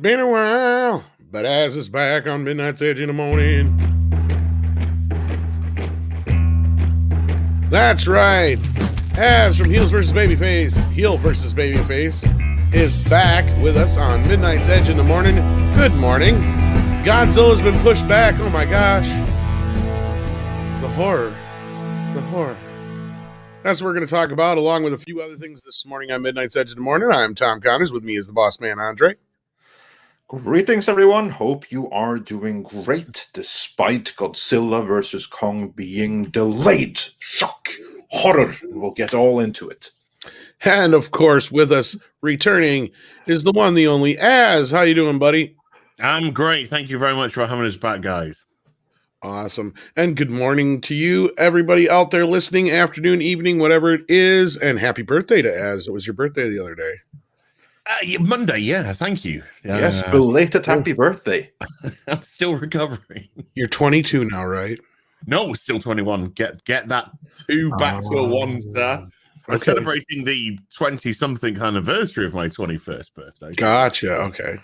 been a while, but Az is back on Midnight's Edge in the morning. That's right. Az from Heel vs. Babyface is back with us on Midnight's Edge in the morning. Good morning. Godzilla's been pushed back. Oh my gosh. The horror. That's what we're going to talk about, along with a few other things this morning on Midnight's Edge in the morning. I'm Tom Connors. With me is the boss man, Andre. Greetings, everyone. Hope you are doing great, despite Godzilla vs. Kong being delayed. Shock, horror. We'll get all into it. And, of course, with us returning is the one, the only Az. How you doing, buddy? I'm great. Thank you very much for having us back, guys. Awesome. And good morning to you, everybody out there listening, afternoon, evening, whatever it is. And happy birthday to Az. It was your birthday the other day. Monday, yeah. Thank you. Yes, belated happy birthday. I'm still recovering. You're 22 now, right? No, we're still 21. Get that 2 back to a 1, sir. I'm celebrating the 20-something anniversary of my 21st birthday. Gotcha. Okay.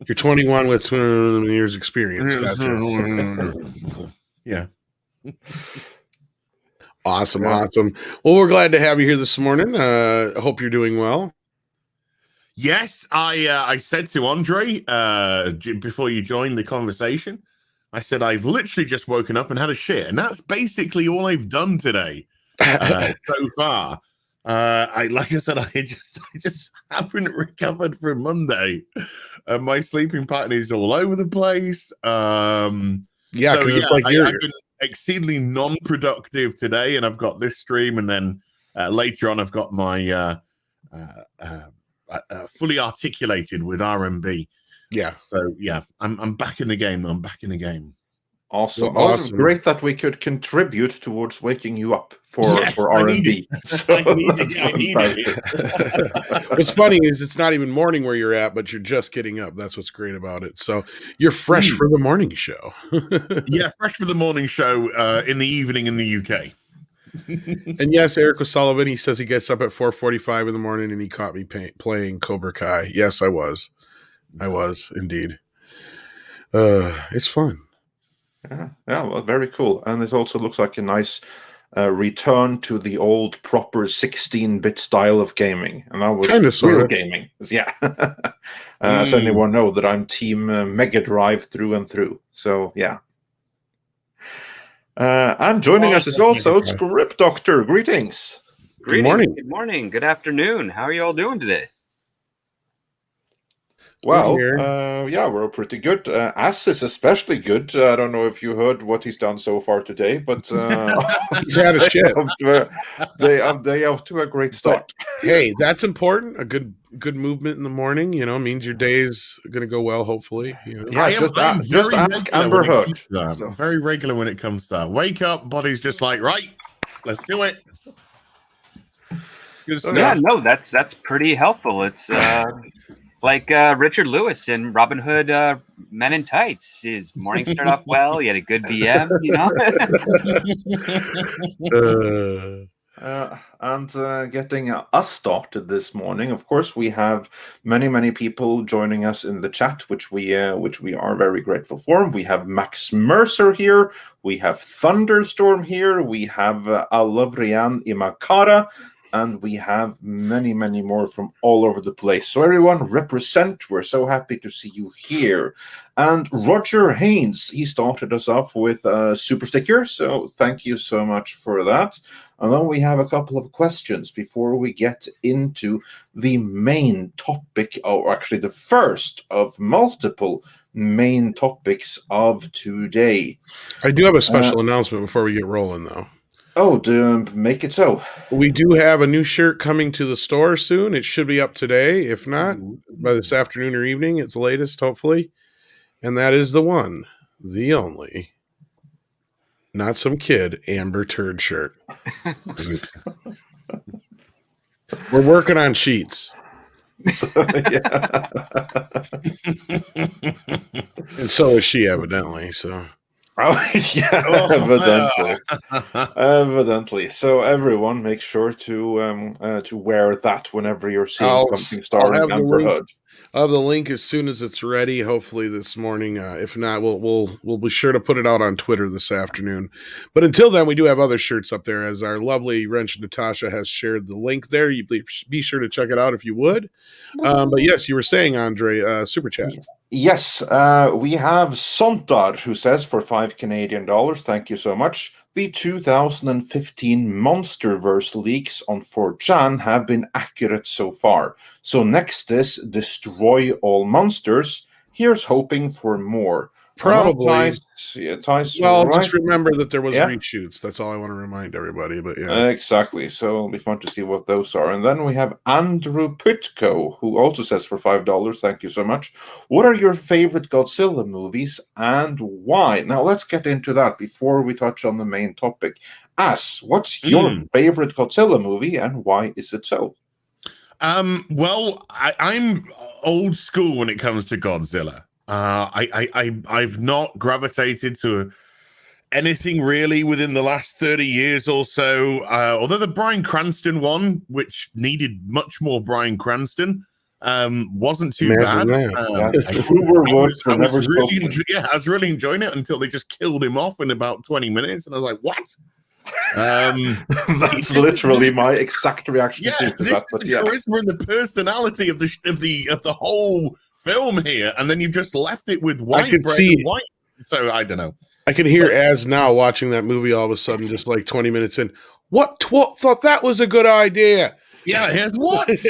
You're 21 with 2 years experience. Gotcha. Yeah. Awesome. Well, we're glad to have you here this morning. I hope you're doing well. Yes, I said to Andre before you joined the conversation, I said I've literally just woken up and had a shit, and that's basically all I've done today so far. I just haven't recovered from Monday. My sleeping pattern is all over the place. I've been exceedingly non-productive today, and I've got this stream, and then later on I've got my fully articulated with RMB. Yeah. So yeah, I'm back in the game. Awesome. Great that we could contribute towards waking you up for R&B. I need it. What's funny is it's not even morning where you're at, but you're just getting up. That's what's great about it. So you're fresh for the morning show. Yeah, fresh for the morning show in the evening in the UK. And yes, Eric O'Sullivan, he says he gets up at 4:45 in the morning and he caught me playing Cobra Kai. Yes, I was indeed. It's fun. Yeah, well, very cool. And it also looks like a nice return to the old proper 16-bit style of gaming. And that was real gaming. Yeah. As anyone know that I'm team Mega Drive through and through. So, yeah. And joining us is also Script Doctor. Greetings. Good morning. Good morning. Good afternoon. How are you all doing today? Well, we're pretty good. Az is especially good. I don't know if you heard what he's done so far today, but he's had a shit. They off to a great start. But, hey, that's important. A good movement in the morning, means your day's going to go well, hopefully. Yeah, just ask Amber Heard. I'm very regular when it comes to that. Wake up, body's just like, right, let's do it. Yeah, no, that's pretty helpful. It's like Richard Lewis in Robin Hood Men in Tights. His morning started off well. He had a good BM, And getting us started this morning, of course, we have many people joining us in the chat, which we are very grateful for. We have Max Mercer here. We have Thunderstorm here. We have Alavrian Imakara. And we have many more from all over the place. So everyone, represent. We're so happy to see you here. And Roger Haynes, he started us off with a super sticker. So thank you so much for that. And then we have a couple of questions before we get into the main topic, or actually the first of multiple main topics of today. I do have a special announcement before we get rolling, though. Oh, make it so. We do have a new shirt coming to the store soon. It should be up today. If not, by this afternoon or evening, it's the latest, hopefully. And that is the one, the only, not some kid, Amber Turd shirt. We're working on sheets. So, yeah. And so is she, evidently, so... Oh, yeah, evidently. So everyone, make sure to wear that whenever you're seeing something starring Amber Heard. I'll have the link as soon as it's ready. Hopefully this morning. If not, we'll be sure to put it out on Twitter this afternoon. But until then, we do have other shirts up there. As our lovely Wrench Natasha has shared the link there. You be sure to check it out if you would. But yes, you were saying, Andre, super chat. Yes, we have Sontar who says for $5 Canadian. Thank you so much. The 2015 Monsterverse leaks on 4chan have been accurate so far. So next is Destroy All Monsters. Here's hoping for more. Probably. Well, right? just remember that there was reshoots. That's all I want to remind everybody. But yeah, exactly. So it'll be fun to see what those are. And then we have Andrew Putko, who also says for $5. Thank you so much. What are your favorite Godzilla movies and why? Now let's get into that before we touch on the main topic. What's your favorite Godzilla movie and why is it so? Well, I'm old school when it comes to Godzilla. I've not gravitated to anything really within the last 30 years or so. Although the Bryan Cranston one, which needed much more Bryan Cranston, wasn't too bad. I was really enjoying it until they just killed him off in about 20 minutes, and I was like, "What?" That's literally my exact reaction to that. But the charisma and the personality of the whole film here, and then you've just left it with white bread and white. So I don't know. I can hear Az now watching that movie all of a sudden, just like 20 minutes in. What thought that was a good idea? Yeah, here's what? Because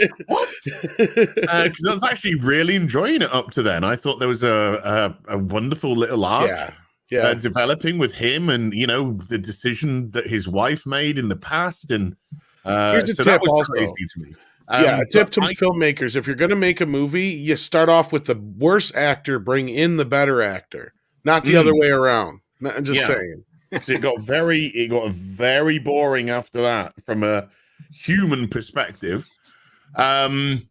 I was actually really enjoying it up to then. I thought there was a wonderful little arc developing with him, and the decision that his wife made in the past, and here's a so tip that was also. crazy to me. A tip to filmmakers: if you're going to make a movie, you start off with the worst actor, bring in the better actor, not the other way around. I'm just saying. It got very boring after that from a human perspective. Although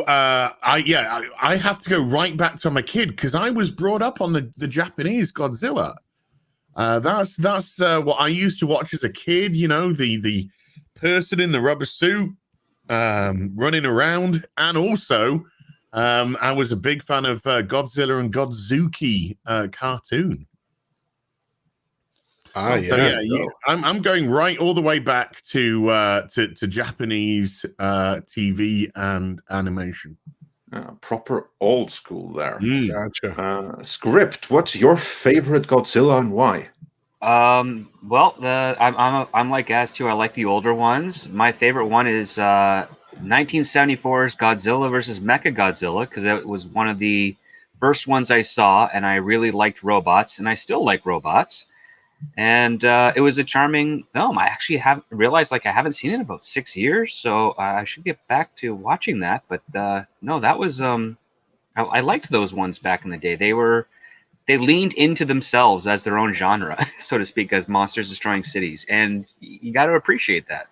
I have to go right back to my kid because I was brought up on the Japanese Godzilla. That's what I used to watch as a kid. The person in the rubber suit running around, and also I was a big fan of Godzilla and Godzuki cartoon. I'm going right all the way back to Japanese TV and animation. Proper old school there. Gotcha. Script, what's your favorite Godzilla and why? Well, I'm like Az too. I like the older ones. My favorite one is 1974's Godzilla versus Mechagodzilla, because it was one of the first ones I saw, and I really liked robots, and I still like robots. And it was a charming film. I actually have realized I haven't seen it in about 6 years, so I should get back to watching that. But no, that was I liked those ones back in the day. They leaned into themselves as their own genre, so to speak, as monsters destroying cities, and you got to appreciate that.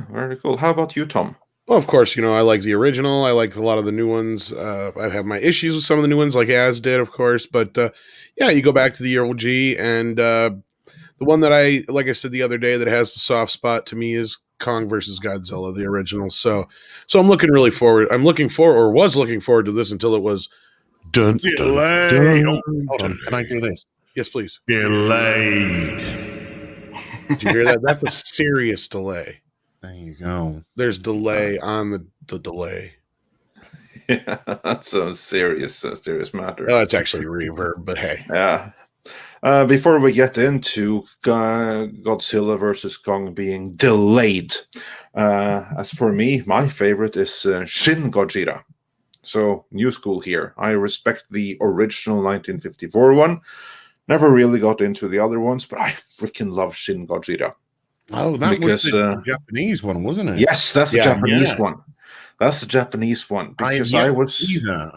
Very cool. How about you, Tom? Well, of course, I like the original. I like a lot of the new ones. I have my issues with some of the new ones, like Az did, of course. But you go back to the OG, and the one that like I said the other day, that has the soft spot to me is Kong versus Godzilla, the original. So I'm looking forward to this until it was dun, delay. Dun, hold on, can I do this? Yes, please. Delayed. Did you hear that? That's a serious delay. There you go. There's delay on the delay. Yeah, that's a serious matter. Well, that's actually reverb, but hey. Yeah. Before we get into Godzilla versus Kong being delayed, as for me, my favorite is Shin Godzilla. So, new school here. I respect the original 1954 one. Never really got into the other ones, but I freaking love Shin Godzilla. Oh, that was the Japanese one, wasn't it? Yes, that's the Japanese one. That's the Japanese one. Because I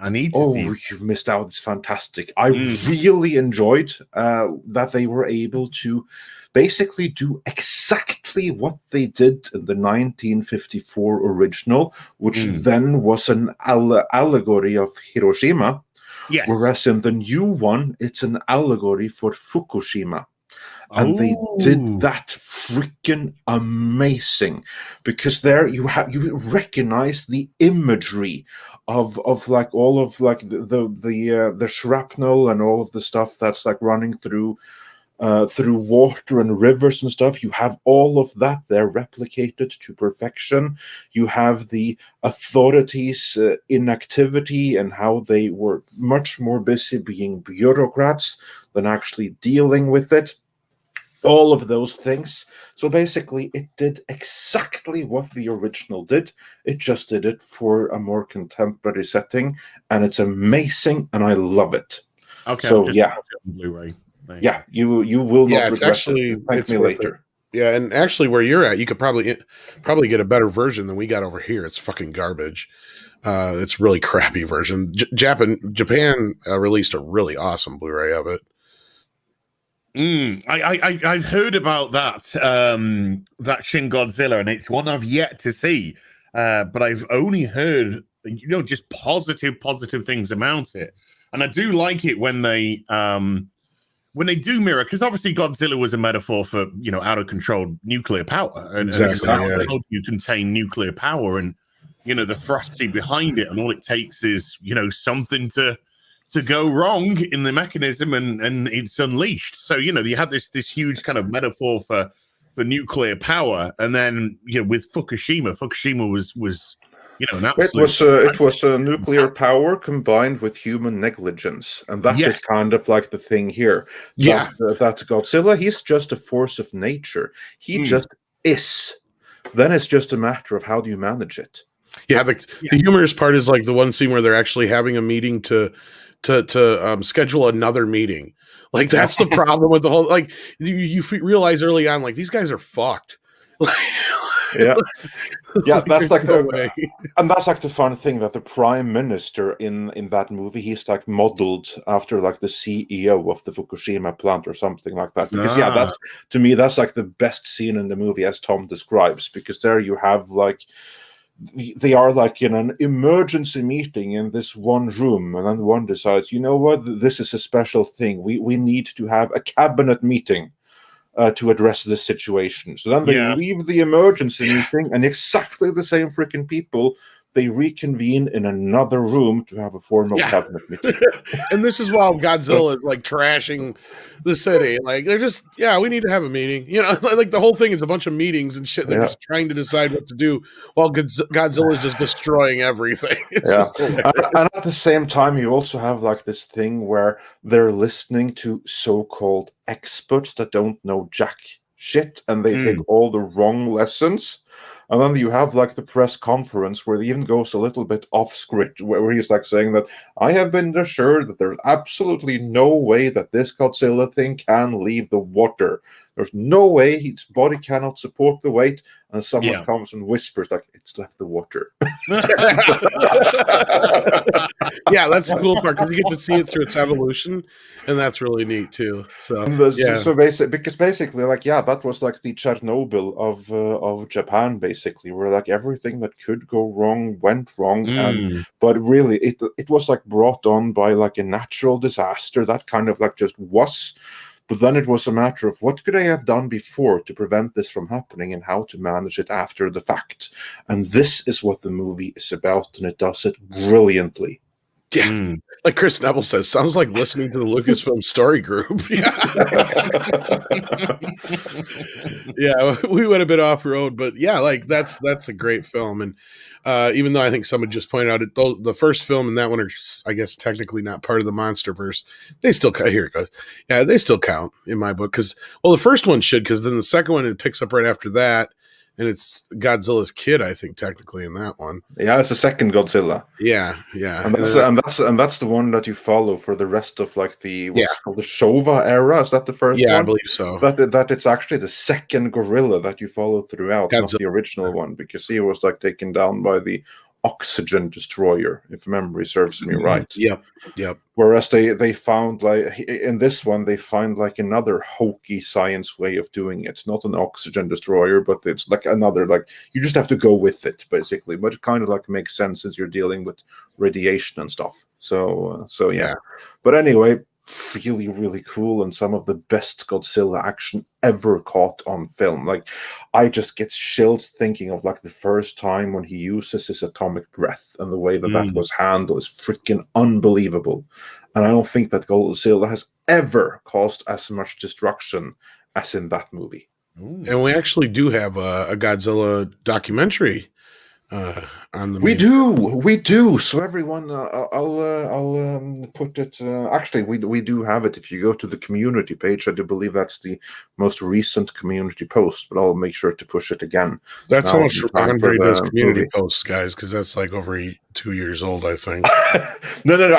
need to see. You've missed out. It's fantastic. I really enjoyed that they were able to basically do exactly what they did in the 1954 original, which then was an allegory of Hiroshima. Yes. Whereas in the new one, it's an allegory for Fukushima. And they did that freaking amazing, because there you recognize the imagery of like all of like the shrapnel and all of the stuff that's like running through water and rivers and stuff. You have all of that there replicated to perfection. You have the authorities' inactivity and how they were much more busy being bureaucrats than actually dealing with it. All of those things. So basically, it did exactly what the original did. It just did it for a more contemporary setting, and it's amazing, and I love it. Okay, so yeah, Blu-ray. Yeah, you will not it's regret actually it. Thank me later. Yeah, and actually, where you're at, you could probably get a better version than we got over here. It's fucking garbage. It's really crappy version. Japan released a really awesome Blu-ray of it. I've heard about that that Shin Godzilla, and it's one I've yet to see. But I've only heard just positive things about it, and I do like it when they do mirror, because obviously Godzilla was a metaphor for out of control nuclear power, and Exactly. how do you contain nuclear power, and the ferocity behind it, and all it takes is something to go wrong in the mechanism, and it's unleashed. So you had this huge kind of metaphor for nuclear power, and then with Fukushima was an absolute. It was nuclear power combined with human negligence, and that is kind of like the thing here. That's Godzilla. He's just a force of nature. He just is. Then it's just a matter of how do you manage it. Yeah, the humorous part is like the one scene where they're actually having a meeting to schedule another meeting. Like that's the problem with the whole. Like you realize early on, like these guys are fucked. Yeah, that's like and that's like the fun thing, that the prime minister in that movie, he's like modeled after like the CEO of the Fukushima plant or something like that. Because that's, to me, that's like the best scene in the movie, as Tom describes, because there you have like they are like in an emergency meeting in this one room, and then one decides, you know what, this is a special thing. We need to have a cabinet meeting to address this situation. So then they leave the emergency meeting, and exactly the same freaking people, they reconvene in another room to have a formal cabinet meeting. And this is while Godzilla is like trashing the city. Like they're just, we need to have a meeting. Like the whole thing is a bunch of meetings and shit. They're just trying to decide what to do while Godzilla is just destroying everything. And at the same time, you also have like this thing where they're listening to so-called experts that don't know jack shit, and they take all the wrong lessons. And then you have like the press conference where he even goes a little bit off script, where he's like saying that I have been assured that there's absolutely no way that this Godzilla thing can leave the water. There's no way, his body cannot support the weight. And someone comes and whispers like, it's left the water. That's the cool part, because you get to see it through its evolution, and that's really neat too. So basically, like that was like the Chernobyl of Japan, basically, where like everything that could go wrong went wrong, but really it was like brought on by like a natural disaster that kind of like just was. But then it was a matter of what could I have done before to prevent this from happening, and how to manage it after the fact. And this is what the movie is about, and it does it brilliantly. Yeah, like Chris Neville says, sounds like listening to the Lucasfilm Story Group. Yeah, we went a bit off road, but like that's a great film. And even though I think someone just pointed out it, the first film and that one are, I guess, technically not part of the MonsterVerse, they still count. Here it goes. Yeah, they still count in my book, because the first one should, because then the second one, it picks up right after that. And it's Godzilla's kid, I think, technically, in that one. Yeah, it's the second Godzilla. Yeah. And that's the one that you follow for the rest of like the called the Showa era. Is that the first one? Yeah, I believe so. That it's actually the second gorilla that you follow throughout, not the original one, because he was like taken down by the oxygen destroyer, if memory serves me right. Yep. Whereas they found, like in this one, they find like another hokey science way of doing it. Not an oxygen destroyer, but it's like another, like you just have to go with it basically. But it kind of like makes sense since you're dealing with radiation and stuff. So yeah. But anyway, really, really cool and some of the best Godzilla action ever caught on film. Like, I just get chills thinking of like the first time when he uses his atomic breath, and the way that was handled is freaking unbelievable. And I don't think that Godzilla has ever caused as much destruction as in that movie. Ooh. And we actually do have a Godzilla documentary on the. We do. So everyone, I'll put it. Actually, we do have it. If you go to the community page, I do believe that's the most recent community post. But I'll make sure to push it again. That's how much Andre does community posts, guys, because that's like over 2 years old, I think. No.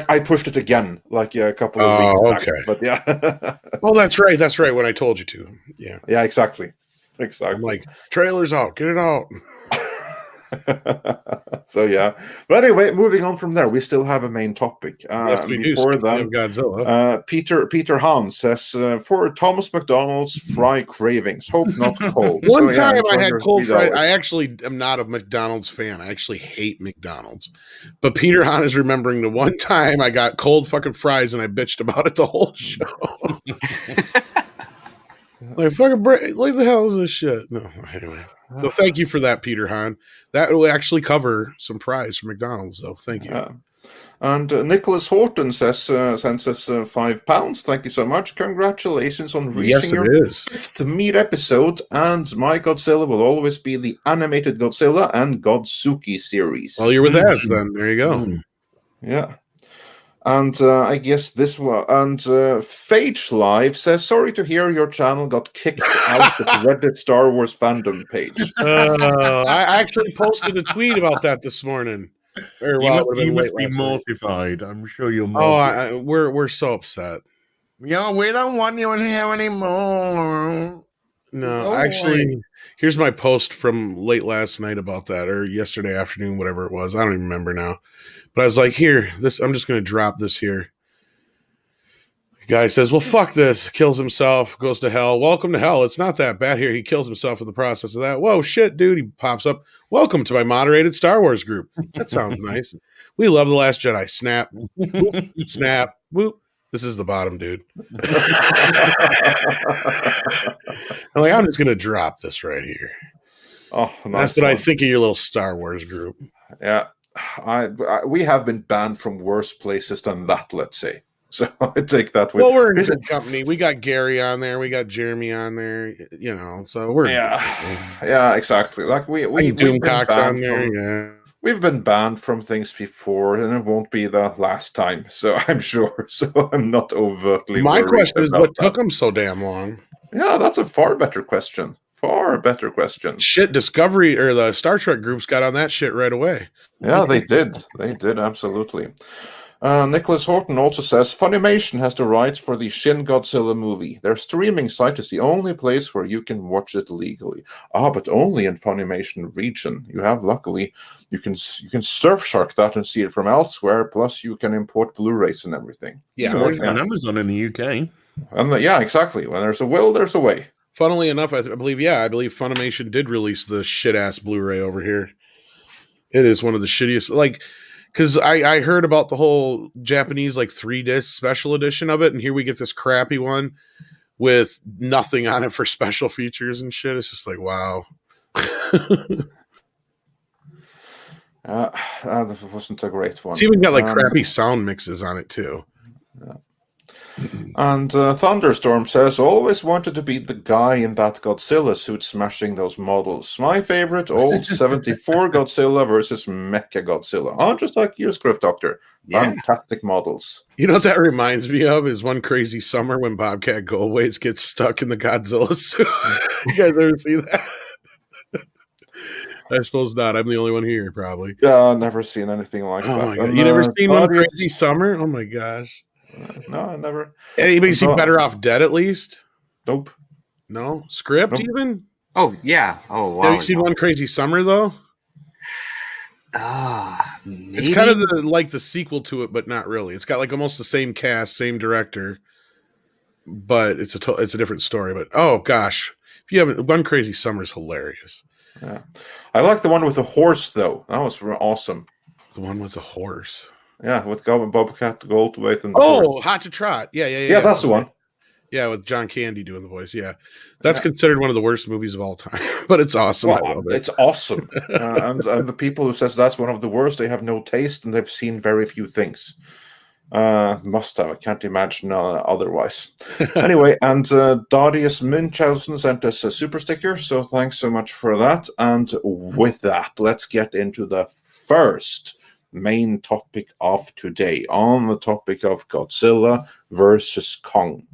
I pushed it again, like a couple of weeks back. But yeah. Oh, that's right. That's right. When I told you to. Yeah. Yeah. Exactly. I'm like, trailer's out. Get it out. So yeah, but anyway, moving on from there, we still have a main topic. Yes, we before do. Then, Godzilla. Peter Hahn says for Thomas McDonald's fry cravings, hope not cold. One time I had cold fries. I actually am not a McDonald's fan. I actually hate McDonald's. But Peter Hahn is remembering the one time I got cold fucking fries and I bitched about it the whole show. Like fucking like the hell is this shit? No, anyway. So thank you for that, Peter Hahn. That will actually cover some fries from McDonald's, so thank you. And Nicholas Horton sends us £5. Thank you so much. Congratulations on reaching your 5th meat episode. And my Godzilla will always be the animated Godzilla and Godzuki series. Well, you're with Az then. There you go. Yeah. And I guess this one. And Phage Live says, sorry to hear your channel got kicked out of the Reddit Star Wars fandom page. I actually posted a tweet about that this morning. You must be mortified. I'm sure you're mortified. We're so upset. Yeah, we don't want you in here anymore. No, actually, here's my post from late last night about that, or yesterday afternoon, whatever it was. I don't even remember now. But I was like, I'm just going to drop this here. The guy says, well, fuck this. Kills himself, goes to hell. Welcome to hell. It's not that bad here. He kills himself in the process of that. Whoa, shit, dude. He pops up. Welcome to my moderated Star Wars group. That sounds nice. We love The Last Jedi. Snap. Whoop, snap. Whoop. This is the bottom, dude. I'm just going to drop this right here. Oh, that's what I think of your little Star Wars group. Yeah. We have been banned from worse places than that, let's say. So I take that with. Well, we're in good company. We got Gary on there. We got Jeremy on there. So we're yeah, exactly. Like we Doomcock's on there. We've been banned from things before, and it won't be the last time. So I'm sure. So I'm not overtly. My question is, what took them so damn long? Yeah, that's a far better question. Far better question. Shit, Discovery or the Star Trek groups got on that shit right away. Yeah, they did. They did, absolutely. Nicholas Horton also says, Funimation has the rights for the Shin Godzilla movie. Their streaming site is the only place where you can watch it legally. But only in Funimation region. You have, luckily, you can Surfshark that and see it from elsewhere, plus you can import Blu-rays and everything. Yeah, on Amazon in the UK. And yeah, exactly. When there's a will, there's a way. Funnily enough, I believe Funimation did release the shit-ass Blu-ray over here. It is one of the shittiest, because I heard about the whole Japanese, 3-disc special edition of it, and here we get this crappy one with nothing on it for special features and shit. It's just like, wow. That wasn't a great one. It's even got, crappy sound mixes on it, too. Yeah. And Thunderstorm says, always wanted to be the guy in that Godzilla suit smashing those models. My favorite, old 74 Godzilla versus Mecha Godzilla. Oh, just like your script, Doctor. Fantastic models. You know what that reminds me of is One Crazy Summer when Bobcat Goldthwait gets stuck in the Godzilla suit. You guys ever see that? I suppose not. I'm the only one here, probably. Yeah, I've never seen anything like that. My God. You never seen One Crazy Summer? Oh, my gosh. No, I never. Anybody see Better Off Dead at least? Nope. No? Script even? Oh, yeah. Oh, wow. Have you seen One Crazy Summer, though? Maybe? It's kind of the sequel to it, but not really. It's got almost the same cast, same director, but it's a different story. But oh gosh, if you haven't, One Crazy Summer is hilarious. Yeah, I like the one with the horse though. That was awesome. The one with the horse. Yeah, with Bobcat Goldthwait and the horse. Hot to Trot. Yeah. Yeah, that's the one. Yeah, with John Candy doing the voice. Yeah, that's considered one of the worst movies of all time, but it's awesome. I love it. It's awesome. And the people who says that's one of the worst, they have no taste and they've seen very few things. Must have. I can't imagine otherwise. Anyway, and Darius Munchausen sent us a super sticker, so thanks so much for that. And with that, let's get into the first main topic of today, on the topic of Godzilla versus Kong,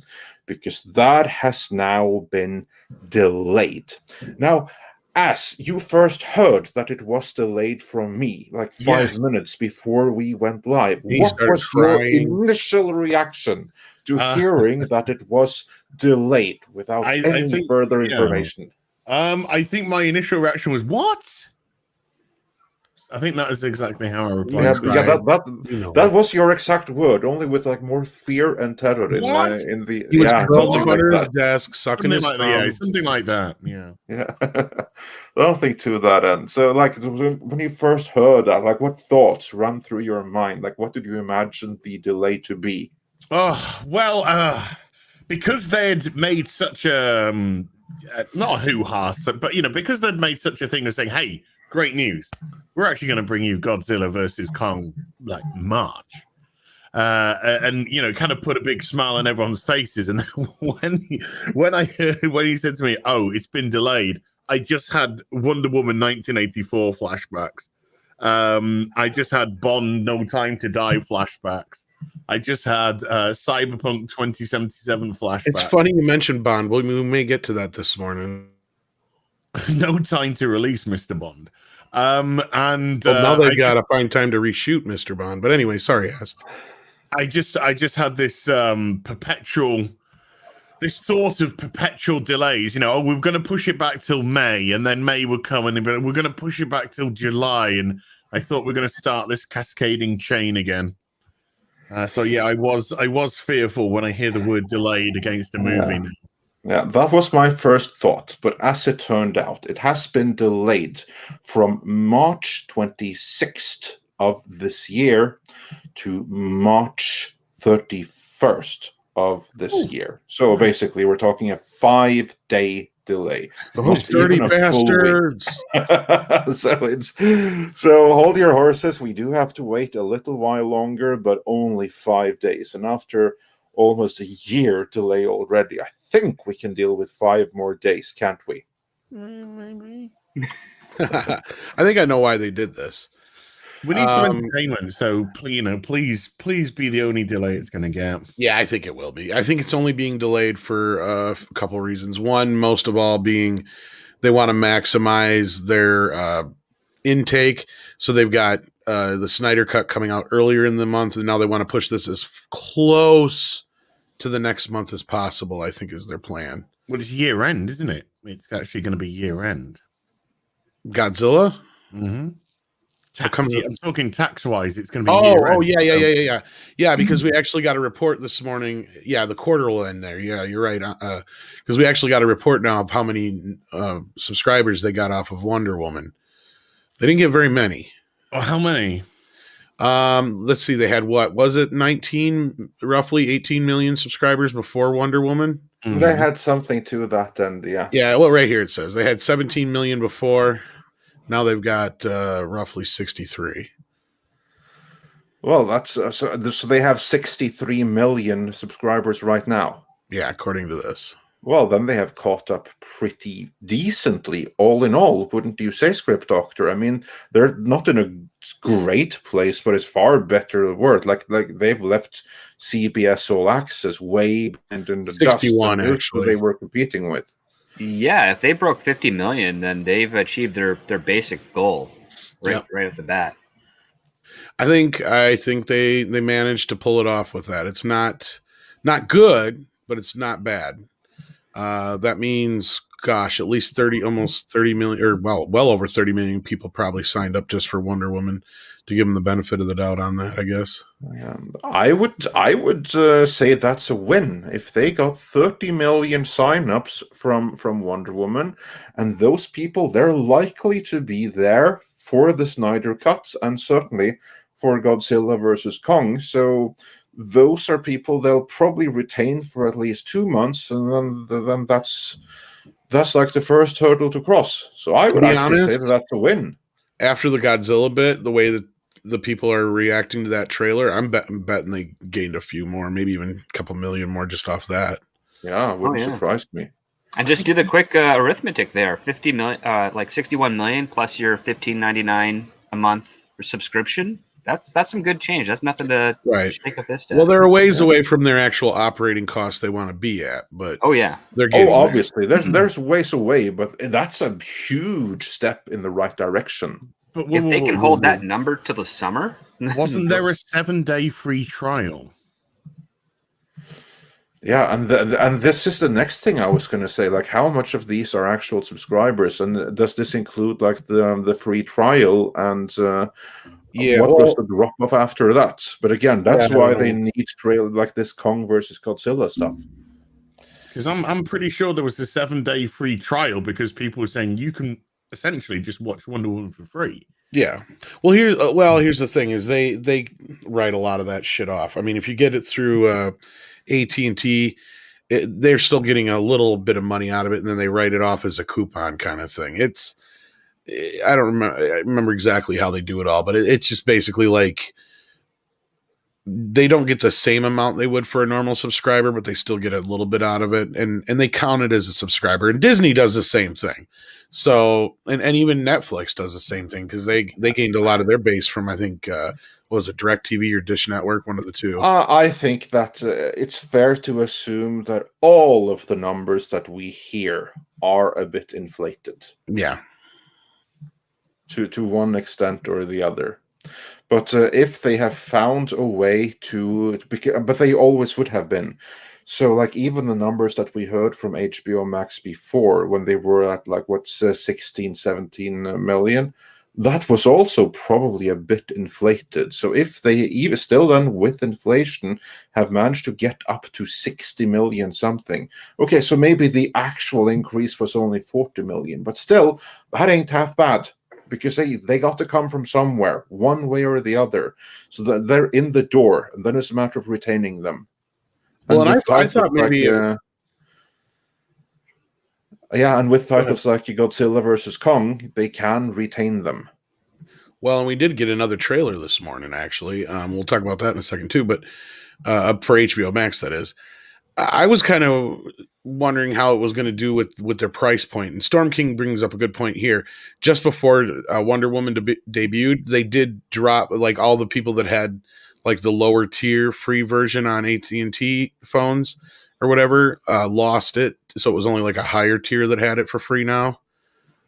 because that has now been delayed. Now, as you first heard that it was delayed from me, like 5 minutes before we went live, what was your initial reaction to hearing that it was delayed without any further information? I think my initial reaction was, what? I think that is exactly how I replied. That was your exact word, only with like more fear and terror in the. He was curled up under his desk, sucking his thumb. Something like that. Yeah. Something to that end. So, like, when you first heard that, like, what thoughts ran through your mind? Like, what did you imagine the delay to be? Oh well, because they'd made such a not a hoo-ha, but because they'd made such a thing of saying, "Hey, great news! We're actually going to bring you Godzilla versus Kong like March," and kind of put a big smile on everyone's faces. And when he said to me, "Oh, it's been delayed," I just had Wonder Woman 1984 flashbacks. I just had Bond No Time to Die flashbacks. I just had Cyberpunk 2077 flashbacks. It's funny you mentioned Bond. We may get to that this morning. No time to release Mr. Bond. And now they've got to find time to reshoot Mr. Bond. But anyway, sorry, Ass. I just had this this thought of perpetual delays. We're going to push it back till May, and then May would come, and we're going to push it back till July. And I thought we're going to start this cascading chain again. So yeah, I was fearful when I hear the word delayed against a movie. Yeah, that was my first thought. But as it turned out, it has been delayed from March 26th of this year to March 31st of this year. So basically, we're talking a 5-day delay. Those dirty bastards. So hold your horses. We do have to wait a little while longer, but only 5 days. And after almost a year delay already, I think we can deal with 5 more days, can't we? Maybe. I think I know why they did this. We need some entertainment, so please be the only delay it's going to get. Yeah, I think it will be. I think it's only being delayed for a couple of reasons. One, most of all, being they want to maximize their intake. So they've got the Snyder Cut coming out earlier in the month, and now they want to push this as close to the next month as possible, I think is their plan. Well, it's year end, isn't it? It's actually going to be year end. Godzilla? Mm-hmm. I'm talking tax-wise, it's going to be yeah, because we actually got a report this morning. Yeah, the quarter will end there. Yeah, you're right. Because we actually got a report now of how many subscribers they got off of Wonder Woman. They didn't get very many. Oh, how many? Let's see. They had what was it? Roughly 18 million subscribers before Wonder Woman. Mm-hmm. They had something to that end. Yeah. Yeah. Well, right here it says they had 17 million before. Now they've got roughly 63. Well, that's so they have 63 million subscribers right now. Yeah, according to this. Well, then they have caught up pretty decently, all in all, wouldn't you say, Script Doctor? I mean, they're not in a great place, but it's far better word. Like they've left CBS All Access way and in the 61 dust actually they were competing with. Yeah, if they broke 50 million, then they've achieved their basic goal right off the bat. I think they managed to pull it off with that. It's not good, but it's not bad. That means, gosh, at least almost 30 million, or well over 30 million people probably signed up just for Wonder Woman, to give them the benefit of the doubt on that, I guess. I would say that's a win if they got 30 million signups from Wonder Woman, and those people, they're likely to be there for the Snyder Cut and certainly for Godzilla versus Kong. So those are people they'll probably retain for at least 2 months, and then that's like the first hurdle to cross. So I would be actually say honest, that's a win. After the Godzilla bit, the way that the people are reacting to that trailer, I'm betting they gained a few more, maybe even a couple million more just off that. Yeah, wouldn't surprise me. And just do the quick arithmetic there: 50 million, like 61 million plus your $15.99 a month for subscription. That's some good change. That's nothing to shake a fist at. Well, they're a ways away from their actual operating costs they want to be at, but they're getting obviously there's ways away, but that's a huge step in the right direction. But if they can hold that number to the summer, wasn't there a 7-day free trial? Yeah, and this is the next thing I was going to say. Like, how much of these are actual subscribers, and does this include like the free trial? And what was the drop off after that? But again, that's why they need trail like this Kong versus Godzilla stuff. Because I'm pretty sure there was a 7-day free trial because people were saying you can essentially just watch Wonder Woman for free. Yeah. Well, here's the thing: is they write a lot of that shit off. I mean, if you get it through AT&T, they're still getting a little bit of money out of it, and then they write it off as a coupon kind of thing. I remember exactly how they do it all, but it's just basically like they don't get the same amount they would for a normal subscriber, but they still get a little bit out of it, and they count it as a subscriber. And Disney does the same thing. So, and even Netflix does the same thing because they gained a lot of their base from, I think, what was it, DirecTV or Dish Network, one of the two. I think that it's fair to assume that all of the numbers that we hear are a bit inflated. Yeah. To one extent or the other. But if they have found a way but they always would have been. So, like, even the numbers that we heard from HBO Max before, when they were at, like, 16, 17 million, that was also probably a bit inflated. So if they even still then, with inflation, have managed to get up to 60 million something, okay, so maybe the actual increase was only 40 million, but still, that ain't half bad. Because they got to come from somewhere, one way or the other. So that they're in the door, and then it's a matter of retaining them. Well, and I thought maybe... and with titles like Godzilla versus Kong, they can retain them. Well, and we did get another trailer this morning, actually. We'll talk about that in a second, too, but for HBO Max, that is. I was kind of wondering how it was going to do with their price point. And Storm King brings up a good point here. Just before Wonder Woman debuted, they did drop, like, all the people that had, like, the lower tier free version on AT&T phones or whatever, lost it. So it was only like a higher tier that had it for free now.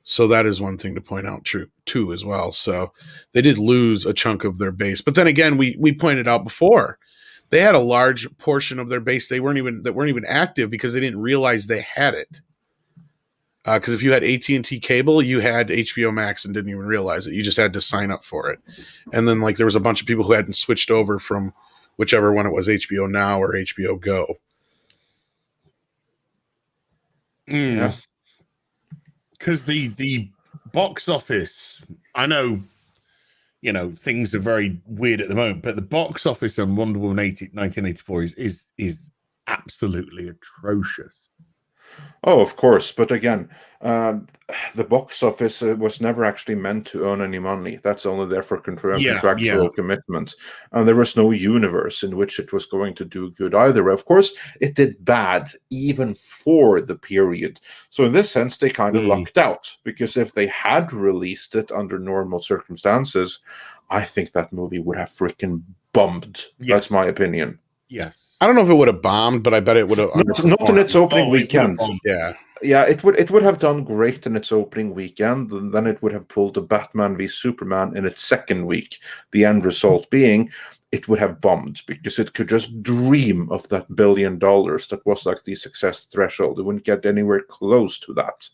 So that is one thing to point out too as well. So they did lose a chunk of their base. But then again, we pointed out before, they had a large portion of their base that weren't even active because they didn't realize they had it. Because if you had AT&T cable, you had HBO Max and didn't even realize it. You just had to sign up for it. And then, like, there was a bunch of people who hadn't switched over from whichever one it was, HBO Now or HBO Go. Yeah. Because the box office, I know, things are very weird at the moment, but the box office on Wonder Woman 1984 is absolutely atrocious. Oh, of course. But again, the box office was never actually meant to earn any money. That's only there for contractual commitments. And there was no universe in which it was going to do good either. Of course, it did bad even for the period. So in this sense, they kind of lucked out. Because if they had released it under normal circumstances, I think that movie would have freaking bombed. Yes. That's my opinion. Yes. I don't know if it would have bombed, but I bet it would have. Not in its opening weekend. Yeah. Yeah, it would have done great in its opening weekend, and then it would have pulled the Batman v Superman in its second week. The end result being it would have bombed because it could just dream of that $1 billion that was like the success threshold. It wouldn't get anywhere close to that.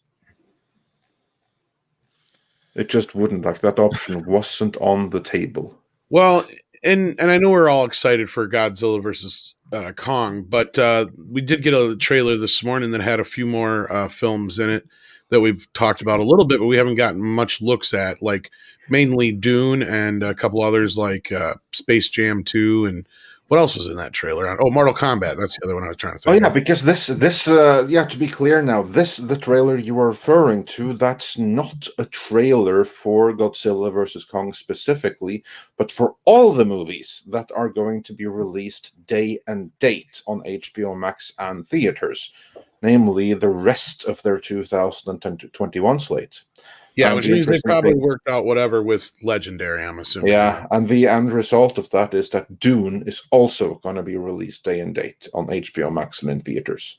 It just wouldn't. Like, that option wasn't on the table. Well, and I know we're all excited for Godzilla versus Kong, but we did get a trailer this morning that had a few more films in it. that we've talked about a little bit, but we haven't gotten much looks at, like mainly Dune and a couple others like Space Jam 2 and what else was in that trailer? Oh, Mortal Kombat. That's the other one I was trying to think. Oh yeah, because to be clear now, the trailer you are referring to, that's not a trailer for Godzilla vs. Kong specifically, but for all the movies that are going to be released day and date on HBO Max and theaters, namely the rest of their 2021 slate. Yeah, which means they probably worked out whatever with Legendary, I'm assuming. Yeah, and the end result of that is that Dune is also going to be released day and date on HBO Max and in theaters.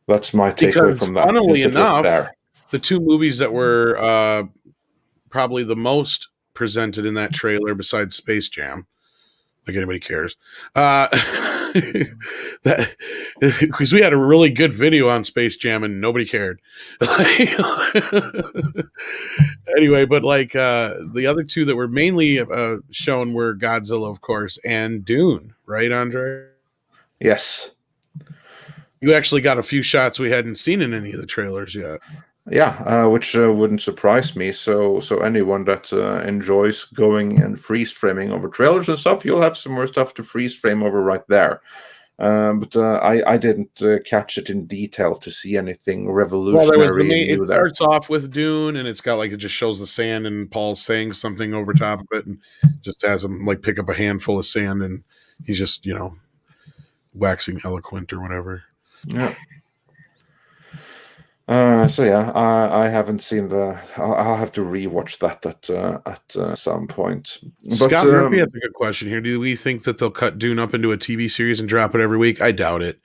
That's my takeaway from that. Funnily enough, the two movies that were probably the most presented in that trailer, besides Space Jam, like anybody cares, that because we had a really good video on Space Jam and nobody cared. Anyway, but like the other two that were mainly shown were Godzilla, of course, and Dune, right, Andre? Yes. You actually got a few shots we hadn't seen in any of the trailers yet. Yeah, which wouldn't surprise me. So anyone that enjoys going and freeze framing over trailers and stuff, you'll have some more stuff to freeze frame over right there. But I didn't catch it in detail to see anything revolutionary. Well, it starts off with Dune, and it's got like, it just shows the sand, and Paul's saying something over top of it, and just has him like pick up a handful of sand, and he's just waxing eloquent or whatever. Yeah. So yeah, I haven't seen I'll have to rewatch that at some point. Scott Murphy has a good question here. Do we think that they'll cut Dune up into a TV series and drop it every week? I doubt it.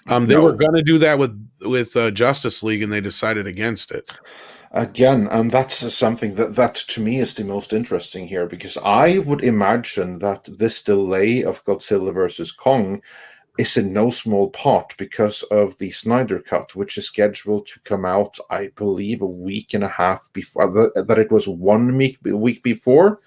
They were going to do that with Justice League, and they decided against it. Again, and that's something that to me is the most interesting here, because I would imagine that this delay of Godzilla vs. Kong is in no small part because of the Snyder Cut, which is scheduled to come out, I believe, a week and a half before. That it was 1 week before,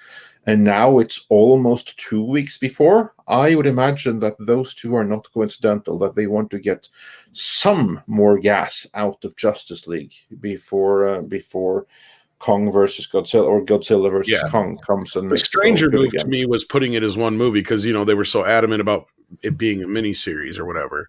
and now it's almost 2 weeks before. I would imagine that those two are not coincidental, that they want to get some more gas out of Justice League before Kong versus Godzilla, or Godzilla versus Kong comes. And the stranger move to me was putting it as one movie, because they were so adamant about it being a miniseries or whatever,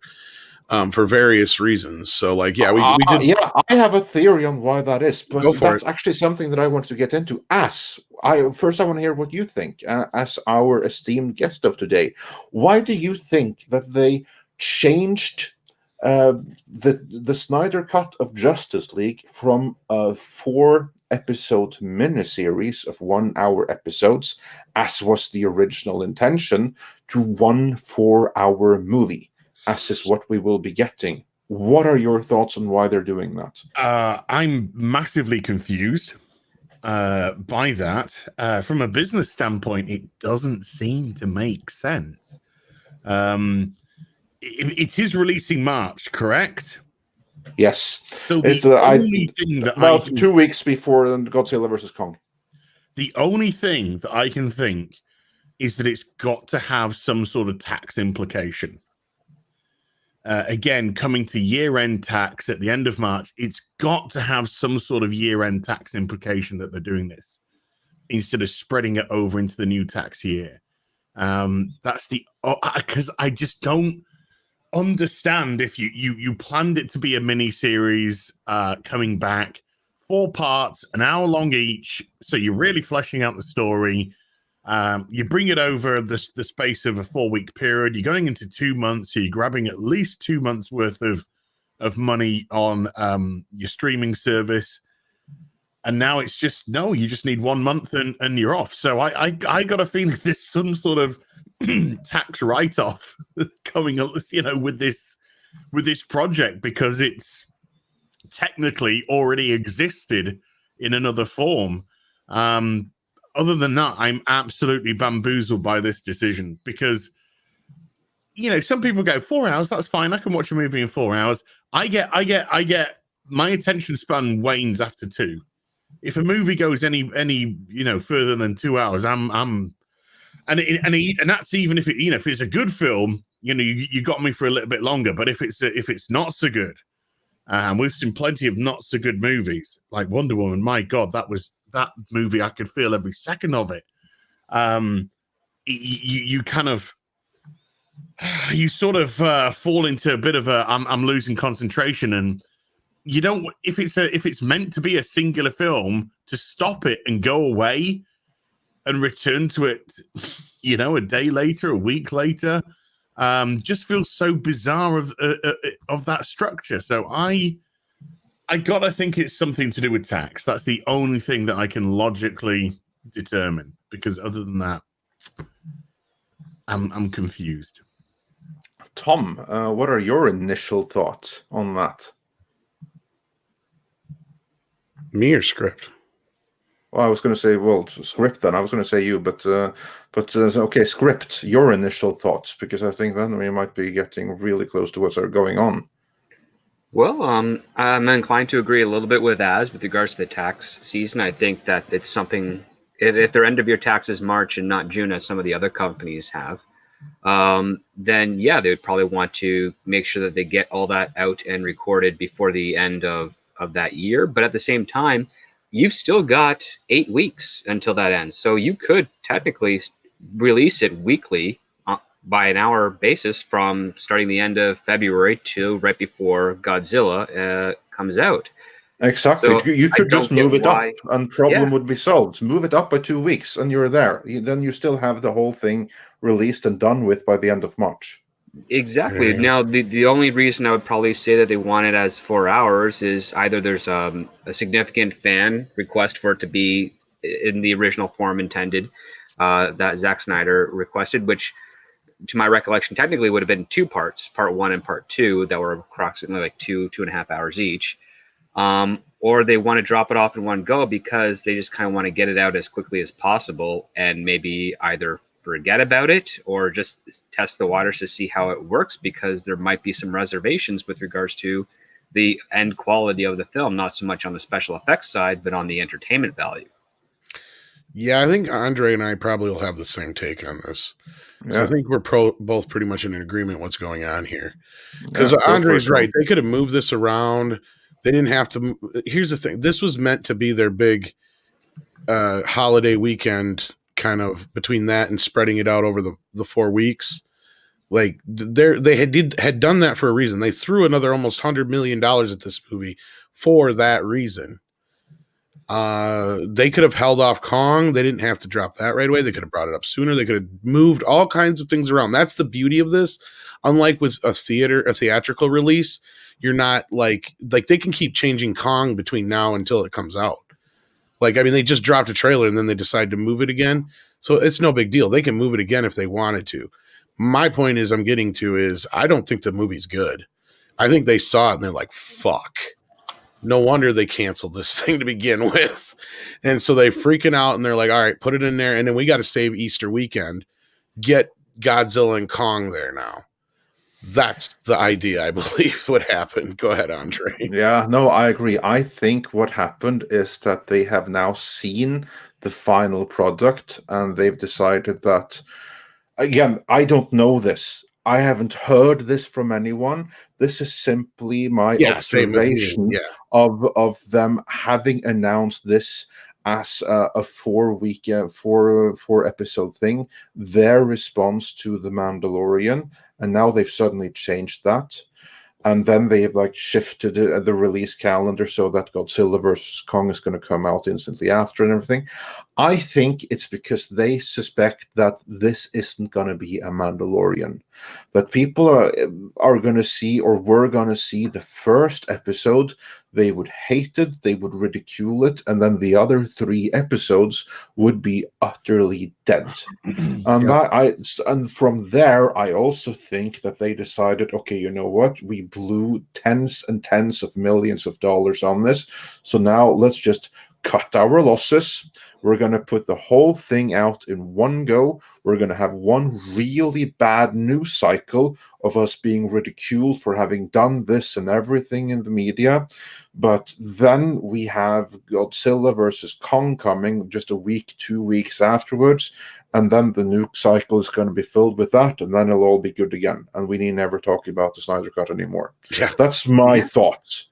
for various reasons. So we did. I have a theory on why that is, but that's actually something that I want to get into. First, I want to hear what you think as our esteemed guest of today. Why do you think that they changed the Snyder Cut of Justice League from a 4-episode miniseries of 1-hour episodes, as was the original intention, to 1 4-hour movie, as is what we will be getting? What are your thoughts on why they're doing that? I'm massively confused by that. From a business standpoint, it doesn't seem to make sense. It is releasing March, correct? Yes. So the only thing that about 2 weeks before Godzilla vs. Kong. The only thing that I can think is that it's got to have some sort of tax implication. Again, coming to year-end tax at the end of March, it's got to have some sort of year-end tax implication that they're doing this instead of spreading it over into the new tax year. That's because I just don't understand if you planned it to be a mini series coming back, 4 parts, an hour long each, so you're really fleshing out the story. You bring it over the space of a 4-week period. You're going into 2 months, so you're grabbing at least 2 months worth of money on your streaming service. And now it's just, no, you just need 1 month and you're off. So I got a feeling there's some sort of tax write-off coming up, with this project, because it's technically already existed in another form. Other than that, I'm absolutely bamboozled by this decision, because some people go 4 hours, that's fine, I can watch a movie in 4 hours. I get my attention span wanes after 2. If a movie goes any further than 2 hours, and that's even if it's a good film, you got me for a little bit longer. But if it's not so good, And we've seen plenty of not so good movies, like Wonder Woman. My God, that movie. I could feel every second of it. You kind of, you sort of fall into a bit of a I'm losing concentration, and you don't, if it's meant to be a singular film, to stop it and go away and return to it, a day later, a week later, just feels so bizarre of that structure. So I gotta think it's something to do with tax. That's the only thing that I can logically determine, because other than that, I'm confused. Tom, what are your initial thoughts on that? Me or script? Well, I was going to say, script then. I was going to say you, but okay, script, your initial thoughts, because I think then we might be getting really close to what's going on. Well, I'm inclined to agree a little bit with Az with regards to the tax season. I think that it's something, if their end of year tax is March and not June, as some of the other companies have, then yeah, they would probably want to make sure that they get all that out and recorded before the end of that year. But at the same time, you've still got 8 weeks until that ends. So you could technically release it weekly by an hour basis from starting the end of February to right before Godzilla comes out. Exactly. So you could just move it up and problem would be solved. Move it up by 2 weeks and you're there. Then you still have the whole thing released and done with by the end of March. Exactly. Now, the only reason I would probably say that they want it as 4 hours is either there's a significant fan request for it to be in the original form intended that Zack Snyder requested, which to my recollection technically would have been 2 parts, part 1 and part 2, that were approximately like 2.5 hours each. Or they want to drop it off in one go because they just kind of want to get it out as quickly as possible and maybe either forget about it or just test the waters to see how it works, because there might be some reservations with regards to the end quality of the film, not so much on the special effects side, but on the entertainment value. Yeah, I think Andre and I probably will have the same take on this. Yeah. I think we're both pretty much in agreement what's going on here. Because Andre's right. They could have moved this around. They didn't have to. Here's the thing. This was meant to be their big holiday weekend, kind of between that and spreading it out over the 4 weeks. Like they had done that for a reason. They threw another almost $100 million at this movie for that reason. They could have held off Kong. They didn't have to drop that right away. They could have brought it up sooner. They could have moved all kinds of things around. That's the beauty of this. Unlike with a theatrical release, you're not like they can keep changing Kong between now until it comes out. Like, I mean, they just dropped a trailer and then they decide to move it again. So it's no big deal. They can move it again if they wanted to. My point is I don't think the movie's good. I think they saw it and they're like, fuck. No wonder they canceled this thing to begin with. And so they freaking out and they're like, all right, put it in there. And then we got to save Easter weekend. Get Godzilla and Kong there now. That's the idea, I believe, what happened. Go ahead, Andre. Yeah, no, I agree. I think what happened is that they have now seen the final product and they've decided that, again, I don't know this. I haven't heard this from anyone. This is simply my observation of them having announced this as a 4 episode thing, their response to The Mandalorian, and now they've suddenly changed that. And then they've shifted the release calendar so that Godzilla vs. Kong is going to come out instantly after and everything. I think it's because they suspect that this isn't going to be a Mandalorian. That people are going to see, or were going to see, the first episode. They would hate it, they would ridicule it, and then the other 3 episodes would be utterly dead. And from there, I also think that they decided, okay, you know what? We blew tens and tens of millions of dollars on this, so now let's just cut our losses. We're going to put the whole thing out in one go. We're going to have one really bad news cycle of us being ridiculed for having done this and everything in the media. But then we have Godzilla versus Kong coming just a week, 2 weeks afterwards. And then the news cycle is going to be filled with that. And then it'll all be good again. And we need never talk about the Snyder Cut anymore. Yeah. That's my thoughts.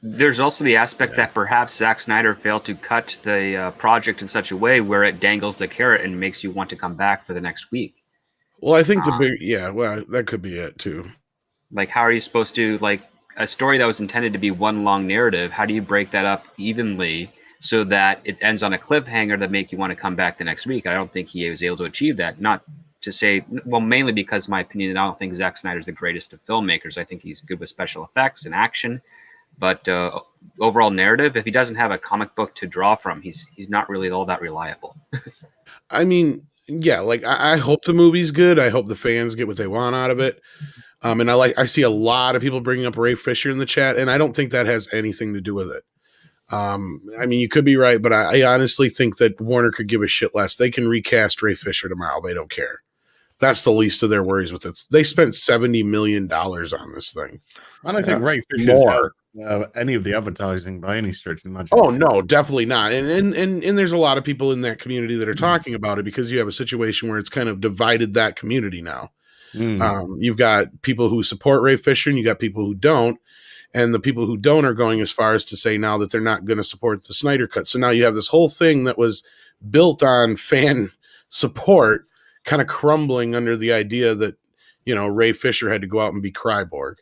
There's also the aspect that perhaps Zack Snyder failed to cut the project in such a way where it dangles the carrot and makes you want to come back for the next week. Well, I think that could be it too. Like, how are you supposed to, like, a story that was intended to be one long narrative, how do you break that up evenly so that it ends on a cliffhanger that make you want to come back the next week? I don't think he was able to achieve that. Not to say, well, mainly because, in my opinion, I don't think Zack Snyder's the greatest of filmmakers. I think he's good with special effects and action, but overall narrative, if he doesn't have a comic book to draw from, he's not really all that reliable. I mean, yeah, like I hope the movie's good. I hope the fans get what they want out of it. And I see a lot of people bringing up Ray Fisher in the chat, and I don't think that has anything to do with it. I mean, you could be right, but I honestly think that Warner could give a shit less. They can recast Ray Fisher tomorrow. They don't care. That's the least of their worries with it. They spent $70 million on this thing. I don't think Ray Fisher's helped any of the advertising by any stretch of the imagination. Oh no, definitely not. And there's a lot of people in that community that are talking about it because you have a situation where it's kind of divided that community now. You've got people who support Ray Fisher and you got people who don't. And the people who don't are going as far as to say now that they're not going to support the Snyder Cut. So now you have this whole thing that was built on fan support kind of crumbling under the idea that, Ray Fisher had to go out and be Cyborg,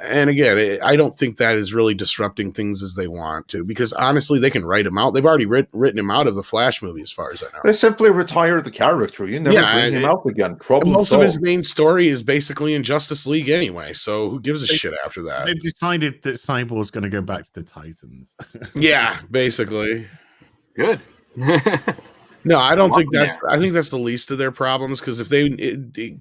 and again, I don't think that is really disrupting things as they want to, because honestly, they can write him out. They've already written him out of the Flash movie, as far as I know. They simply retire the character. You never bring him out again. Most of his main story is basically in Justice League anyway, so who gives a shit after that? They've decided that Cyborg's going to go back to the Titans. Yeah, basically. Good. No, I don't think that's. I think that's the least of their problems, because if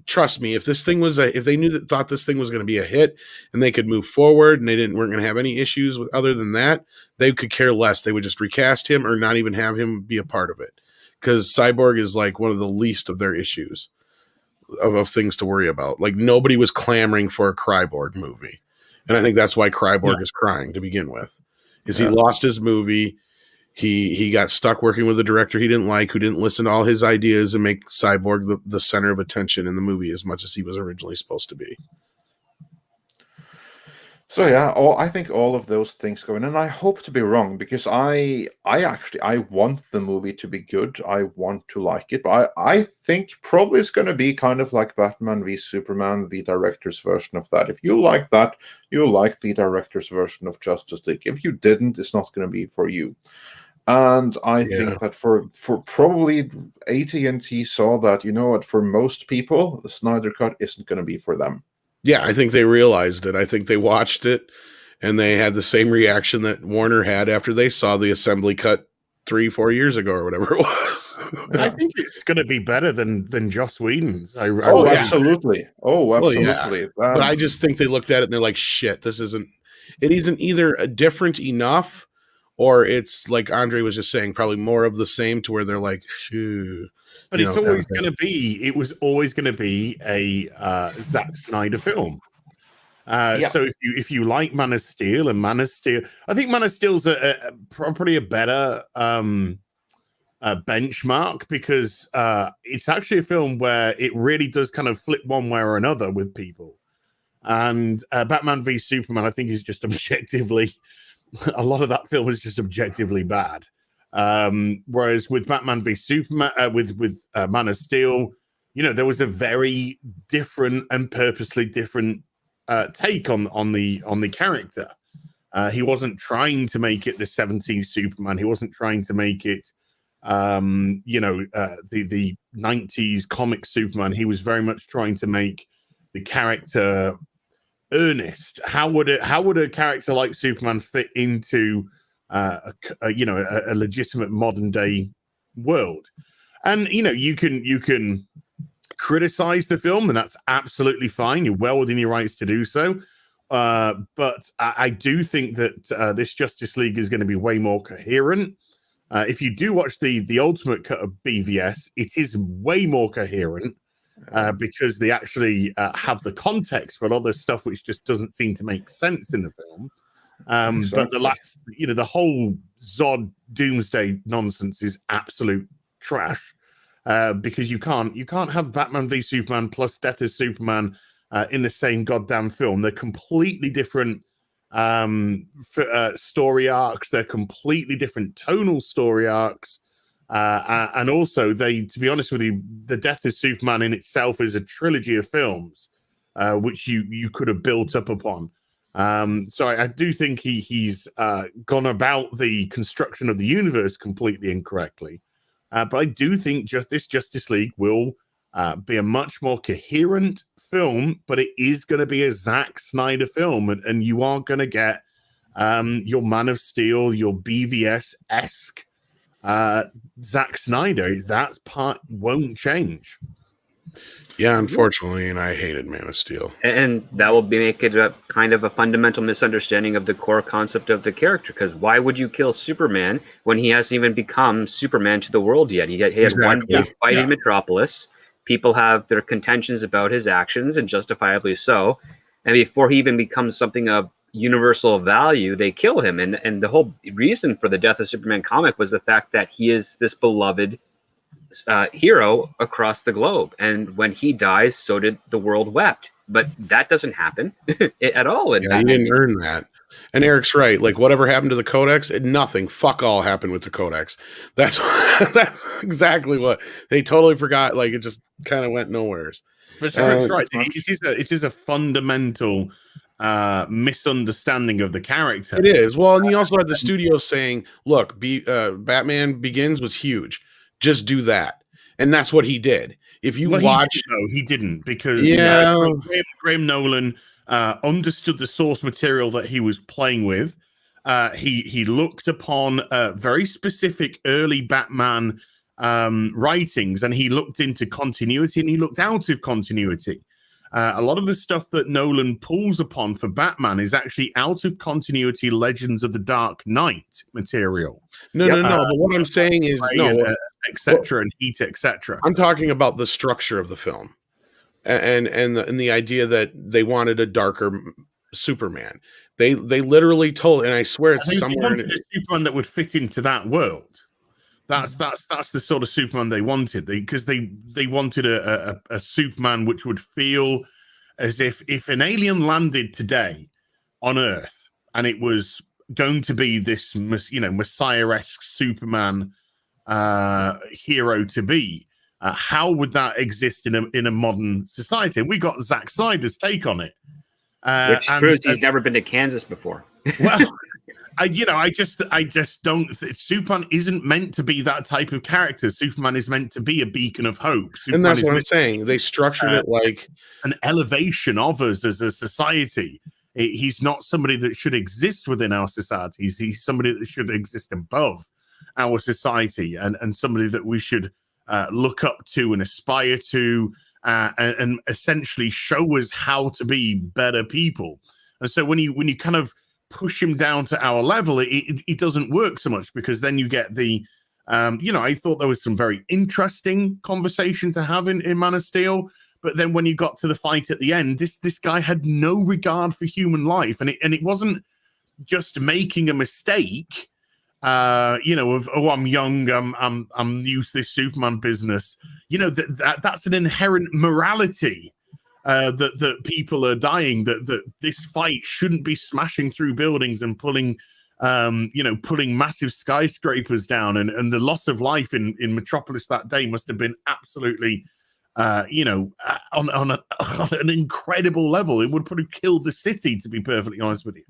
trust me, if this thing was if they thought this thing was going to be a hit and they could move forward and they weren't going to have any issues with other than that, they could care less. They would just recast him or not even have him be a part of it, because Cyborg is like one of the least of their issues of things to worry about. Like, nobody was clamoring for a Cyborg movie, and I think that's why Cyborg is crying to begin with. He lost his movie. He got stuck working with a director he didn't like, who didn't listen to all his ideas and make Cyborg the center of attention in the movie as much as he was originally supposed to be. So yeah, I think all of those things go in, and I hope to be wrong, because I want the movie to be good. I want to like it, but I think probably it's going to be kind of like Batman v Superman, the director's version of that. If you like that, you like the director's version of Justice League. If you didn't, it's not going to be for you. And I think that for probably AT&T saw that, what, for most people, the Snyder Cut isn't going to be for them. Yeah, I think they realized it. I think they watched it and they had the same reaction that Warner had after they saw the assembly cut 3-4 years ago or whatever it was. I think it's going to be better than Joss Whedon's. Absolutely. Oh, absolutely. Well, but I just think they looked at it and they're like, shit, it isn't either different enough, or it's like Andre was just saying, probably more of the same, to where they're like, shoo. But it was always going to be a Zack Snyder film. So if you like Man of Steel, I think Man of Steel's probably a better benchmark, because it's actually a film where it really does kind of flip one way or another with people. And Batman v Superman, I think, is just objectively, a lot of that film is just objectively bad. Whereas with Batman v Superman, with Man of Steel, there was a very different and purposely different take on the character. He wasn't trying to make it the 70s Superman. He wasn't trying to make it, the 90s comic Superman. He was very much trying to make the character earnest. How would a character like Superman fit into a legitimate modern day world? And you can criticize the film, and that's absolutely fine. You're well within your rights to do so. But I do think that this Justice League is going to be way more coherent. If you do watch the ultimate cut of BVS, it is way more coherent, because they actually have the context for other stuff which just doesn't seem to make sense in the film. But the whole Zod Doomsday nonsense is absolute trash, because you can't have Batman v Superman plus Death as Superman in the same goddamn film. They're completely different story arcs. They're completely different tonal story arcs. And also, to be honest with you, The Death of Superman in itself is a trilogy of films, which you could have built up upon. So I do think he's gone about the construction of the universe completely incorrectly. But I do think this Justice League will be a much more coherent film, but it is going to be a Zack Snyder film, and you are going to get your Man of Steel, your BVS-esque Zack Snyder. That part won't change. Yeah, unfortunately, and I hated Man of Steel. And that will make it a kind of a fundamental misunderstanding of the core concept of the character, because why would you kill Superman when he hasn't even become Superman to the world yet? He had one big fight in Metropolis. People have their contentions about his actions, and justifiably so. And before he even becomes something of universal value, they kill him. And the whole reason for the Death of Superman comic was the fact that he is this beloved hero across the globe, and when he dies, so did the world wept. But that doesn't happen at all. Yeah, he didn't earn that. And Eric's right. Like, whatever happened to the Codex, nothing. Fuck all happened with the Codex. That's exactly what they totally forgot. Like, it just kind of went nowheres. But Eric's right. It is a fundamental misunderstanding of the character. It is. Well, and you also had the studio saying, "Look, Batman Begins was huge. Just do that," and that's what he did. If you watch, he didn't, because Graham Nolan understood the source material that he was playing with. He looked upon very specific early Batman writings, and he looked into continuity, and he looked out of continuity. A lot of the stuff that Nolan pulls upon for Batman is actually out of continuity Legends of the Dark Knight material. No. But what I'm saying is, etc. and Heat, etc. I'm talking about the structure of the film, and the idea that they wanted a darker Superman. They literally told, and I swear it's somewhere in a Superman that would fit into that world. That's the sort of Superman they wanted, because they wanted a Superman which would feel as if an alien landed today on Earth and it was going to be this Messiah-esque Superman hero to be. How would that exist in a modern society? And we got Zack Snyder's take on it, which proves he's never been to Kansas before. Well. I just don't. Superman isn't meant to be that type of character. Superman is meant to be a beacon of hope. Superman and that's what I'm saying. They structured it like an elevation of us as a society. He's not somebody that should exist within our societies. He's somebody that should exist above our society, and somebody that we should look up to and aspire to, and essentially show us how to be better people. And so when you kind of push him down to our level, it doesn't work so much, because then you get the I thought there was some very interesting conversation to have in Man of Steel, but then when you got to the fight at the end, this guy had no regard for human life, and it wasn't just making a mistake of I'm young, I'm new to this Superman business. That's an inherent morality that people are dying, that this fight shouldn't be smashing through buildings and pulling massive skyscrapers down, and the loss of life in Metropolis that day must have been absolutely on an incredible level. It would probably kill the city, to be perfectly honest with you.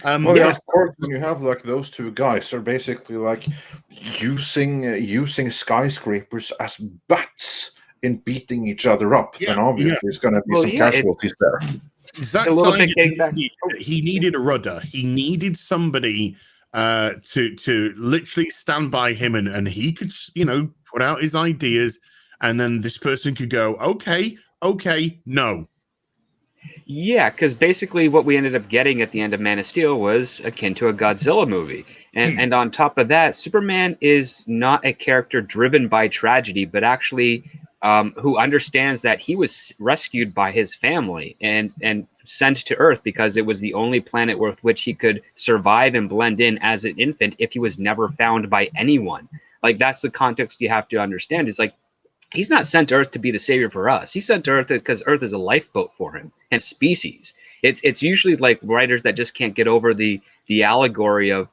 Of course, when you have like those two guys are basically like using skyscrapers as bats in beating each other up, then obviously there's going to be some casualties there. He needed a rudder. He needed somebody to literally stand by him, and he could put out his ideas, and then this person could go, okay, no. Yeah, because basically what we ended up getting at the end of Man of Steel was akin to a Godzilla movie. And on top of that, Superman is not a character driven by tragedy, but actually who understands that he was rescued by his family and sent to Earth because it was the only planet with which he could survive and blend in as an infant if he was never found by anyone. Like, that's the context you have to understand. It's like, he's not sent to Earth to be the savior for us. He's sent to Earth because Earth is a lifeboat for him and species. It's usually like writers that just can't get over the allegory of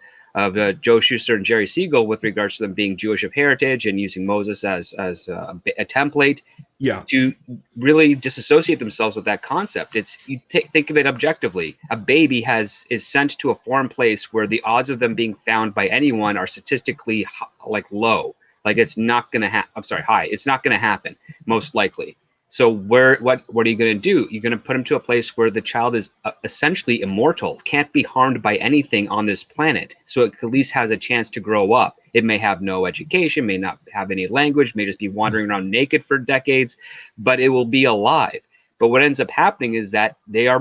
Joe Shuster and Jerry Siegel with regards to them being Jewish of heritage and using Moses as a template. Yeah. To really disassociate themselves with that concept. It's you think of it objectively. A baby is sent to a foreign place where the odds of them being found by anyone are statistically low. Like it's not going to high. It's not going to happen most likely. So what are you going to do? You're going to put him to a place where the child is essentially immortal, can't be harmed by anything on this planet. So it at least has a chance to grow up. It may have no education, may not have any language, may just be wandering around naked for decades, but it will be alive. But what ends up happening is that they are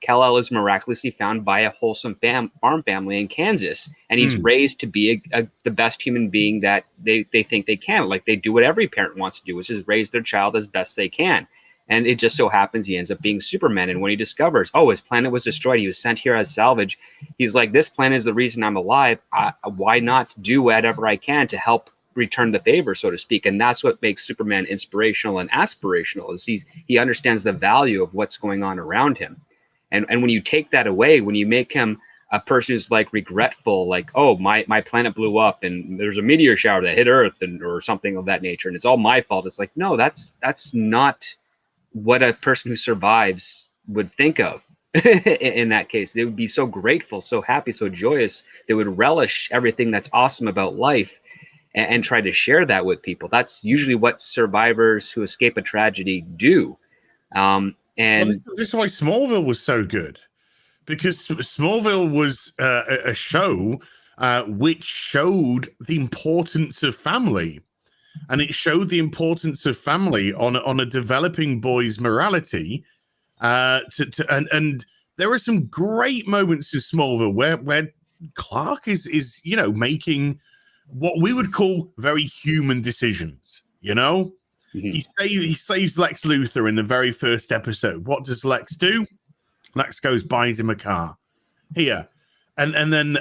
Kal-El is miraculously found by a wholesome farm family in Kansas, and he's raised to be the best human being that they think they can. Like they do what every parent wants to do, which is raise their child as best they can. And it just so happens he ends up being Superman. And when he discovers, his planet was destroyed, he was sent here as salvage. He's like, this planet is the reason I'm alive. Why not do whatever I can to help return the favor, so to speak? And that's what makes Superman inspirational and aspirational, is he understands the value of what's going on around him. And when you take that away, when you make him a person who's like regretful, like, my planet blew up and there's a meteor shower that hit Earth or something of that nature, and it's all my fault. It's like, no, that's not what a person who survives would think of. In that case, they would be so grateful, so happy, so joyous. They would relish everything that's awesome about life and try to share that with people. That's usually what survivors who escape a tragedy do. And this is why Smallville was so good, because Smallville was a show which showed the importance of family, and it showed the importance of family on a developing boy's morality. And there are some great moments in Smallville where Clark is making what we would call very human decisions. He saves Lex Luthor in the very first episode. What does Lex do? Lex buys him a car here. And then,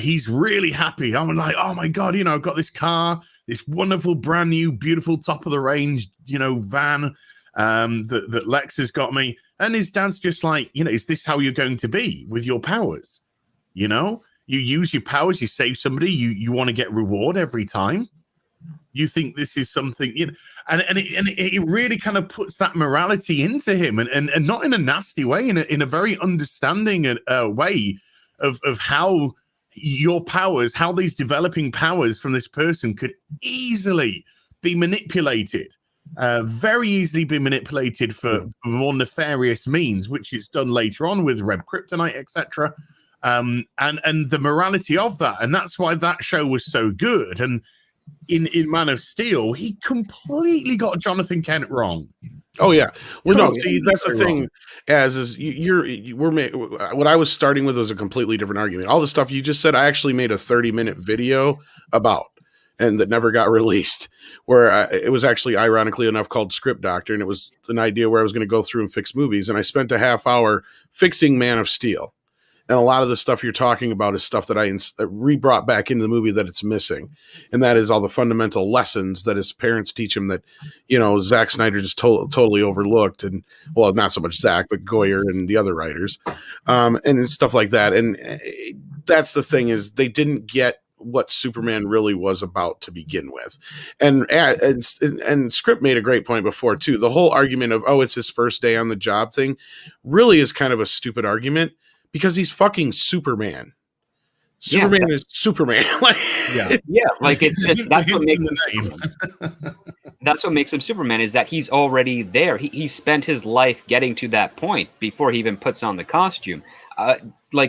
he's really happy. I'm like, oh my God, I've got this car, this wonderful, brand new, beautiful top of the range, van that Lex has got me. And his dad's just like, is this how you're going to be with your powers? You use your powers, you save somebody, you want to get reward every time. You think this is something, and it really kind of puts that morality into him, and not in a nasty way, in a very understanding way of how your powers, how these developing powers from this person could easily be manipulated, very easily be manipulated for more nefarious means, which is done later on with Red Kryptonite, etc. And the morality of that, and that's why that show was so good. And in Man of Steel, he completely got Jonathan Kent wrong. Oh yeah, well no, see that's the thing. What I was starting with was a completely different argument. All the stuff you just said, I actually made a 30-minute video about, and that never got released. Where it was actually, ironically enough, called Script Doctor, and it was an idea where I was going to go through and fix movies, and I spent a half hour fixing Man of Steel. And a lot of the stuff you're talking about is stuff that I re-brought back into the movie that it's missing. And that is all the fundamental lessons that his parents teach him that, Zack Snyder just totally overlooked. And, well, not so much Zack, but Goyer and the other writers, and stuff like that. And that's the thing, is they didn't get what Superman really was about to begin with. And Script made a great point before, too. The whole argument of, it's his first day on the job thing really is kind of a stupid argument. Because he's fucking Superman. Superman is Superman. Like it's just that's what makes him Superman. That's what makes him Superman, is that he's already there. He spent his life getting to that point before he even puts on the costume.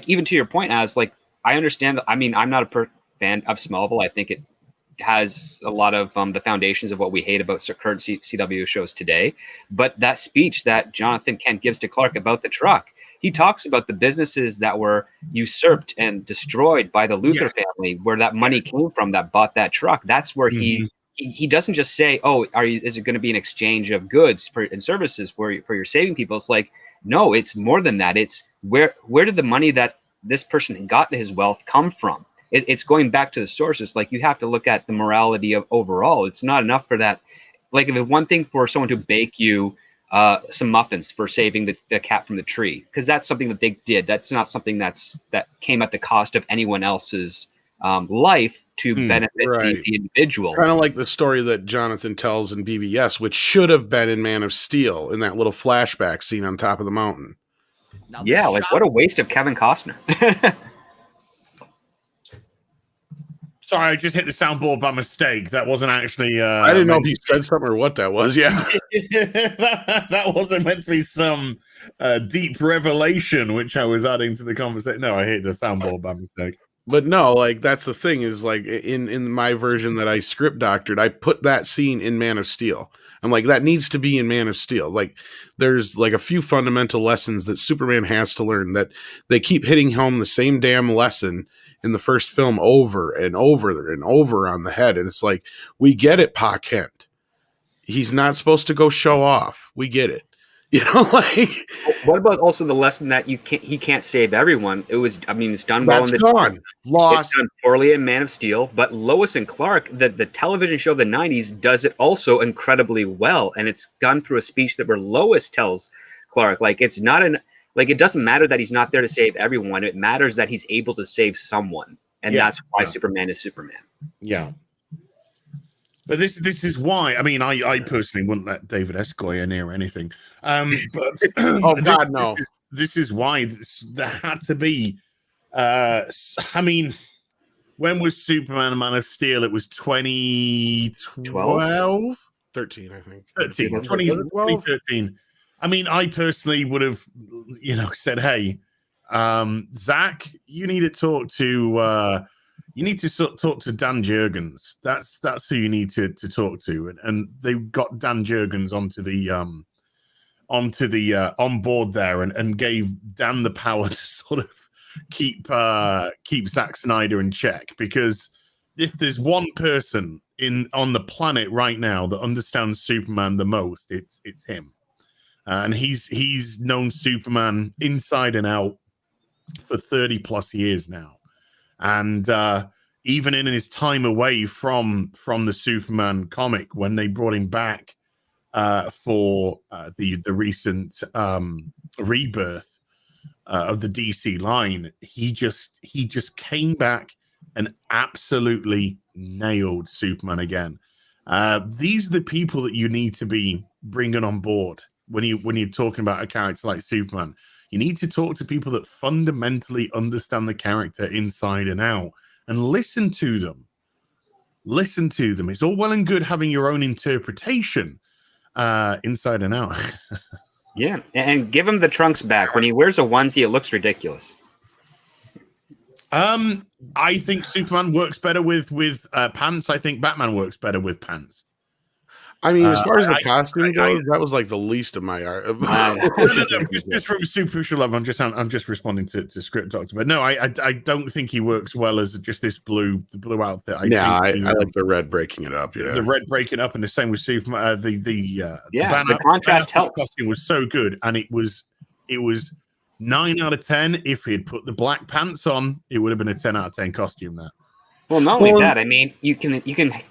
Even to your point, as I understand. I mean, I'm not a fan of Smallville. I think it has a lot of the foundations of what we hate about current CW shows today. But that speech that Jonathan Kent gives to Clark about the truck. He talks about the businesses that were usurped and destroyed by the Luthor family, where that money came from that bought that truck. That's where he doesn't just say, is it going to be an exchange of goods and services for your saving people? It's like, no, it's more than that. It's where did the money that this person got his wealth come from? It's going back to the sources. Like, you have to look at the morality of overall. It's not enough for that. Like, if it's one thing for someone to bake you some muffins for saving the cat from the tree, because that's something that they did. That's not something that came at the cost of anyone else's life to benefit the individual. Kind of like the story that Jonathan tells in BBS, which should have been in Man of Steel in that little flashback scene on top of the mountain. Yeah, like what a waste of Kevin Costner. Sorry, I just hit the soundboard by mistake. That wasn't actually. I didn't know if you said something or what that was. Yeah, that wasn't meant to be some deep revelation which I was adding to the conversation. No, I hit the soundboard by mistake. But no, like that's the thing is like in my version that I script doctored, I put that scene in Man of Steel. I'm like, that needs to be in Man of Steel. Like there's like a few fundamental lessons that Superman has to learn that they keep hitting home the same damn lesson in the first film over and over and over on the head. And it's like, we get it, Pa Kent. He's not supposed to go show off. We get it. You know, like what about also the lesson that he can't save everyone? It's done well in the gone. Lost. It's done poorly in Man of Steel, but Lois and Clark, the television show of the 90s, does it also incredibly well, and it's done through a speech that where Lois tells Clark, like it's not it doesn't matter that he's not there to save everyone. It matters that he's able to save someone, and that's why Superman is Superman. Yeah. But this is why. I mean, I personally wouldn't let David Esquire near anything. But oh God, no. This is why there had to be. I mean, when was Superman and Man of Steel? It was 2012? 13, I think. 2013. I mean, I personally would have, said, "Hey, Zach, you need to talk to." You need to talk to Dan Jurgens. That's who you need to talk to, and they got Dan Jurgens on board there, and gave Dan the power to sort of keep Zack Snyder in check. Because if there's one person on the planet right now that understands Superman the most, it's him, and he's known Superman inside and out for 30 plus years now. And even in his time away from the Superman comic, when they brought him back for the recent rebirth of the DC line, he just came back and absolutely nailed Superman again. These are the people that you need to be bringing on board when you're talking about a character like Superman. You need to talk to people that fundamentally understand the character inside and out, and listen to them. Listen to them. It's all well and good having your own interpretation inside and out. Yeah, and give him the trunks back. When he wears a onesie, it looks ridiculous. I think Superman works better with pants. I think Batman works better with pants. I mean, as far as the costume goes, that was like the least of my art. Just from a superficial level, I'm just responding to Script Doctor. But no, I don't think he works well as just this blue outfit. I like the red breaking it up. Yeah, the red breaking up, and the same with Superman. The contrast helps. Costume was so good, and it was 9 out of 10. If he had put the black pants on, it would have been a 10 out of 10 costume. That. Well, not only that, I mean, you can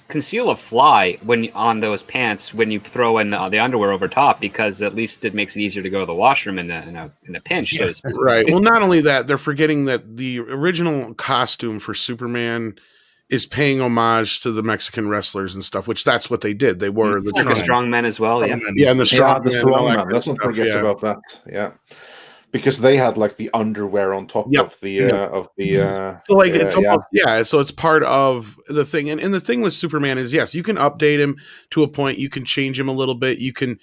conceal a fly on those pants when you throw in the underwear over top, because at least it makes it easier to go to the washroom in a pinch. Yeah. So right. Well, not only that, they're forgetting that the original costume for Superman is paying homage to the Mexican wrestlers and stuff, which that's what they did. They wore the strong men as well. Yeah, and the strong men. Let's not forget about that. Yeah. Because they had like the underwear on top of the so like it's almost, so it's part of the thing. And the thing with Superman is, yes, you can update him to a point, you can change him a little bit, you can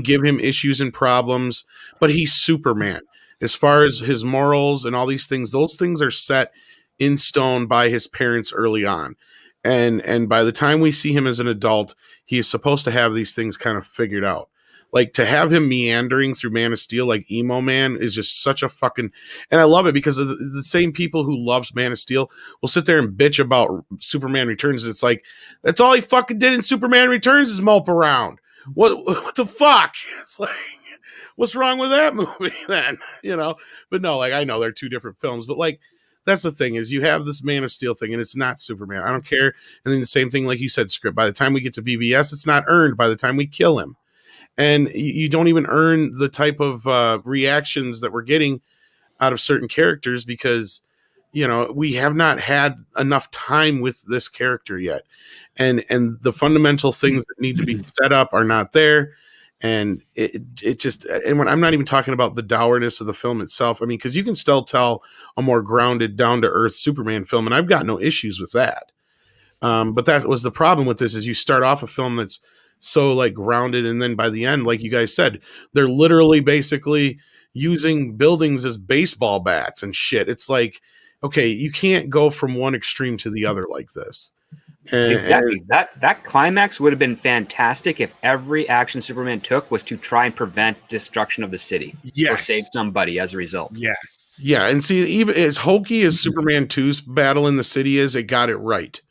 give him issues and problems, but he's Superman. As far as his morals and all these things, those things are set in stone by his parents early on. And by the time we see him as an adult, he is supposed to have these things kind of figured out. Like, to have him meandering through Man of Steel like Emo Man is just such a fucking... And I love it because of the same people who loves Man of Steel will sit there and bitch about Superman Returns. And it's like, that's all he fucking did in Superman Returns is mope around. What the fuck? It's like, what's wrong with that movie then? But no, like, I know they're two different films, but like, that's the thing is you have this Man of Steel thing and it's not Superman. I don't care. And then the same thing, like you said, Script. By the time we get to BBS, it's not earned by the time we kill him. and you don't even earn the type of reactions that we're getting out of certain characters because we have not had enough time with this character yet, and the fundamental things that need to be set up are not there. And it just, and when I'm not even talking about the dourness of the film itself, I mean, because you can still tell a more grounded, down to earth Superman film, and I've got no issues with that. But that was the problem with this: is you start off a film that's so like grounded, and then by the end, like you guys said, they're literally basically using buildings as baseball bats and shit. It's like, okay, you can't go from one extreme to the other like this. Exactly. That climax would have been fantastic if every action Superman took was to try and prevent destruction of the city or save somebody as a result. Yes. Yeah, and see, even as hokey as Superman 2's battle in the city is, it got it right.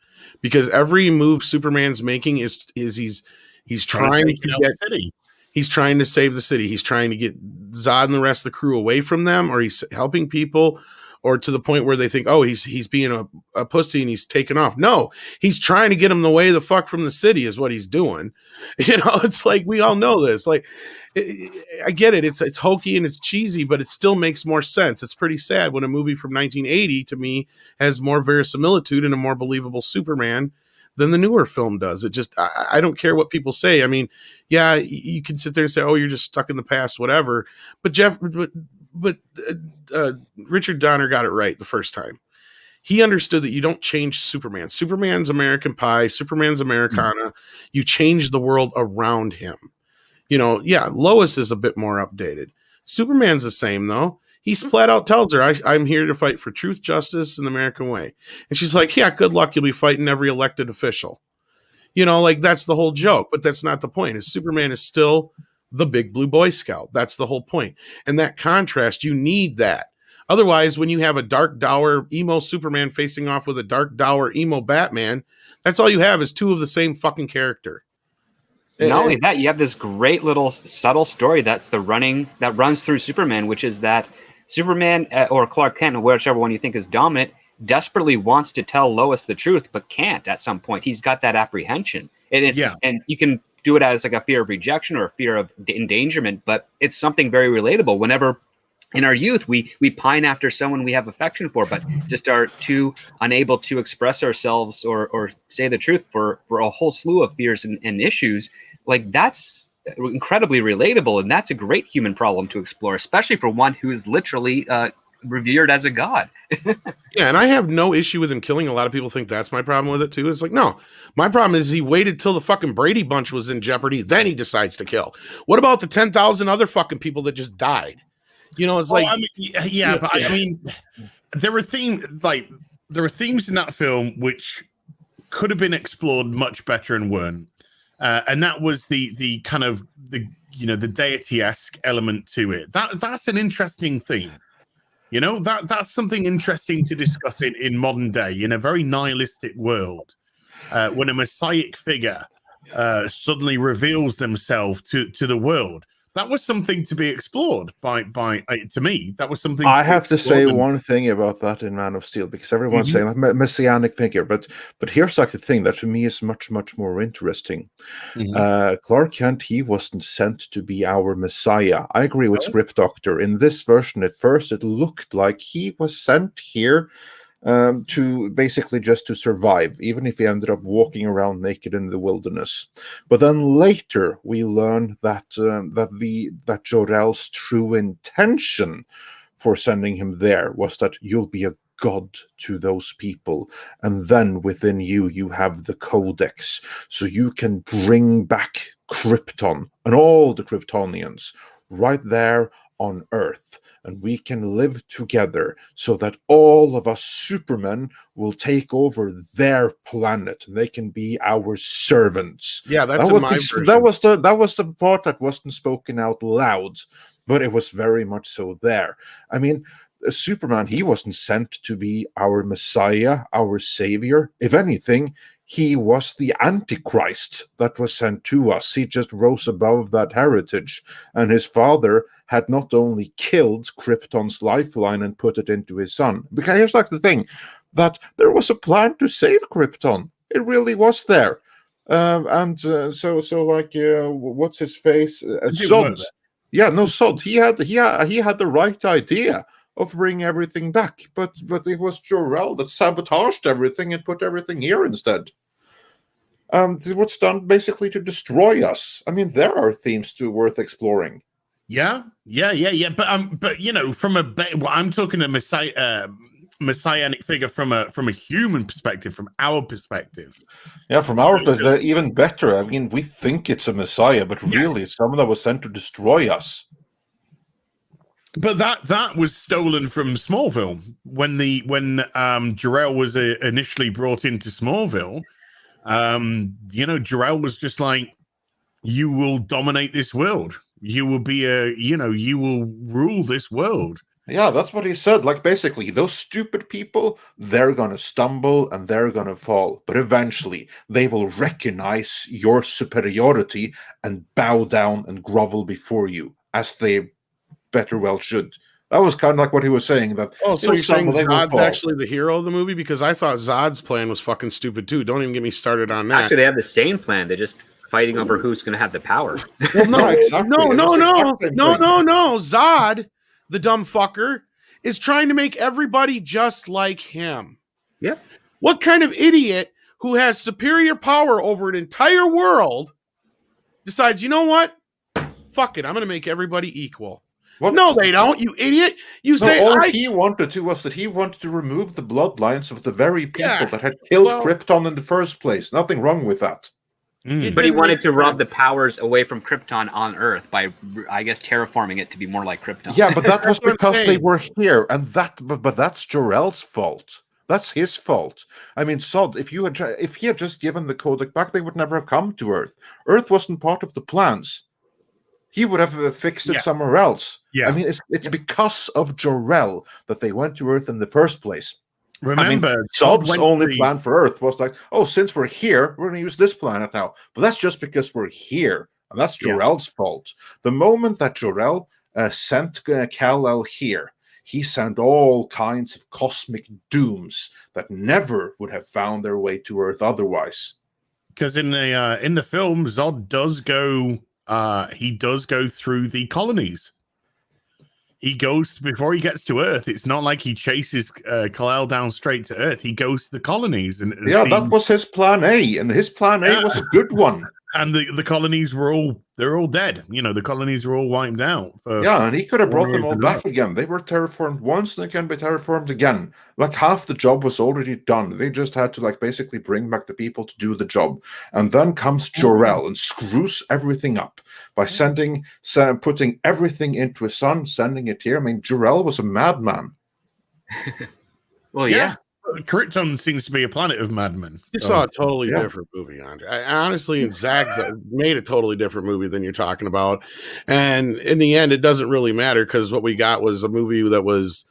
Because every move Superman's making is he's trying to get the city. He's trying to save the city. He's trying to get Zod and the rest of the crew away from them, or he's helping people, or to the point where they think, oh, he's being a pussy and he's taken off. No, he's trying to get him away the fuck from the city is what he's doing. It's like, we all know this. Like, I get it. It's hokey and it's cheesy, but it still makes more sense. It's pretty sad when a movie from 1980 to me has more verisimilitude and a more believable Superman than the newer film does. It just, I don't care what people say. I mean, yeah, you can sit there and say, oh, you're just stuck in the past, whatever. But Richard Donner got it right the first time. He understood that you don't change Superman. Superman's American Pie. Superman's Americana. You change the world around him. Yeah, Lois is a bit more updated. Superman's the same, though. He flat out tells her, I'm here to fight for truth, justice, and the American way. And she's like, yeah, good luck. You'll be fighting every elected official. Like, that's the whole joke. But that's not the point. Superman is still the big blue Boy Scout. That's the whole point. And that contrast, you need that. Otherwise, when you have a dark, dour, emo Superman facing off with a dark, dour, emo Batman, that's all you have is two of the same fucking character. Not only that, you have this great little subtle story that runs through Superman, which is that Superman or Clark Kent, or whichever one you think is dominant, desperately wants to tell Lois the truth, but can't at some point. He's got that apprehension. And you can do it as like a fear of rejection or a fear of endangerment, but it's something very relatable. Whenever in our youth, we pine after someone we have affection for, but just are too unable to express ourselves or say the truth for a whole slew of fears and issues. Like, that's incredibly relatable, and that's a great human problem to explore, especially for one who is literally revered as a god. Yeah, and I have no issue with him killing. A lot of people think that's my problem with it too. It's like, no, my problem is he waited till the fucking Brady Bunch was in jeopardy, then he decides to kill. What about the 10,000 other fucking people that just died? It's like, I mean, but I mean, there were themes in that film which could have been explored much better and weren't. And that was the kind of the deity-esque element to it. That's an interesting theme. That's something interesting to discuss in modern day, in a very nihilistic world, when a messianic figure suddenly reveals themselves to the world. That was something to be explored by to me. That was something. I have to say one thing about that in Man of Steel, because everyone's saying that messianic figure, but here's like the thing that to me is much more interesting. Clark Kent, he wasn't sent to be our Messiah. I agree with Script Doctor. In this version, at first, it looked like he was sent here to basically just to survive, even if he ended up walking around naked in the wilderness. But then later we learn that Jor-El's true intention for sending him there was that you'll be a god to those people, and then within you have the codex, so you can bring back Krypton and all the Kryptonians right there on Earth. And we can live together so that all of us Supermen will take over their planet and they can be our servants. Yeah, that's in my version. That was the part that wasn't spoken out loud, but it was very much so there. I mean, Superman, he wasn't sent to be our Messiah, our savior. If anything, he was the Antichrist that was sent to us. He just rose above that heritage. And his father had not only killed Krypton's lifeline and put it into his son. Because here's like the thing, that there was a plan to save Krypton. It really was there. What's his face? Sod. Yeah, no, Sod. He had the right idea of bringing everything back, but it was Jor-El that sabotaged everything and put everything here instead. It was done basically to destroy us. I mean, there are themes too worth exploring. Yeah. But you know, I'm talking a messianic figure from a human perspective, from our perspective. Yeah, from our perspective, even better. I mean, we think it's a messiah, but really, it's someone that was sent to destroy us. But that was stolen from Smallville when Jor-El was initially brought into Smallville. Jor-El was just like, you will dominate this world. You will be you will rule this world. Yeah, that's what he said. Like, basically, those stupid people, they're going to stumble and they're going to fall. But eventually, they will recognize your superiority and bow down and grovel before you, as they better well should. That was kind of like what he was saying. That so you're saying Zod's actually the hero of the movie? Because I thought Zod's plan was fucking stupid too. Don't even get me started on that. Actually, they have the same plan. They're just fighting over who's going to have the power. Well, no, no. Zod, the dumb fucker, is trying to make everybody just like him. Yeah. What kind of idiot who has superior power over an entire world decides, you know what? Fuck it, I'm going to make everybody equal. What? No, they don't, you idiot. You say all he wanted to was that he wanted to remove the bloodlines of the very people that had killed Krypton in the first place. Nothing wrong with that. But he wanted to rob the powers away from Krypton on Earth by, I guess, terraforming it to be more like Krypton. Yeah, but that was because they were here, and but that's Jor-El's fault. That's his fault. I mean, Sod, if he had just given the Kodak back, they would never have come to Earth. Earth wasn't part of the plans. He would have fixed it somewhere else. Yeah. I mean, it's because of Jor-El that they went to Earth in the first place. Remember, Sod's only plan for Earth was like, oh, since we're here, we're going to use this planet now. But that's just because we're here, and that's Jor-El's fault. The moment that Jor-El sent Kal-El here, he sent all kinds of cosmic dooms that never would have found their way to Earth otherwise. Because in the film, Zod does go. He does go through the colonies. He goes before he gets to Earth. It's not like he chases Kal-El down straight to Earth. He goes to the colonies, and that was his plan A, and his plan A was a good one. And the colonies were all dead. You know, the colonies were all wiped out. And he could have brought them all back again. They were terraformed once, and they can be terraformed again. Like, half the job was already done. They just had to basically bring back the people to do the job. And then comes Jor-El and screws everything up by putting everything into his son, sending it here. I mean, Jor-El was a madman. Well, yeah. Krypton seems to be a planet of madmen. You saw a totally different movie, Andre. Honestly, and Zach made a totally different movie than you're talking about. And in the end, it doesn't really matter, because what we got was a movie that was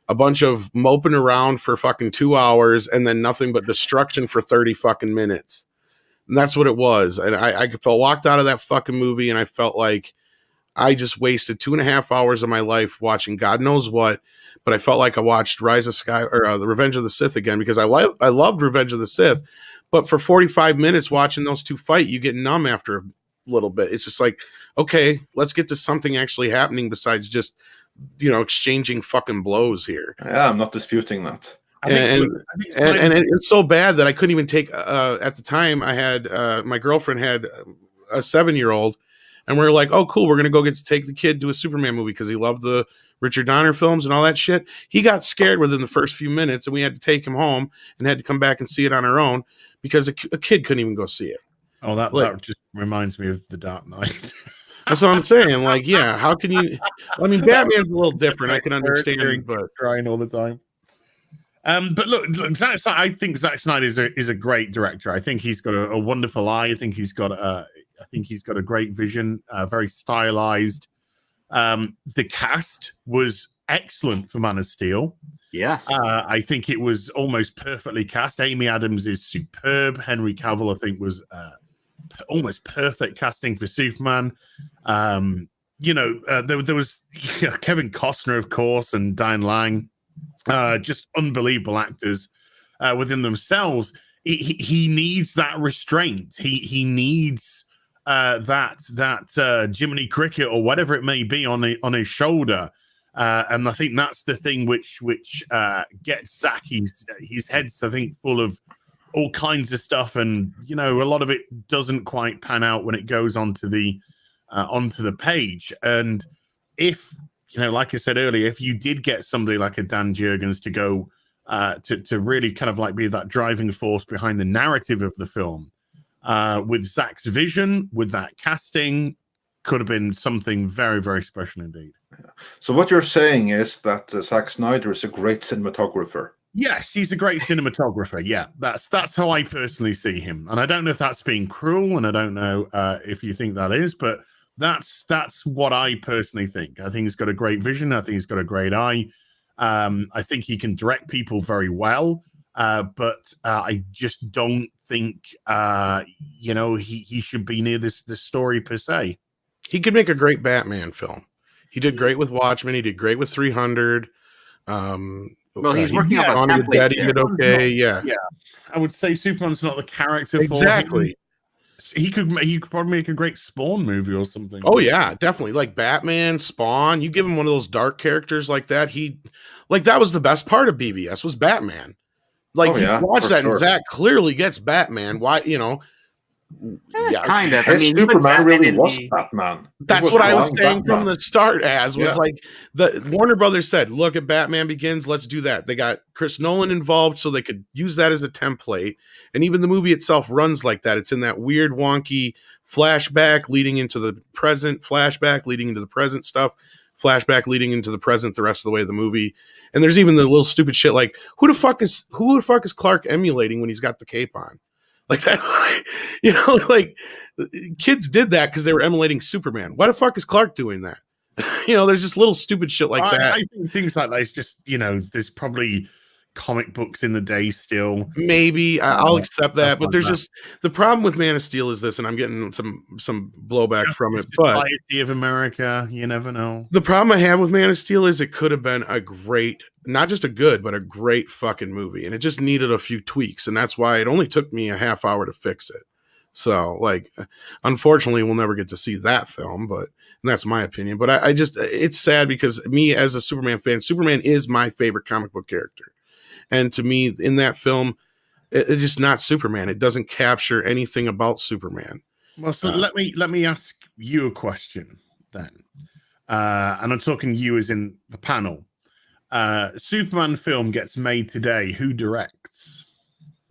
a bunch of moping around for fucking 2 hours and then nothing but destruction for 30 fucking minutes. And that's what it was. And I walked out of that fucking movie and I felt like I just wasted 2.5 hours of my life watching God knows what. But I felt like I watched Rise of Sky or the Revenge of the Sith again, because I loved Revenge of the Sith. But for 45 minutes watching those two fight, you get numb after a little bit. It's just like, okay, let's get to something actually happening besides just, exchanging fucking blows here. Yeah, I'm not disputing that. And it's so bad that I couldn't even take. At the time, I had my girlfriend had a 7-year-old, and we were like, "Oh, cool, we're gonna go get to take the kid to a Superman movie," because he loved the Richard Donner films and all that shit. He got scared within the first few minutes, and we had to take him home and had to come back and see it on our own because a kid couldn't even go see it. Oh, that just reminds me of The Dark Knight. That's what I'm saying. Like, yeah, how can you? I mean, Batman's a little different. I can understand, but crying all the time. But look, I think Zack Snyder is a great director. I think he's got a wonderful eye. I think he's got a great vision. Very stylized. The cast was excellent for Man of Steel. Yes. I think it was almost perfectly cast. Amy Adams is superb. Henry Cavill, I think, was almost perfect casting for Superman. There was Kevin Costner, of course, and Diane Lang, just unbelievable actors within themselves. he needs that restraint. He needs that Jiminy Cricket or whatever it may be on his shoulder. And I think that's the thing which gets Zack. His head's, I think, full of all kinds of stuff, and a lot of it doesn't quite pan out when it goes onto the page. And if like I said earlier, if you did get somebody like a Dan Jurgens to go to really kind of like be that driving force behind the narrative of the film, with Zack's vision, with that casting, could have been something very, very special indeed. So what you're saying is that Zack Snyder is a great cinematographer. Yes, he's a great cinematographer. Yeah, that's how I personally see him. And I don't know if that's being cruel, and I don't know if you think that is, but that's what I personally think. I think he's got a great vision. I think he's got a great eye. I think he can direct people very well, but I just don't think he should be near this story per se. He could make a great Batman film. He did great with Watchmen. He did great with 300. Well, he's working on a template. He did okay. Yeah. I would say Superman's not the character exactly. For him. He could probably make a great Spawn movie or something. Oh yeah, definitely. Like Batman, Spawn. You give him one of those dark characters like that. That was the best part of BVS was Batman. Like you watch that, and Zack clearly gets Batman. Why, yeah, kind of. His Superman really was Batman. That's what I was saying from the start. Like the Warner Brothers said, "Look at Batman Begins. Let's do that." They got Chris Nolan involved so they could use that as a template, and even the movie itself runs like that. It's in that weird, wonky flashback leading into the present, flashback leading into the present stuff, flashback leading into the present. The rest of the way of the movie, and there's even the little stupid shit like who the fuck is Clark emulating when he's got the cape on? Like that, like kids did that because they were emulating Superman. Why the fuck is Clark doing that? There's just little stupid shit like that. I think things like that is just, there's probably comic books in the day still. Maybe I'll accept that, but there's just the problem with Man of Steel is this, and I'm getting some blowback from it. But Society of America, you never know. The problem I have with Man of Steel is it could have been a great, not just a good, but a great fucking movie, and it just needed a few tweaks, and that's why it only took me a half hour to fix it. So, like, unfortunately, we'll never get to see that film, but that's my opinion. But I just, it's sad because me as a Superman fan, Superman is my favorite comic book character. And to me, in that film, it's just not Superman. It doesn't capture anything about Superman. Well, so let me ask you a question then. And I'm talking you as in the panel. Superman film gets made today. Who directs?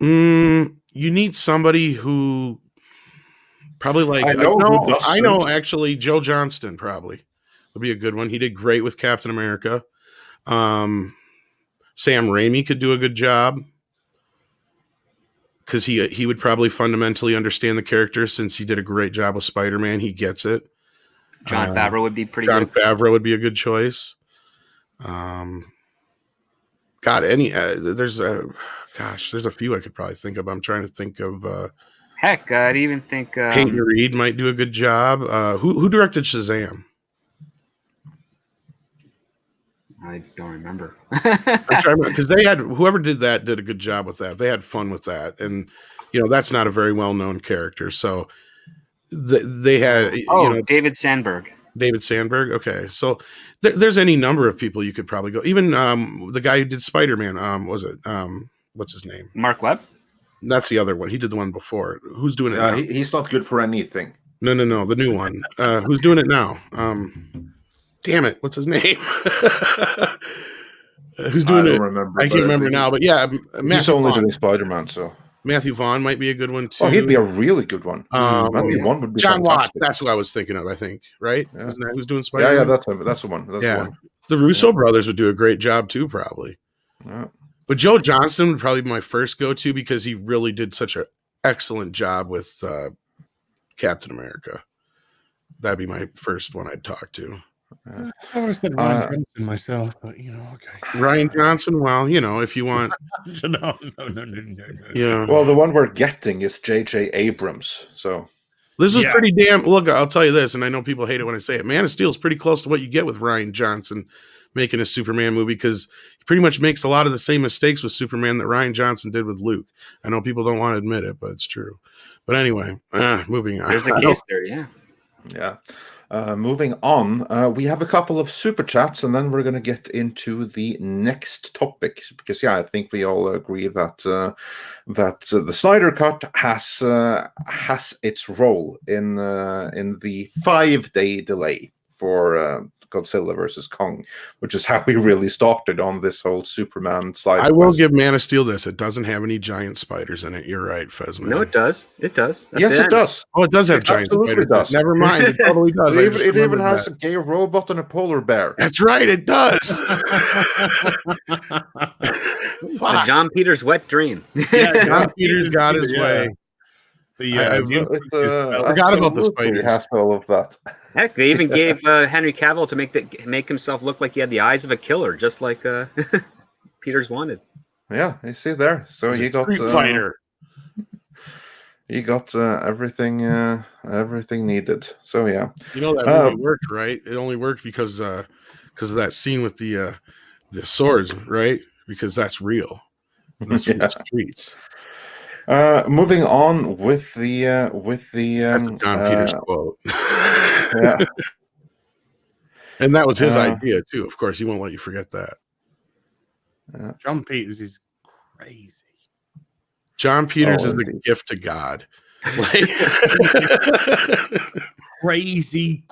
You need somebody who probably like I know actually Joe Johnston probably would be a good one. He did great with Captain America. Sam Raimi could do a good job because he would probably fundamentally understand the character since he did a great job with Spider-Man. He gets it. Jon Favreau would be pretty Jon good. Favreau would be a good choice. There's a few I could probably think of. I'm trying to think of. Heck, I'd even think Peyton Reed might do a good job. Who directed Shazam? I don't remember. I'm trying because they had whoever did that did a good job with that. They had fun with that, and that's not a very well known character. So they had David Sandberg. David Sandberg. Okay, so there's any number of people you could probably go. Even the guy who did Spider-Man. What's his name? Mark Webb. That's the other one. He did the one before. Who's doing it now? He's not good for anything. No. The new one. Who's doing it now? Damn it! What's his name? Who's doing it? I can't remember now. But yeah, he's only doing Spider-Man. So Matthew Vaughn might be a good one too. Oh, he'd be a really good one. Matthew Vaughn would be John fantastic. Watts. That's who I was thinking of. I think right. Yeah. Isn't that who's doing Spider-Man? Yeah, that's the one. That's the one. The Russo brothers would do a great job too, probably. Yeah. But Joe Johnston would probably be my first go-to because he really did such an excellent job with Captain America. That'd be my first one I'd talk to. I always said Ryan Johnson myself, but okay. Ryan Johnson, well, if you want. No. Yeah. Well, the one we're getting is J.J. Abrams. So. This is pretty damn. Look, I'll tell you this, and I know people hate it when I say it. Man of Steel is pretty close to what you get with Rian Johnson making a Superman movie, because he pretty much makes a lot of the same mistakes with Superman that Rian Johnson did with Luke. I know people don't want to admit it, but it's true. But anyway, moving on. There's a case there, yeah. Yeah. Moving on, we have a couple of super chats, and then we're going to get into the next topic. Because I think we all agree that the Snyder Cut has its role in the 5-day delay for Godzilla versus Kong, which is how we really started on this whole Superman side. I will give Man of Steel this. It doesn't have any giant spiders in it. You're right, Fezman. No, it does. It does. Yes, it does. Oh, it does have giant spiders. Does. Never mind. It totally does. It even has a gay robot and a polar bear. That's right. It does. A John Peters' wet dream. Yeah, John Peters got his way. I forgot about the spiders. Has all of that. Heck, they even gave Henry Cavill to make himself look like he had the eyes of a killer, just like Peters wanted. Yeah, you see there. So he got Street Fighter. He got everything needed. So yeah, you know that movie worked, right? It only worked because of that scene with the swords, right? Because that's real. That's from the streets. Moving on with the that's a John Peters quote. Yeah, and that was his idea too. Of course, he won't let you forget that. John Peters is crazy. John Peters is a gift to God. Like, crazy,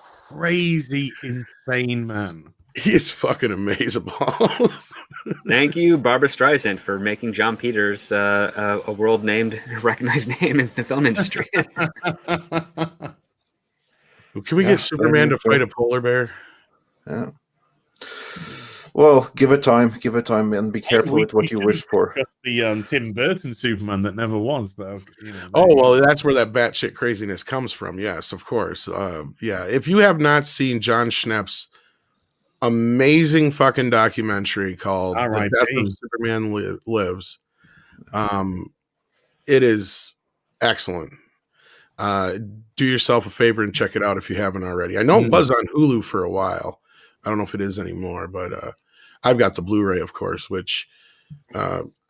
insane man. He is fucking amazeballs. Thank you, Barbara Streisand, for making John Peters a world-named, recognized name in the film industry. Can we get Superman to fight a polar bear? Yeah. Well, give it time, and be careful with what you wish for. The Tim Burton Superman that never was, but that's where that batshit craziness comes from. Yes, of course. If you have not seen John Schnepp's amazing fucking documentary called "The Death of Superman Lives," it is excellent. Do yourself a favor and check it out if you haven't already. I know it was on Hulu for a while. I don't know if it is anymore, but I've got the Blu-ray, of course, which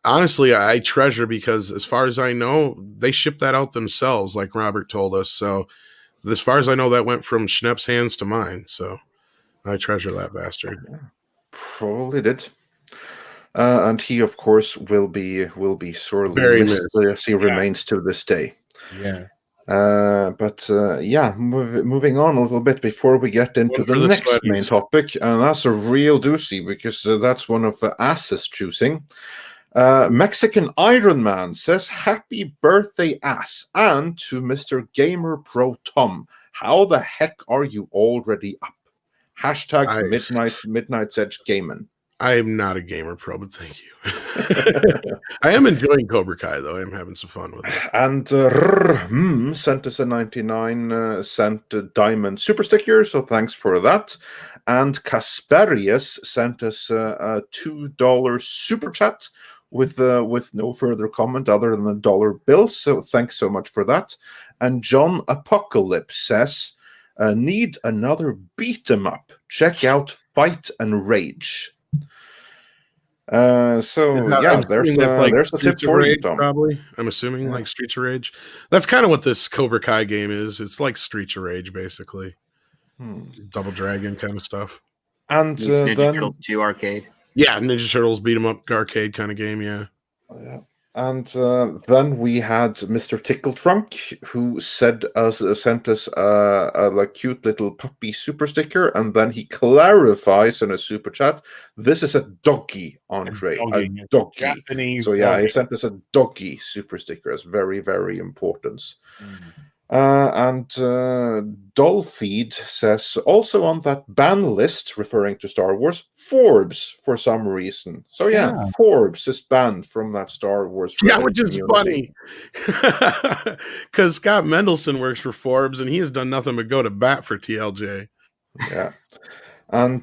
honestly I treasure, because as far as I know, they shipped that out themselves, like Robert told us. So as far as I know, that went from Schnepp's hands to mine. So I treasure that bastard. Probably did. And he, of course, will be sorely very missed as he remains to this day. Yeah. Moving on a little bit before we get into the next main topic, and that's a real doozy, because that's one of Ass's choosing. Mexican Iron Man says, "Happy birthday, Ass, and to Mr. Gamer Pro Tom. How the heck are you already up? Hashtag Midnight's Edge Gaming." I am not a gamer pro, but thank you. I am enjoying Cobra Kai, though. I am having some fun with it. And sent us a 99-cent diamond super sticker, so thanks for that. And Kasperius sent us a $2 super chat with no further comment other than a dollar bill, so thanks so much for that. And John Apocalypse says, "Need another beat 'em up. Check out Fight and Rage." There's a tip for you, Tom. Probably, I'm assuming, like Streets of Rage. That's kind of what this Cobra Kai game is. It's like Streets of Rage, basically. Double Dragon kind of stuff. And Ninja Turtles 2 arcade. Yeah, Ninja Turtles beat 'em up arcade kind of game. Yeah. And then we had Mr. Tickle Trunk, who sent us a cute little puppy super sticker, and then he clarifies in a super chat, "This is a doggy, Andre, a doggy." Japanese so doggy. He sent us a doggy super sticker. It's very, very important. And Dolpheed says, also on that ban list, referring to Star Wars, Forbes for some reason. So Forbes is banned from that Star Wars. Which is funny. Because Scott Mendelson works for Forbes, and he has done nothing but go to bat for TLJ. Yeah. And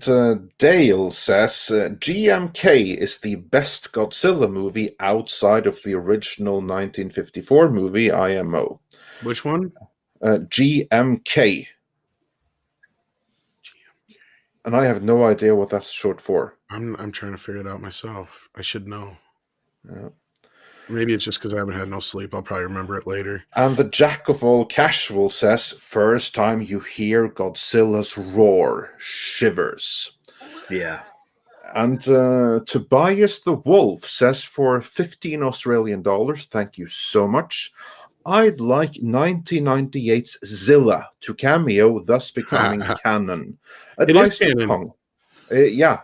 Dale says, GMK is the best Godzilla movie outside of the original 1954 movie, IMO. Which one? GMK. And I have no idea what that's short for. I'm trying to figure it out myself. I should know. Yeah. Maybe it's just because I haven't had no sleep. I'll probably remember it later. And the Jack of all casual says, first time you hear Godzilla's roar, shivers. Yeah. And Tobias the Wolf says, for 15 Australian dollars, thank you so much. I'd like 1998's Zilla to cameo, thus becoming canon. Advice it is to canon. Kong. Yeah.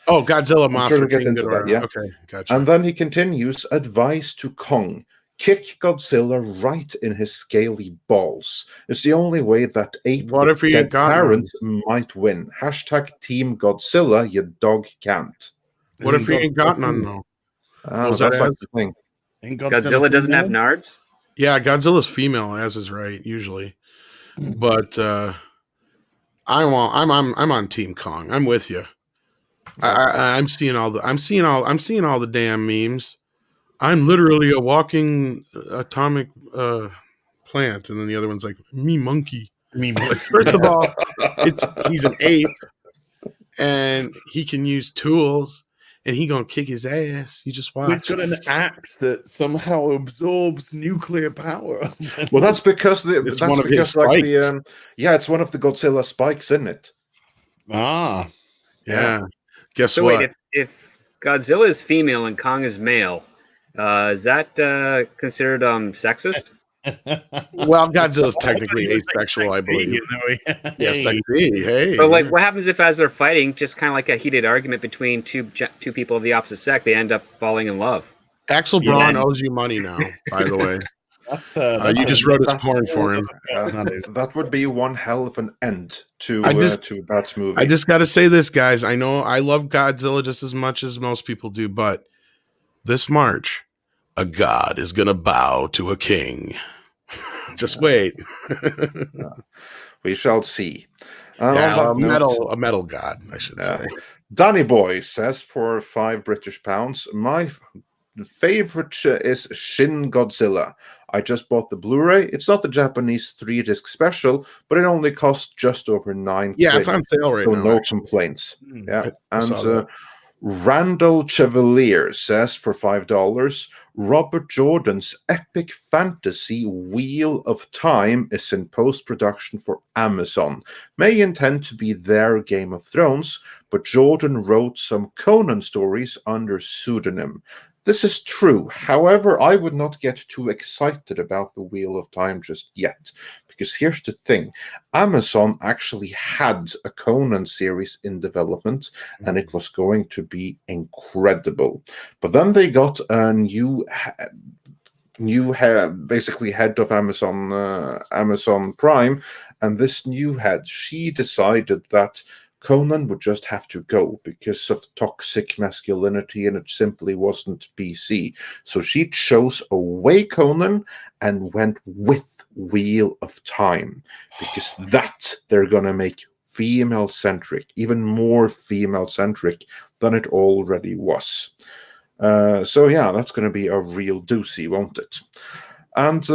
Godzilla monster. Sure, get into that, yeah. Okay, gotcha. And then he continues, advice to Kong. Kick Godzilla right in his scaly balls. It's the only way that ape with dead parents might win. Hashtag Team Godzilla, you dog can't. What if he ain't got none, though? That's like the thing. Godzilla doesn't have nards? Yeah, Godzilla's female, as is right, usually. But I'm on Team Kong. I'm with you. I'm seeing all the damn memes. I'm literally a walking atomic plant, and then the other one's like me monkey. Like, first of all, he's an ape, and he can use tools, and he gonna kick his ass. You just watch. He's got an axe that somehow absorbs nuclear power. Well, that's because it's one of his spikes. It's one of the Godzilla spikes, isn't it? Ah, yeah. Guess so what? Wait, if Godzilla is female and Kong is male, is that considered sexist? Well, Godzilla's technically asexual, I believe. Yeah, sexy. Hey. But like, what happens if, as they're fighting, just kind of like a heated argument between two people of the opposite sex, they end up falling in love? Axel Braun owes you money now, by the way. You just wrote his porn for him. That would be one hell of an end to that movie. I just got to say this, guys. I know I love Godzilla just as much as most people do, but this March, a god is going to bow to a king. Just wait. We shall see. A metal god, I should say. Danny Boy says, for £5 my favorite is Shin Godzilla. I just bought the Blu-ray. It's not the Japanese 3-disc special, but it only costs just over $9. Yeah, it's on sale right now. No complaints. Yeah, and Randall Chevalier says, for $5, Robert Jordan's epic fantasy Wheel of Time is in post-production for Amazon. May intend to be their Game of Thrones, but Jordan wrote some Conan stories under pseudonym. This is true. However, I would not get too excited about the Wheel of Time just yet, because here's the thing. Amazon actually had a Conan series in development, and it was going to be incredible. But then they got a new head, basically head of Amazon Prime, and this new head, she decided that Conan would just have to go because of toxic masculinity, and it simply wasn't PC. So she chose away Conan and went with Wheel of Time, because that they're going to make female-centric, even more female-centric than it already was. So yeah, that's going to be a real doozy, won't it? And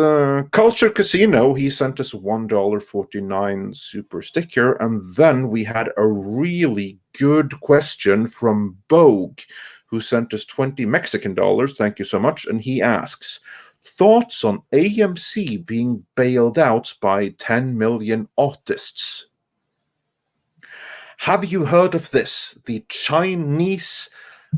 Culture Casino, he sent us $1.49 super sticker. And then we had a really good question from Bogue, who sent us 20 Mexican dollars. Thank you so much. And he asks, thoughts on AMC being bailed out by 10 million artists? Have you heard of this? The Chinese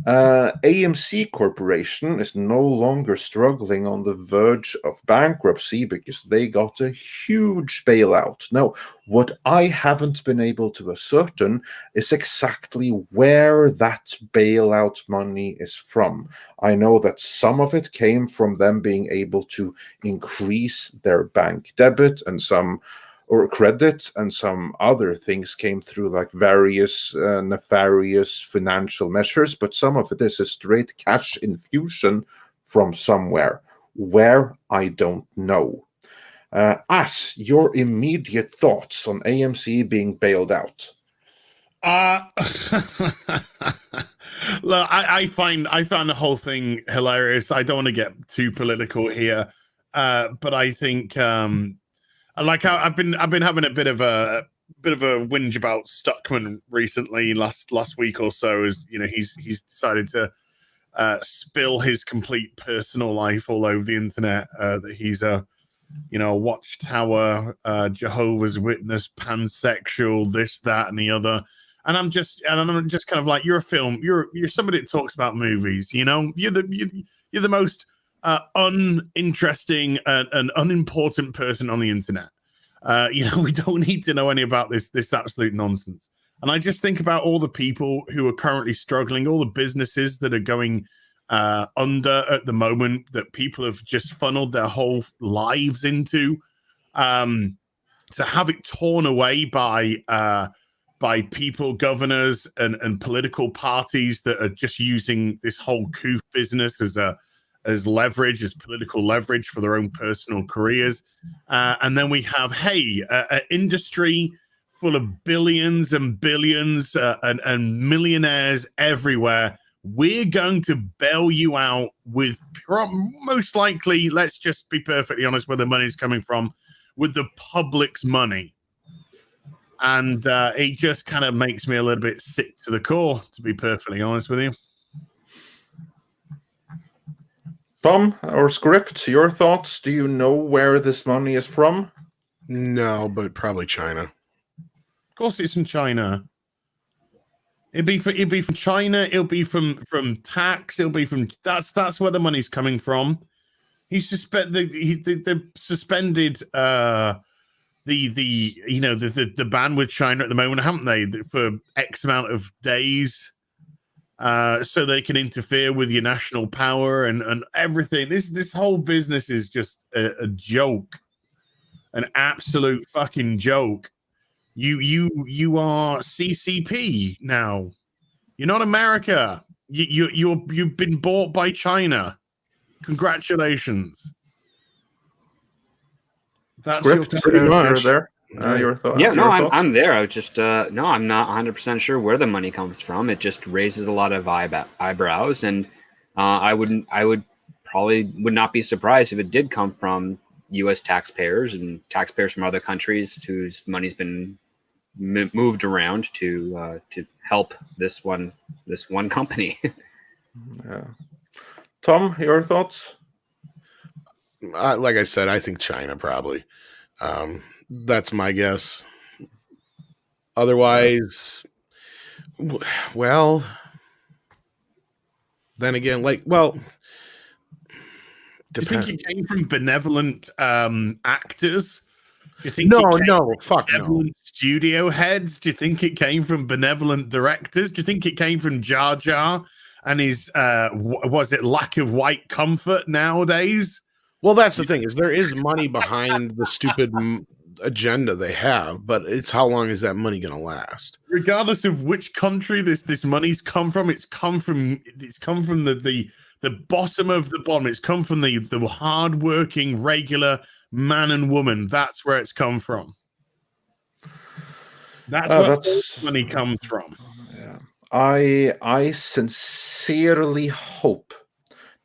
AMC Corporation is no longer struggling on the verge of bankruptcy because they got a huge bailout. Now, what I haven't been able to ascertain is exactly where that bailout money is from. I know that some of it came from them being able to increase their bank debit and or credit, and some other things came through like various nefarious financial measures, but some of it is a straight cash infusion from somewhere. Where, I don't know. As your immediate thoughts on AMC being bailed out? Look, I found the whole thing hilarious. I don't want to get too political here, but I think I've been having a bit of a whinge about Stuckman recently. Last week or so, as you know, he's decided to spill his complete personal life all over the internet. That he's a Watchtower, Jehovah's Witness, pansexual, this, that, and the other. And I'm just kind of like, you're somebody that talks about movies. You know, you're the most uninteresting and unimportant person on the internet. We don't need to know any about this absolute nonsense. And I just think about all the people who are currently struggling, all the businesses that are going under at the moment, that people have just funneled their whole lives into, to have it torn away by people, governors, and political parties that are just using this whole coup business as leverage, as political leverage for their own personal careers. And then we have, an industry full of billions and billions and millionaires everywhere. We're going to bail you out with most likely, let's just be perfectly honest, where the money's coming from, with the public's money. And it just kind of makes me a little bit sick to the core, to be perfectly honest with you. Tom, or Script, your thoughts? Do you know where this money is from? No, but probably China. Of course, it's from China. It'd be from China. It'll be from tax. It'll be from that's where the money's coming from. They suspended the ban with China at the moment, haven't they? For X amount of days, so they can interfere with your national power and everything. This whole business is just a joke, an absolute fucking joke. You are CCP now. You're not America. You've been bought by China. Congratulations. That's Script, pretty much there. Your thought? Yeah, no, I'm there. I was just no, I'm not 100% sure where the money comes from. It just raises a lot of eyebrows, and I would probably not be surprised if it did come from U.S. taxpayers and taxpayers from other countries whose money's been moved around to help this one company. Yeah. Tom, your thoughts? Like I said, I think China probably. That's my guess. Otherwise, well, then again, do you think it came from benevolent actors? Do you think benevolent studio heads? Do you think it came from benevolent directors? Do you think it came from Jar Jar and his was it lack of white comfort nowadays? Well, that's the thing, is there is money behind the stupid agenda they have, but it's how long is that money going to last? Regardless of which country this money's come from, it's come from the bottom of the bottom. It's come from the hardworking, regular man and woman. That's where it's come from. That's where money comes from. Yeah. I sincerely hope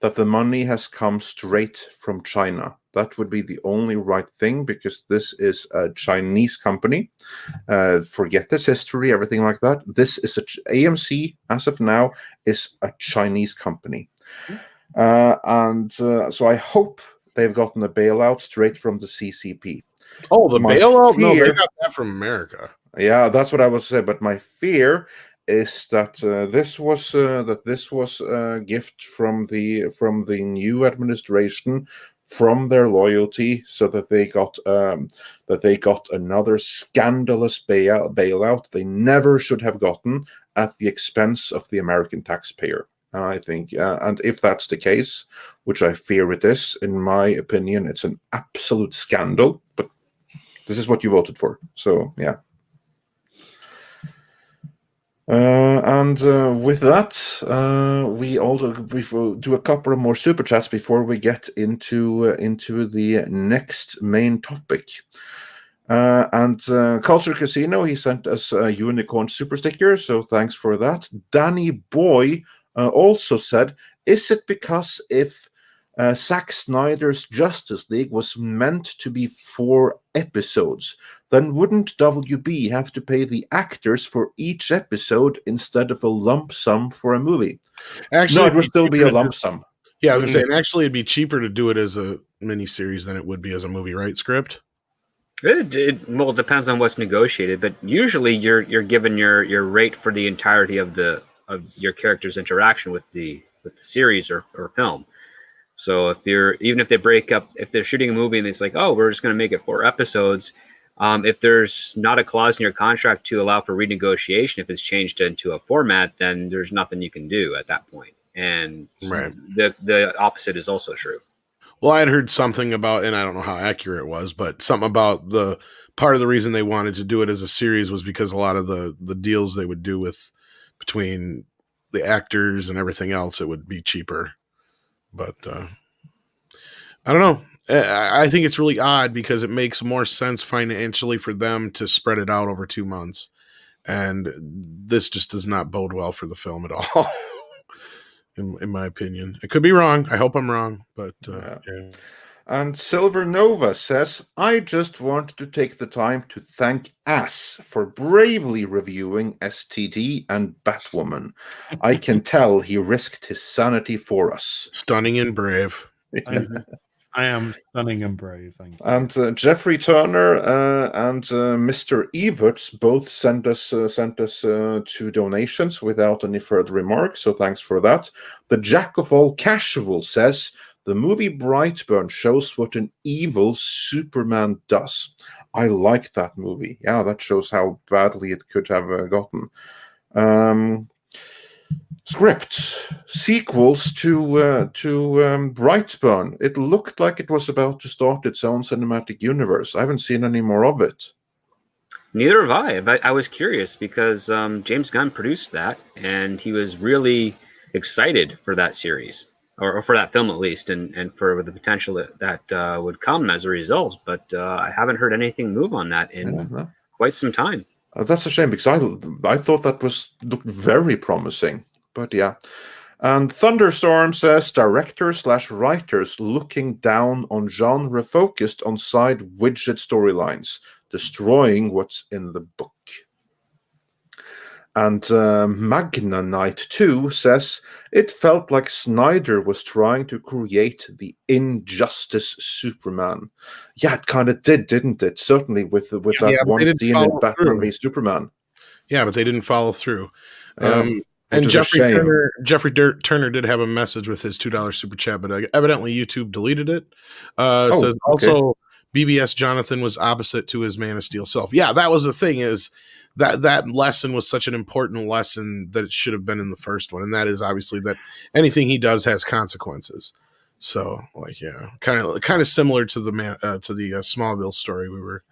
that the money has come straight from China. That would be the only right thing, because this is a Chinese company. Forget this history, everything like that. This is AMC, as of now, is a Chinese company. So I hope they've gotten a bailout straight from the CCP. Oh, the bailout? No, they got that from America. Yeah, that's what I was saying. But my fear is that this was a gift from the new administration, from their loyalty, so that they got another scandalous bailout they never should have gotten at the expense of the American taxpayer. And I think, and if that's the case, which I fear it is, in my opinion, it's an absolute scandal. But this is what you voted for, so yeah. With that, we do a couple of more super chats before we get into the next main topic. Culture Casino, he sent us a unicorn super sticker, so thanks for that. Danny Boy also said, "Is it because if Zack Snyder's Justice League was meant to be 4 episodes. Then wouldn't WB have to pay the actors for each episode instead of a lump sum for a movie? Actually, No, it would still be a lump sum. Yeah, I was gonna say, and actually, it'd be cheaper to do it as a miniseries than it would be as a movie, right? Script. Well, it depends on what's negotiated, but usually you're given your rate for the entirety of your character's interaction with the series or film. So even if they break up, if they're shooting a movie and it's like, oh, we're just going to make it 4 episodes, if there's not a clause in your contract to allow for renegotiation, if it's changed into a format, then there's nothing you can do at that point. And right. The opposite is also true. Well, I had heard something about, and I don't know how accurate it was, but something about the part of the reason they wanted to do it as a series was because a lot of the deals they would do between the actors and everything else, it would be cheaper. But I don't know. I think it's really odd because it makes more sense financially for them to spread it out over 2 months. And this just does not bode well for the film at all. In my opinion, I could be wrong. I hope I'm wrong, but yeah. And Silver Nova says, I just wanted to take the time to thank Ass for bravely reviewing STD and Batwoman. I can tell he risked his sanity for us. Stunning and brave. I am stunning and brave. Thank you. And Jeffrey Turner and Mr. Everts both sent us 2 donations without any further remarks, so thanks for that. The Jack of All Casual says, the movie Brightburn shows what an evil Superman does. I like that movie. Yeah, that shows how badly it could have gotten. Script sequels to Brightburn. It looked like it was about to start its own cinematic universe. I haven't seen any more of it. Neither have I. But I was curious because James Gunn produced that, and he was really excited for that series, or for that film at least, and for the potential that would come as a result. But I haven't heard anything move on that in quite some time. That's a shame because I thought that looked very promising. But yeah. And Thunderstorm says directors/writers looking down on genre focused on side widget storylines, destroying what's in the book. And Magna Knight 2 says it felt like Snyder was trying to create the Injustice Superman. Yeah, it kind of did, didn't it? Certainly with that one scene in Batman v Superman. Yeah, but they didn't follow through. And Jeffrey Turner did have a message with his $2 super chat, but evidently YouTube deleted it. Says also BBS Jonathan was opposite to his Man of Steel self. Yeah, that was the thing, is that lesson was such an important lesson that it should have been in the first one, and that is obviously that anything he does has consequences. So, like, yeah, kind of similar to the Smallville story we were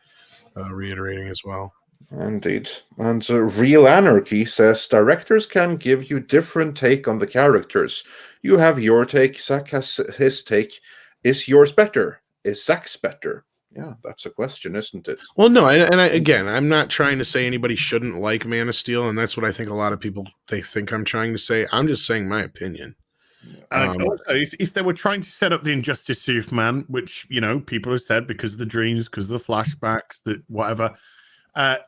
reiterating as well. Indeed. And Real Anarchy says directors can give you different take on the characters. You have your take, Zack has his take. Is yours better? Is Zack's better? Yeah, that's a question, isn't it? Well, no, again, I'm not trying to say anybody shouldn't like Man of Steel, and that's what I think a lot of people, they think I'm trying to say. I'm just saying my opinion. Also, if they were trying to set up the Injustice Superman, which, people have said because of the dreams, because of the flashbacks, that whatever, I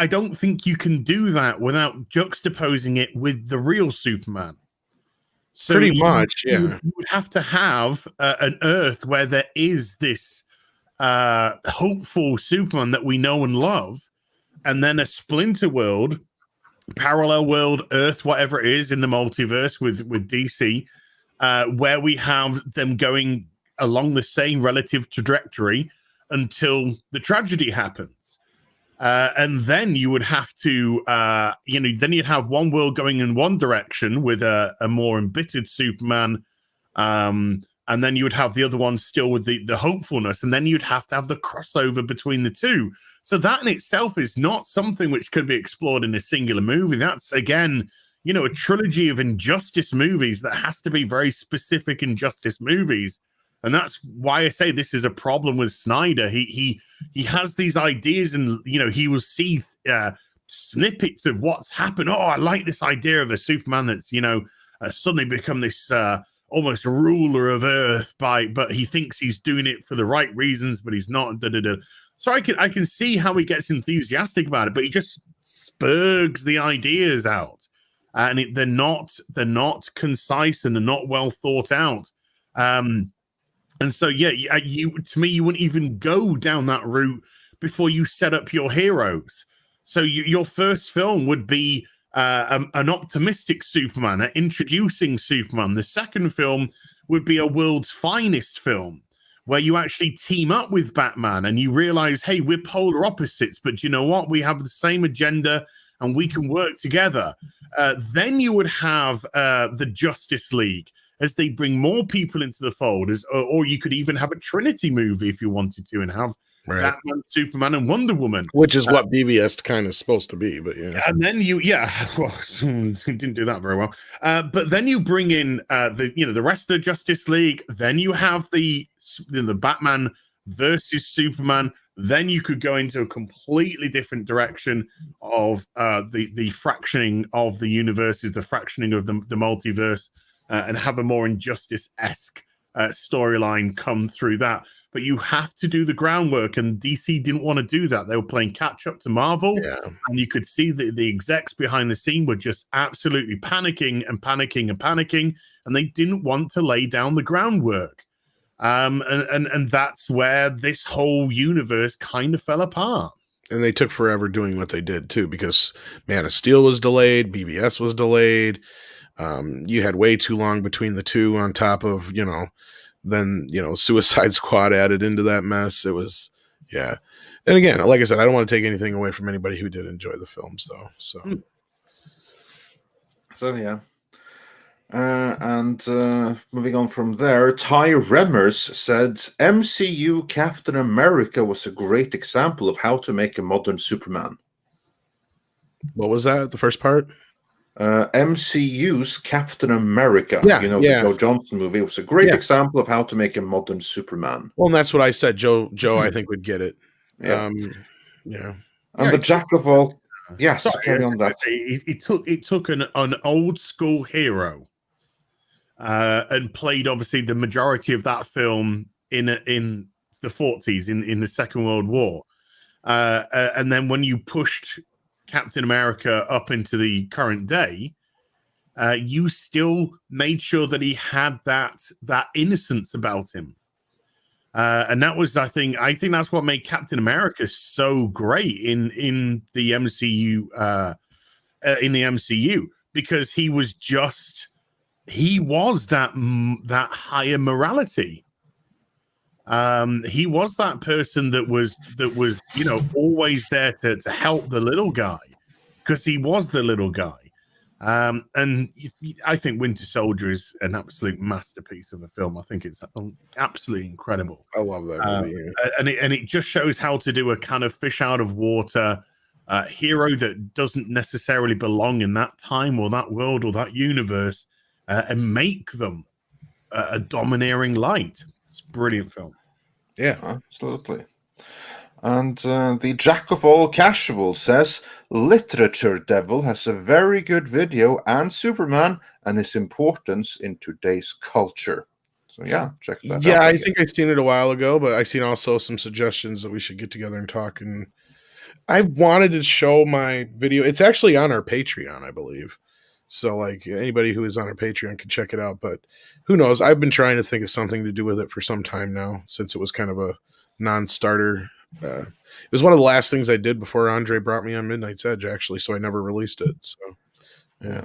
don't think you can do that without juxtaposing it with the real Superman. So pretty much, yeah. You would have to have an Earth where there is this hopeful Superman that we know and love, and then a splinter world, parallel world, Earth, whatever it is in the multiverse with DC, where we have them going along the same relative trajectory until the tragedy happens. And then you would have to, then you'd have one world going in one direction with a more embittered Superman, and then you would have the other one still with the hopefulness, and then you'd have to have the crossover between the two. So that in itself is not something which could be explored in a singular movie. That's, again, a trilogy of Injustice movies that has to be very specific Injustice movies. And that's why I say this is a problem with Snyder. He has these ideas, and he will see snippets of what's happened. Oh, I like this idea of a Superman that's suddenly become this almost ruler of Earth but he thinks he's doing it for the right reasons, but he's not. So I can see how he gets enthusiastic about it, but he just spurgs the ideas out, and they're not concise and they're not well thought out. And so you wouldn't even go down that route before you set up your heroes. So your first film would be an optimistic Superman, introducing Superman. The second film would be a world's finest film, where you actually team up with Batman and you realize, hey, we're polar opposites, but you know what? We have the same agenda and we can work together. Then you would have the Justice League, as they bring more people into the fold, or you could even have a Trinity movie if you wanted to, and have Batman, Superman, and Wonder Woman, which is what BVS kind of supposed to be. But yeah, and then you didn't do that very well. But then you bring in the rest of the Justice League. Then you have the Batman versus Superman. Then you could go into a completely different direction of the fractioning of the universes, the fractioning of the multiverse, and have a more Injustice-esque storyline come through that. But you have to do the groundwork, and DC didn't want to do that. They were playing catch up to Marvel, and you could see that the execs behind the scene were just absolutely panicking, and they didn't want to lay down the groundwork. And that's where this whole universe kind of fell apart. And they took forever doing what they did too, because Man of Steel was delayed, BVS was delayed. You had way too long between the two, on top of, then, Suicide Squad added into that mess. It was, And again, like I said, I don't want to take anything away from anybody who did enjoy the films, though. So yeah. And moving on from there, Ty Remmers said, MCU Captain America was a great example of how to make a modern Superman. What was that, the first part? MCU's Captain America, the Joe Johnson movie, was a great example of how to make a modern Superman. Well, and that's what I said. Joe, I think would get it. And the jack of all. Yes, carry on that. It took an old school hero, and played obviously the majority of that film in the 40s in the Second World War, and then when you pushed Captain America up into the current day, you still made sure that he had that innocence about him, and that was, I think that's what made Captain America so great in the MCU, because he was that higher morality. He was that person that was always there to help the little guy, because he was the little guy. And I think Winter Soldier is an absolute masterpiece of a film. I think it's absolutely incredible. I love that movie. And it just shows how to do a kind of fish out of water hero that doesn't necessarily belong in that time or that world or that universe, and make them a domineering light. It's a brilliant film. Yeah, absolutely. And the Jack of All Casual says, Literature Devil has a very good video and Superman and his importance in today's culture. So yeah, check that out. Yeah, I think I've seen it a while ago, but I've seen also some suggestions that we should get together and talk. And I wanted to show my video. It's actually on our Patreon, I believe. So, like, anybody who is on our Patreon can check it out. But who knows? I've been trying to think of something to do with it for some time now, since it was kind of a non-starter. It was one of the last things I did before Andre brought me on Midnight's Edge, actually, so I never released it. So, yeah.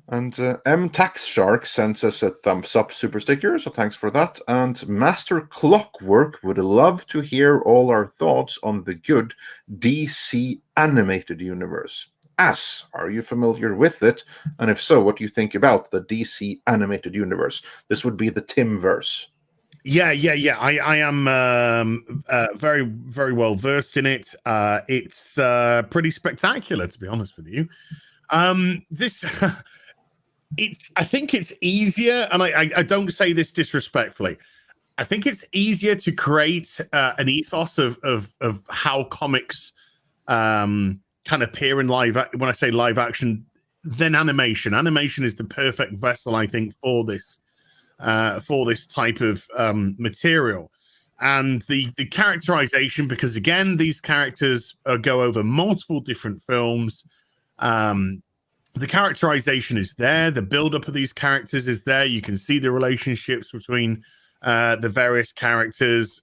And M Tax Shark sends us a thumbs up super sticker, so thanks for that. And Master Clockwork would love to hear all our thoughts on the good DC animated universe. Are you familiar with it? And if so, what do you think about the DC animated universe? This would be the Timverse. Yeah. I am very, very well versed in it. It's pretty spectacular, to be honest with you. I think it's easier, and I don't say this disrespectfully. I think it's easier to create an ethos of how comics can appear in live. When I say live action, then animation. Animation is the perfect vessel, I think, for this type of material. And the characterization, because again, these characters go over multiple different films. The characterization is there. The build-up of these characters is there. You can see the relationships between the various characters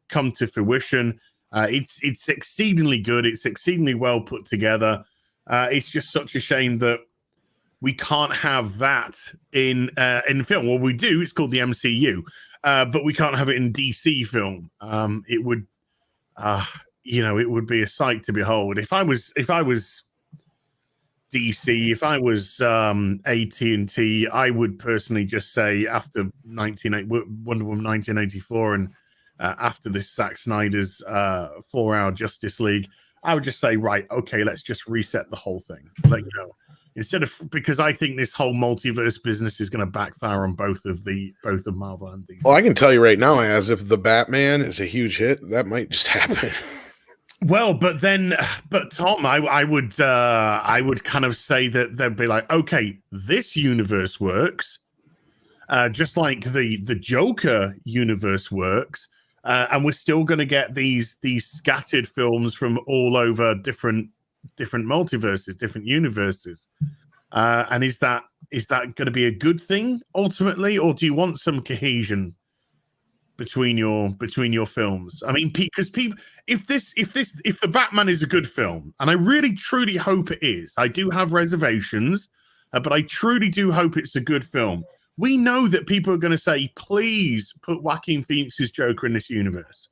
come to fruition. It's exceedingly good. It's exceedingly well put together. It's just such a shame that we can't have that in film. Well, we do. It's called the MCU, but we can't have it in DC film. It would, it would be a sight to behold. If I was DC, if I was AT&T, I would personally just say after Wonder Woman 1984 and after this Zack Snyder's 4-hour Justice League, I would just say, right, okay, let's just reset the whole thing. Because I think this whole multiverse business is going to backfire on both of Marvel and DC. Well, I can tell you right now, as if the Batman is a huge hit, that might just happen. Well, but Tom, I would kind of say that they'd be like, okay, this universe works, just like the Joker universe works, and we're still going to get these scattered films from all over different multiverses, different universes. And is that going to be a good thing ultimately, or do you want some cohesion between your films? I mean, because people, if the Batman is a good film, and I really truly hope it is, I do have reservations, but I truly do hope it's a good film. We know that people are going to say, please put Joaquin Phoenix's Joker in this universe.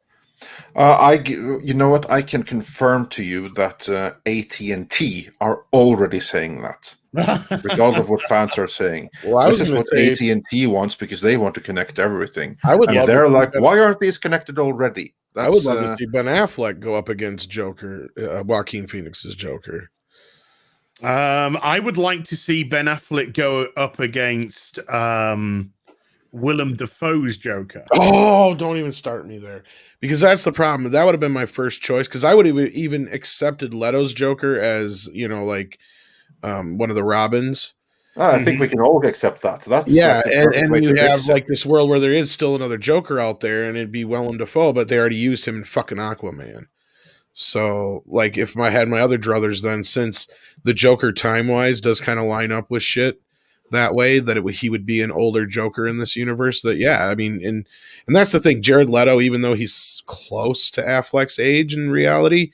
You know what? I can confirm to you that AT&T are already saying that, regardless of what fans are saying. Well, this is what AT&T wants because they want to connect everything. I would. And they're like, why aren't these connected already? I would love to see Ben Affleck go up against Joker, Joaquin Phoenix's Joker. I would like to see Ben Affleck go up against Willem Dafoe's Joker. Oh, don't even start me there, because that's the problem. That would have been my first choice, because I would have even accepted Leto's Joker as, one of the Robins. I think we can all accept that. That's and you have like this world where there is still another Joker out there, and it'd be Willem Dafoe, but they already used him in fucking Aquaman. So, like, if I had my other druthers, then since the Joker time-wise does kind of line up with shit that way, that he would be an older Joker in this universe, and that's the thing. Jared Leto, even though he's close to Affleck's age in reality,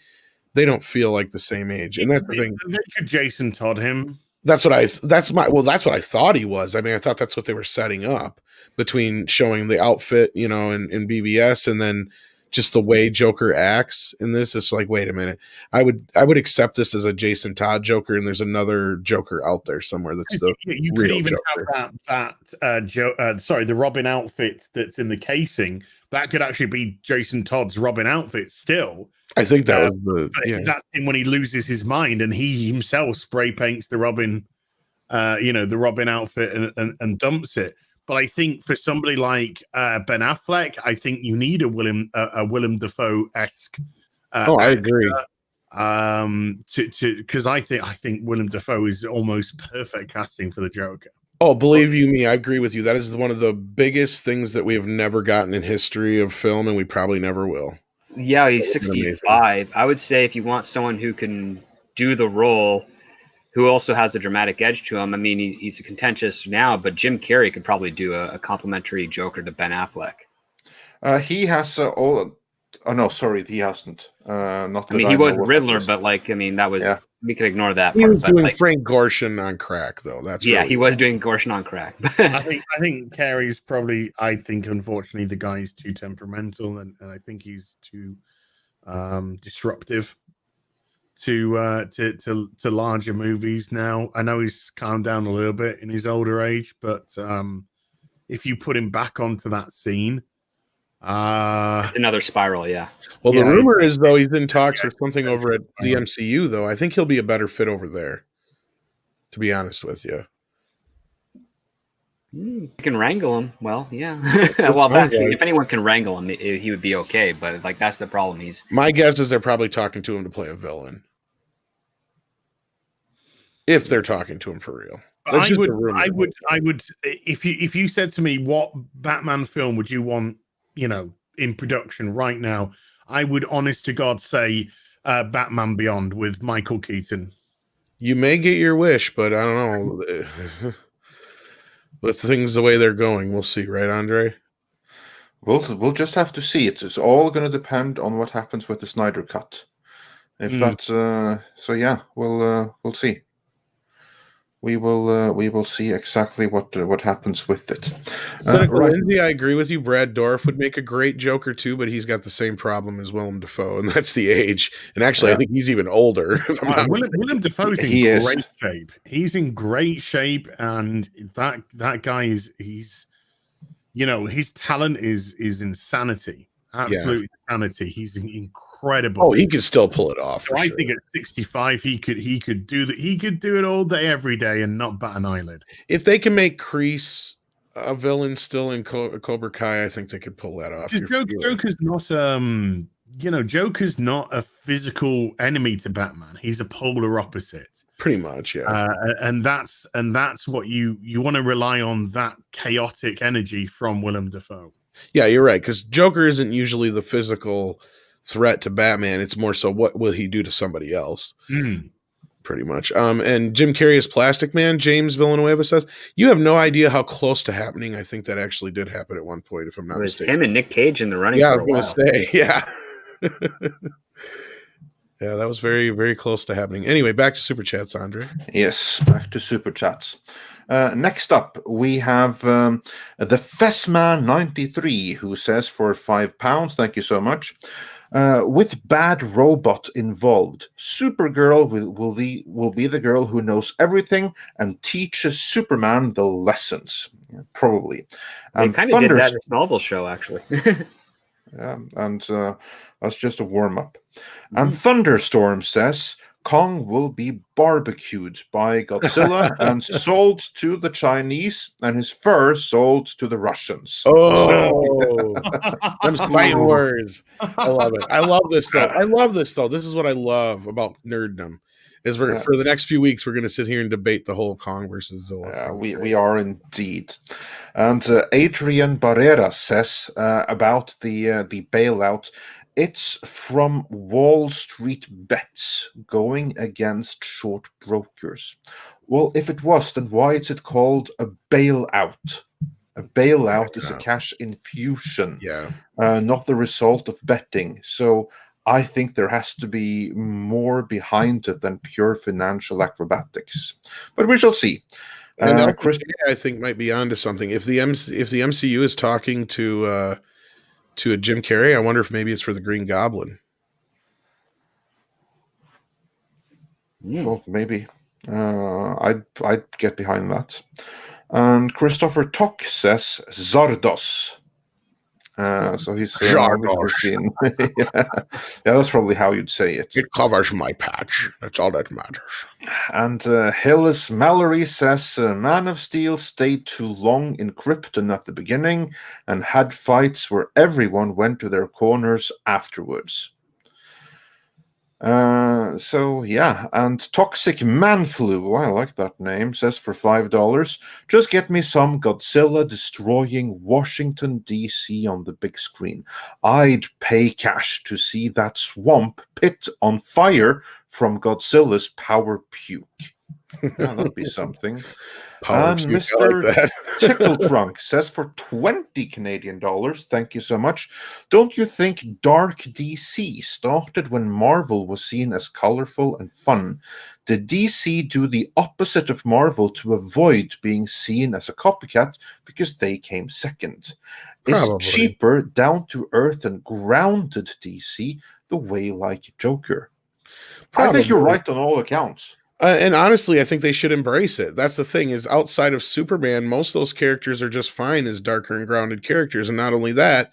they don't feel like the same age. And that's the thing. They could Jason Todd him. That's what I thought he was. I mean, I thought that's what they were setting up between showing the outfit, in BVS, and then just the way Joker acts in this. It's like, wait a minute, I would accept this as a Jason Todd Joker, and there's another Joker out there somewhere that's the you real could even Joker. Have the Robin outfit that's in the casing. That could actually be Jason Todd's Robin outfit still. I think that was that's him when he loses his mind and he himself spray paints the Robin, the Robin outfit and dumps it. But I think for somebody like Ben Affleck, I think you need a Willem Dafoe-esque. I agree. Because I think Willem Dafoe is almost perfect casting for the Joker. Oh, believe you me, I agree with you. That is one of the biggest things that we have never gotten in history of film, and we probably never will. Yeah, he's 65. I would say if you want someone who can do the role, who also has a dramatic edge to him. I mean, he's a contentious now, but Jim Carrey could probably do a complimentary Joker to Ben Affleck. He has oh no, sorry, he hasn't. Not. I mean, he was Riddler, but that was we could ignore that. He was doing Frank Gorshin on crack, though. He was doing Gorshin on crack. I think Carrey's probably. I think unfortunately the guy's too temperamental, and I think he's too disruptive to larger movies now. I know he's calmed down a little bit in his older age, but if you put him back onto that scene, it's another spiral. Yeah. Well, the rumor is though he's in talks for something over at the MCU. Though I think he'll be a better fit over there. To be honest with you, you can wrangle him. Well, yeah. If anyone can wrangle him, he would be okay. But that's the problem. My guess is they're probably talking to him to play a villain. if they're talking to him for real. I would, if you said to me, what Batman film would you want, in production right now? I would, honest to God, say Batman Beyond with Michael Keaton. You may get your wish, but I don't know. With things the way they're going, we'll see, right, Andre? We'll just have to see. It's all going to depend on what happens with the Snyder Cut. If that's so, yeah, we'll see. We will see exactly what happens with it. Lindsay, I agree with you. Brad Dourif would make a great Joker too, but he's got the same problem as Willem Dafoe, and that's the age. And actually, I think he's even older. Willem Dafoe's in great shape. He's in great shape, and that guy is his talent is insanity. Absolute insanity. He's incredible. Oh, he could still pull it off. So I think at 65, he could do that. He could do it all day, every day, and not bat an eyelid. If they can make Kreese a villain still in Cobra Kai, I think they could pull that off. Joker's not Joker's not a physical enemy to Batman. He's a polar opposite. Pretty much, yeah. And that's what you want to rely on, that chaotic energy from Willem Dafoe. Yeah, you're right, because Joker isn't usually the physical threat to Batman. It's more so what will he do to somebody else, pretty much. And Jim Carrey is Plastic Man, James Villanueva says. You have no idea how close to happening. I think that actually did happen at one point, if I'm not mistaken. Him and Nick Cage in the running for a while. I was going to say, yeah. Yeah, that was very, very close to happening. Anyway, back to Super Chats, Andre. Yes, back to Super Chats. Next up, we have the Fessman93, who says for £5, thank you so much. With bad robot involved, Supergirl will be the girl who knows everything and teaches Superman the lessons. Probably. They kind of did that in this novel show, actually. Yeah, and that's just a warm-up. And Thunderstorm says Kong will be barbecued by Godzilla and sold to the Chinese, and his fur sold to the Russians. Oh, them's fighting words. I love it. I love this though. This is what I love about nerddom. Is for the next few weeks we're going to sit here and debate the whole Kong versus Zilla. We are indeed. And Adrian Barrera says about the bailout. It's from Wall Street bets going against short brokers. Well, if it was, then why is it called a bailout? A bailout is a cash infusion, not the result of betting. So I think there has to be more behind it than pure financial acrobatics. But we shall see. And Chris, I think, might be onto something. If the MCU is talking to a Jim Carrey, I wonder if maybe it's for the Green Goblin. Well, maybe. I'd get behind that. And Christopher Tock says Zardos. So he's Zardos. Yeah, that's probably how you'd say it. It covers my patch. That's all that matters. And Hillis Mallory says Man of Steel stayed too long in Krypton at the beginning and had fights where everyone went to their corners afterwards. So yeah, and Toxic Man Flu, I like that name, says for $5, just get me some Godzilla destroying Washington DC on the big screen. I'd pay cash to see that swamp pit on fire from Godzilla's power puke. Yeah, that'd be something. And Mr. Like Tickle Trunk says for 20 Canadian dollars, thank you so much. Don't you think Dark DC started when Marvel was seen as colorful and fun? Did DC do the opposite of Marvel to avoid being seen as a copycat because they came second? Probably. Is cheaper, down to earth and grounded DC the way like Joker? Probably. I think you're right on all accounts. And honestly, I think they should embrace it. That's the thing, is outside of Superman, most of those characters are just fine as darker and grounded characters. And not only that,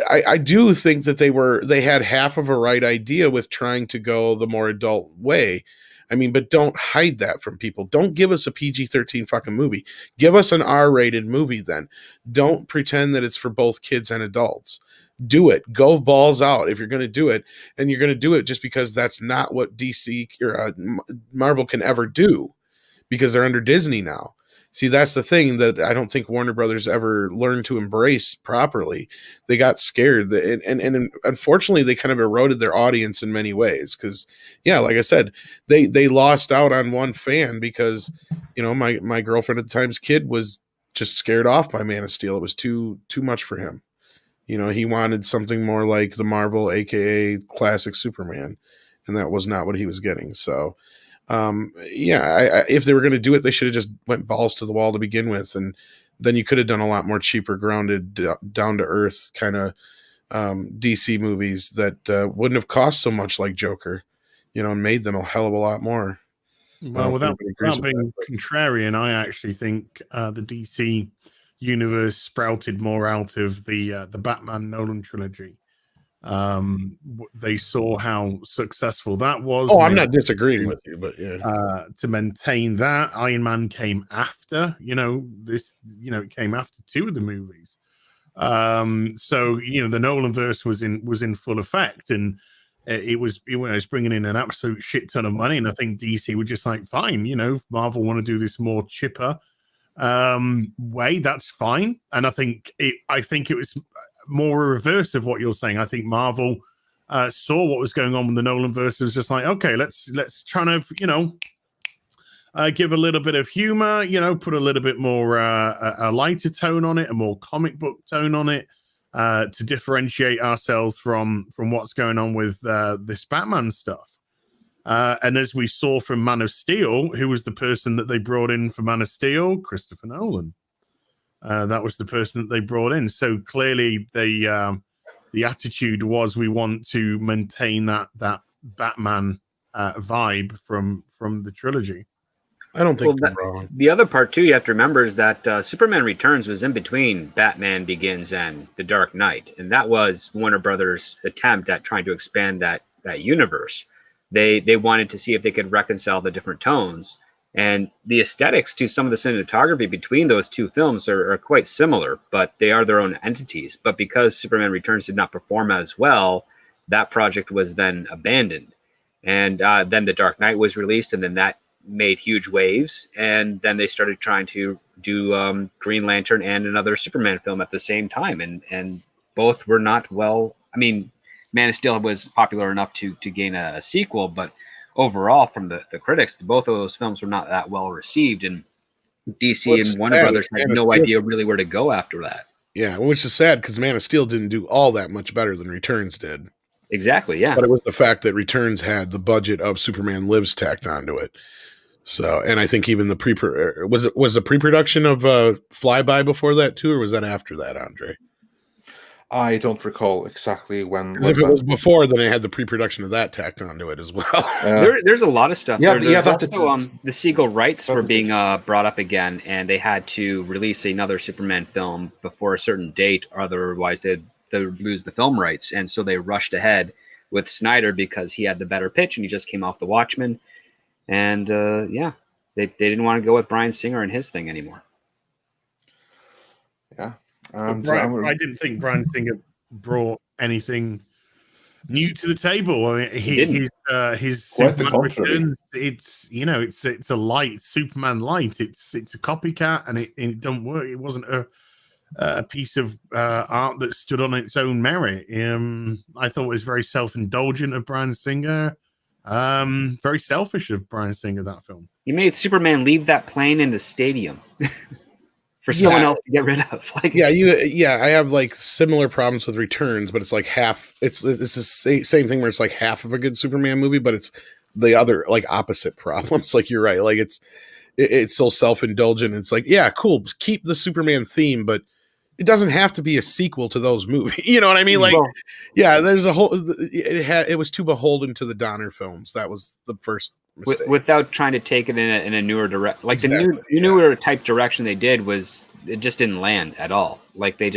I do think that they had half of a right idea with trying to go the more adult way. I mean, but don't hide that from people. Don't give us a PG-13 fucking movie. Give us an R-rated movie then. Don't pretend that it's for both kids and adults. Do it. Go balls out if you're going to do it, and you're going to do it just because that's not what DC or Marvel can ever do, because they're under Disney now. See, that's the thing that I don't think Warner Brothers ever learned to embrace properly. They got scared, and unfortunately, they kind of eroded their audience in many ways. Because, yeah, like I said, they lost out on one fan because, you know, my girlfriend at the time's kid was just scared off by Man of Steel. It was too much for him. You know, he wanted something more like the Marvel, aka classic Superman, and that was not what he was getting. So. If they were going to do it, they should have just went balls to the wall to begin with, and then you could have done a lot more cheaper, grounded, down to earth kind of DC movies that wouldn't have cost so much, like Joker, you know, and made them a hell of a lot more. Well, without being contrarian, I actually think the DC universe sprouted more out of the Batman Nolan trilogy. They saw how successful that was. Oh, I'm not disagreeing with you, but yeah, to maintain that, Iron Man came after. You know, it came after two of the movies. So you know, the Nolanverse was in full effect, and it was bringing in an absolute shit ton of money. And I think DC were just like, fine, you know, if Marvel want to do this more chipper way, that's fine. And I think it was more a reverse of what you're saying. I think Marvel saw what was going on with the Nolanverse. It was just like, okay, let's try to, you know, give a little bit of humor, you know, put a little bit more a lighter tone on it, a more comic book tone on it, to differentiate ourselves from what's going on with this Batman stuff. And as we saw from Man of Steel, who was the person that they brought in for Man of Steel? Christopher Nolan. That was the person that they brought in. So clearly, the attitude was we want to maintain that Batman vibe from the trilogy. I don't think you're wrong. The other part too, you have to remember, is that Superman Returns was in between Batman Begins and The Dark Knight, and that was Warner Brothers' attempt at trying to expand that universe. They wanted to see if they could reconcile the different tones. And the aesthetics to some of the cinematography between those two films are quite similar, but they are their own entities. But because Superman Returns did not perform as well, that project was then abandoned. And then The Dark Knight was released, and then that made huge waves. And then they started trying to do Green Lantern and another Superman film at the same time. And both were not well. I mean, Man of Steel was popular enough to gain a sequel, but overall, from the critics, both of those films were not that well received, and DC and Warner Brothers had no idea really where to go after that. Yeah, which is sad because Man of Steel didn't do all that much better than Returns did. Exactly, yeah. But it was the fact that Returns had the budget of Superman Lives tacked onto it. So, and I think even the was the pre-production of Flyby before that too, or was that after that, Andre? I don't recall exactly when. Because if it was before, then I had the pre-production of that tacked onto it as well. There's a lot of stuff. Yeah, there's also, the Siegel rights were being brought up again, and they had to release another Superman film before a certain date, otherwise they'd lose the film rights. And so they rushed ahead with Snyder because he had the better pitch, and he just came off The Watchmen. And they didn't want to go with Bryan Singer and his thing anymore. Yeah. I didn't think Bryan Singer brought anything new to the table. I mean, his Superman Returns, it's a light Superman light. It's a copycat, and it don't work. It wasn't a piece of art that stood on its own merit. I thought it was very self-indulgent of Bryan Singer. Very selfish of Bryan Singer, that film. He made Superman leave that plane in the stadium. For someone else to get rid of. I have like similar problems with Returns, but it's like half. It's the same thing where it's like half of a good Superman movie, but it's the other like opposite problems. Like you're right, like it's so self-indulgent. It's like, yeah, cool, keep the Superman theme, but it doesn't have to be a sequel to those movies. You know what I mean? Like, there's a whole. It was too beholden to the Donner films. That was the first. Without trying to take it in a newer direction, like exactly, the newer type direction they did it just didn't land at all. Like they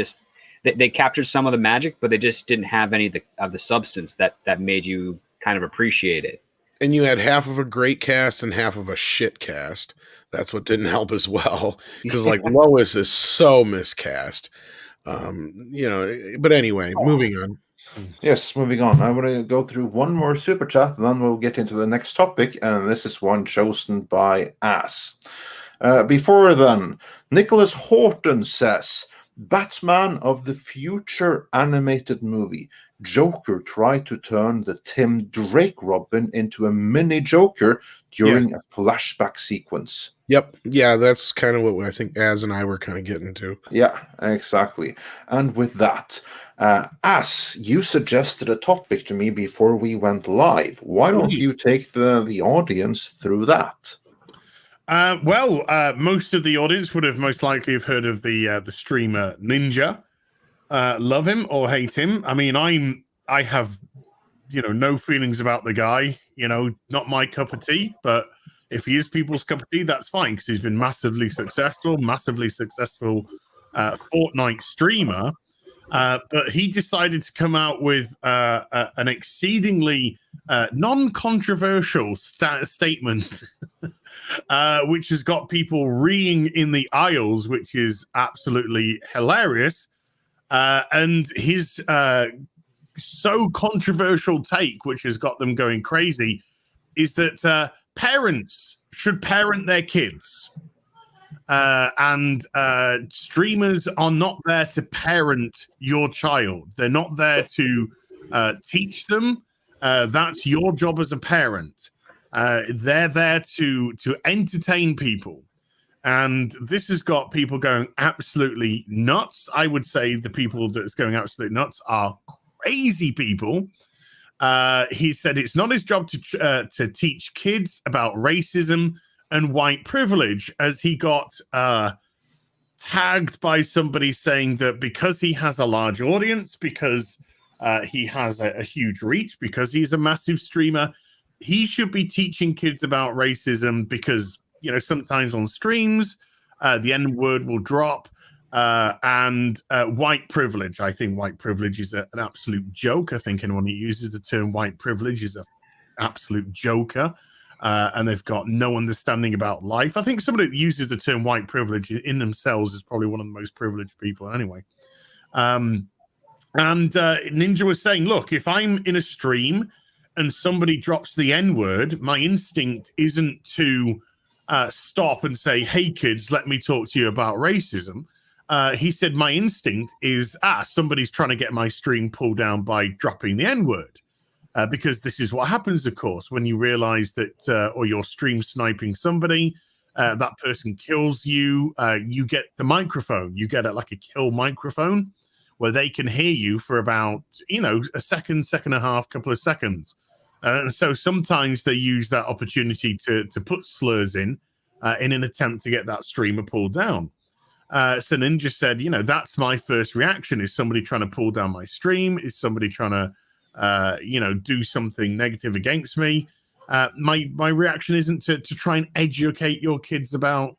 they captured some of the magic, but they just didn't have any of the substance that made you kind of appreciate it. And you had half of a great cast and half of a shit cast. That's what didn't help as well, because like Lois is so miscast. But anyway, moving on. Yes, moving on. I want to go through one more super chat, and then we'll get into the next topic. And this is one chosen by Ass. Before then, Nicholas Horton says, Batman of the future animated movie. Joker tried to turn the Tim Drake Robin into a mini Joker during a flashback sequence. Yep. Yeah, that's kind of what I think Az and I were kind of getting to. Yeah, exactly. And with that, As you suggested a topic to me before we went live. Why don't you take the audience through that? Most of the audience would have most likely have heard of the streamer Ninja. Love him or hate him. I mean, I have, no feelings about the guy. Not my cup of tea. But if he is people's cup of tea, that's fine because he's been massively successful Fortnite streamer. But he decided to come out with an exceedingly non-controversial statement, which has got people reeing in the aisles, which is absolutely hilarious. And his so controversial take, which has got them going crazy, is that parents should parent their kids. And streamers are not there to parent your child. They're not there to teach them. That's your job as a parent. They're there to entertain people. And this has got people going absolutely nuts. I would say the people that's going absolutely nuts are crazy people. He said it's not his job to teach kids about racism and white privilege, as he got tagged by somebody saying that because he has a large audience, because he has a huge reach, because he's a massive streamer, he should be teaching kids about racism because, sometimes on streams, the N-word will drop, and white privilege. I think white privilege is an absolute joke. I think anyone who uses the term white privilege is an absolute joker. And they've got no understanding about life. I think somebody that uses the term white privilege in themselves is probably one of the most privileged people anyway. And Ninja was saying, look, if I'm in a stream and somebody drops the N-word, my instinct isn't to stop and say, hey, kids, let me talk to you about racism. He said, my instinct is, somebody's trying to get my stream pulled down by dropping the N-word. Because this is what happens, of course, when you realize that, or you're stream sniping somebody, that person kills you, you get the microphone. You get like a kill microphone where they can hear you for about, a second and a half, couple of seconds. And so sometimes they use that opportunity to put slurs in an attempt to get that streamer pulled down. So Ninja said, that's my first reaction. Is somebody trying to pull down my stream? Is somebody trying to do something negative against me? My reaction isn't to try and educate your kids about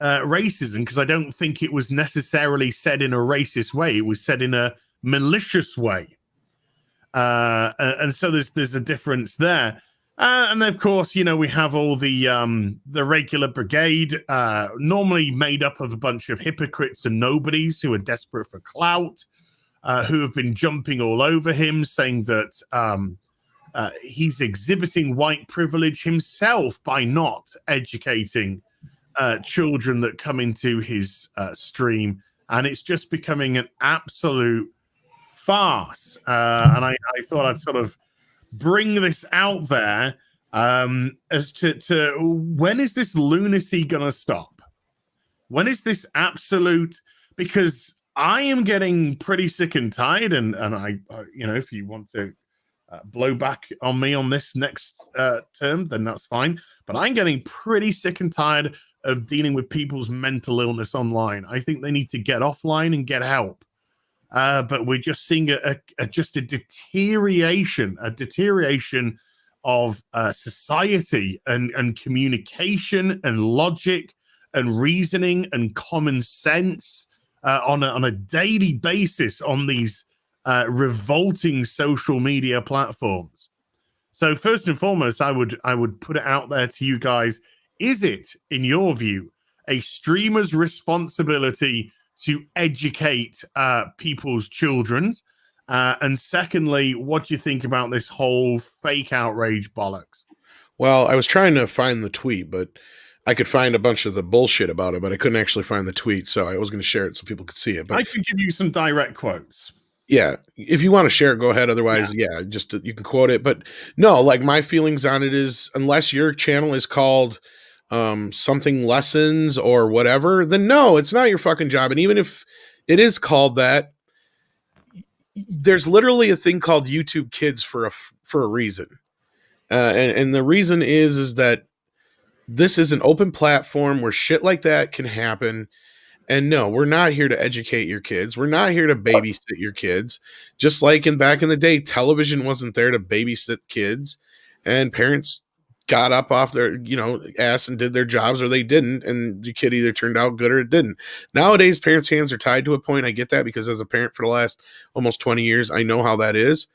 racism, because I don't think it was necessarily said in a racist way. It was said in a malicious way. And so there's a difference there. And of course, we have all the regular brigade, normally made up of a bunch of hypocrites and nobodies who are desperate for clout, who have been jumping all over him, saying that he's exhibiting white privilege himself by not educating children that come into his stream. And it's just becoming an absolute farce. And I thought I'd sort of bring this out there as to when is this lunacy going to stop? When is this absolute... Because I am getting pretty sick and tired, and I if you want to blow back on me on this next term, then that's fine. But I'm getting pretty sick and tired of dealing with people's mental illness online. I think they need to get offline and get help. But we're just seeing a deterioration of society and communication and logic and reasoning and common sense. on a daily basis on these revolting social media platforms. So first and foremost, I would put it out there to you guys: is it, in your view, a streamer's responsibility to educate people's children? And secondly, what do you think about this whole fake outrage bollocks? Well, I was trying to find the tweet, but I could find a bunch of the bullshit about it, but I couldn't actually find the tweet, so I was going to share it so people could see it. But I could give you some direct quotes. yeah, if you want to share it, go ahead. Otherwise, yeah, just you can quote it. But no, like my feelings on it is, unless your channel is called something lessons or whatever, then no, it's not your fucking job. And even if it is called that, there's literally a thing called YouTube Kids for a reason. And the reason is that this is an open platform where shit like that can happen. And no, we're not here to educate your kids. We're not here to babysit your kids. Just like back in the day, television wasn't there to babysit kids, and parents got up off their, ass and did their jobs, or they didn't, and the kid either turned out good or it didn't. Nowadays, parents' hands are tied to a point. I get that, because as a parent for the last almost 20 years, I know how that is.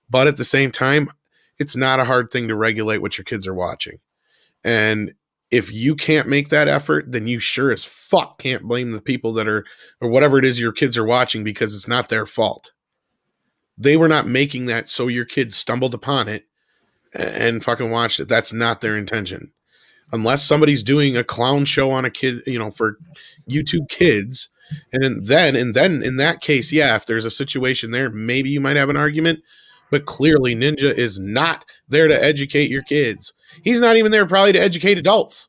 But at the same time, it's not a hard thing to regulate what your kids are watching. And if you can't make that effort, then you sure as fuck can't blame the people that are, or whatever it is your kids are watching, because it's not their fault. They were not making that so your kids stumbled upon it and fucking watched it. That's not their intention. Unless somebody's doing a clown show on a kid, for YouTube Kids. And then in that case, yeah, if there's a situation there, maybe you might have an argument. But clearly Ninja is not there to educate your kids. He's not even there probably to educate adults.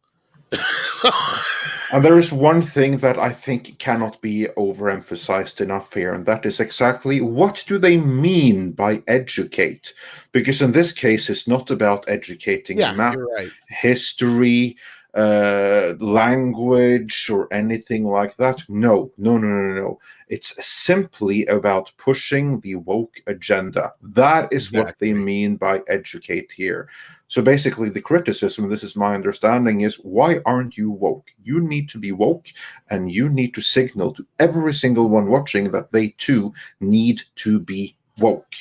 And there is one thing that I think cannot be overemphasized enough here, and that is exactly what do they mean by educate? Because in this case, it's not about educating math, right, history, language, or anything like that. No. It's simply about pushing the woke agenda. That is what they mean by educate here. So basically the criticism, this is my understanding, is why aren't you woke? You need to be woke, and you need to signal to every single one watching that they too need to be woke.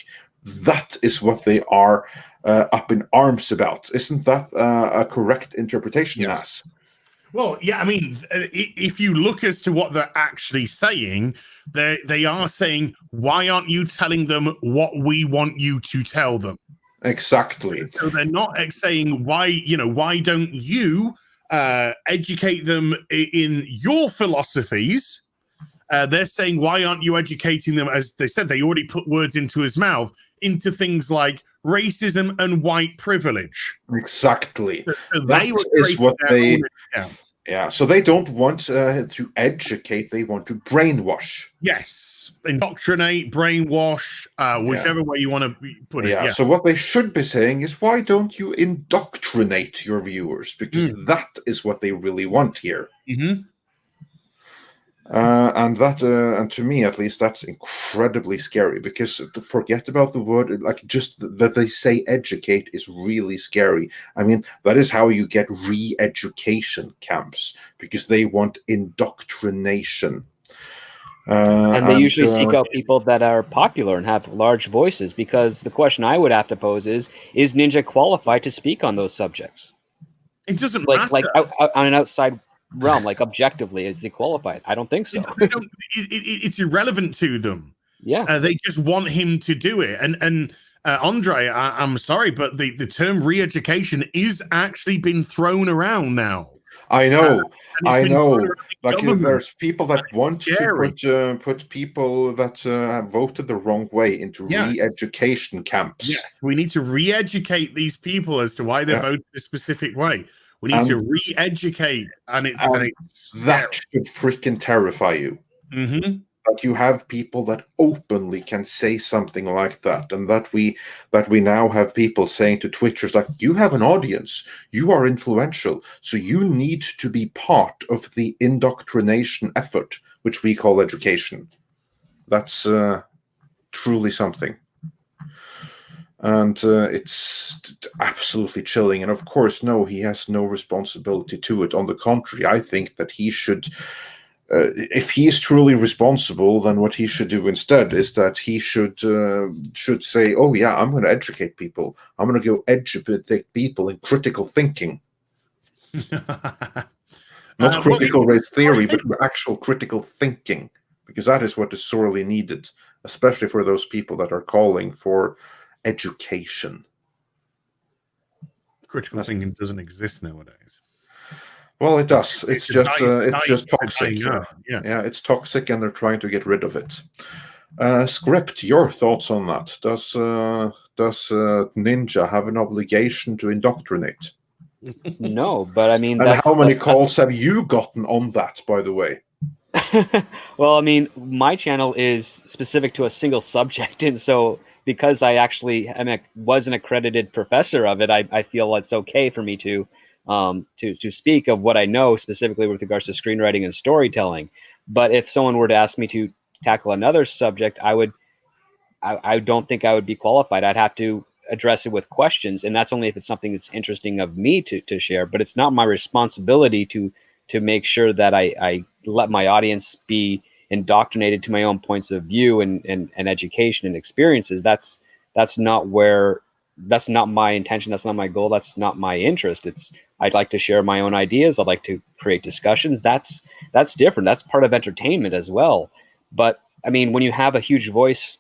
That is what they are up in arms about. Isn't that a correct interpretation? Yes. Well, yeah, I mean, if you look as to what they're actually saying, they are saying, why aren't you telling them what we want you to tell them? Exactly. So they're not saying, why don't you educate them in your philosophies? They're saying, why aren't you educating them? As they said, they already put words into his mouth, into things like racism and white privilege. Exactly. So that is what they... Yeah. So they don't want to educate, they want to brainwash. Yes. Indoctrinate, brainwash, whichever way you want to put it. Yeah. So what they should be saying is, why don't you indoctrinate your viewers? Because that is what they really want here. Mm-hmm. And to me, at least, that's incredibly scary, because to forget about the word, like just that they say educate is really scary. I mean, that is how you get re-education camps, because they want indoctrination. And they usually seek out people that are popular and have large voices, because the question I would have to pose is Ninja qualified to speak on those subjects? It doesn't matter. Like out on an outside realm, like objectively, is he qualified? I don't think so. It's irrelevant to them. Yeah, they just want him to do it. And Andre, I'm sorry, but the term re-education is actually been thrown around now. I know. Like there's people that want to put people that have voted the wrong way into re-education camps. Yes, we need to re-educate these people as to why they voted a specific way. We need to re-educate, and that should freaking terrify you. Mm-hmm. That you have people that openly can say something like that, and that we now have people saying to Twitchers, like, you have an audience, you are influential, so you need to be part of the indoctrination effort, which we call education. That's truly something. And it's absolutely chilling. And of course, no, he has no responsibility to it. On the contrary, I think that he should if he is truly responsible, then what he should do instead is that he should say, "Oh yeah, I'm going to educate people. I'm going to go educate people in critical thinking, not critical race theory, but actual critical thinking, because that is what is sorely needed, especially for those people that are calling for education." Critical thinking doesn't exist nowadays. Well, it does. It's just toxic. Yeah, it's toxic, and they're trying to get rid of it. Script, your thoughts on that? Does Ninja have an obligation to indoctrinate? No, but I mean, and how many calls have you gotten on that, by the way? Well, I mean, my channel is specific to a single subject, and so because I actually was an accredited professor of it, I feel it's okay for me to speak of what I know specifically with regards to screenwriting and storytelling. But if someone were to ask me to tackle another subject, I don't think I would be qualified. I'd have to address it with questions, and that's only if it's something that's interesting of me to share. But it's not my responsibility to make sure that I let my audience be indoctrinated to my own points of view and education and experiences. That's not my intention. That's not my goal. That's not my interest. I'd like to share my own ideas. I'd like to create discussions. That's different. That's part of entertainment as well. But I mean, when you have a huge voice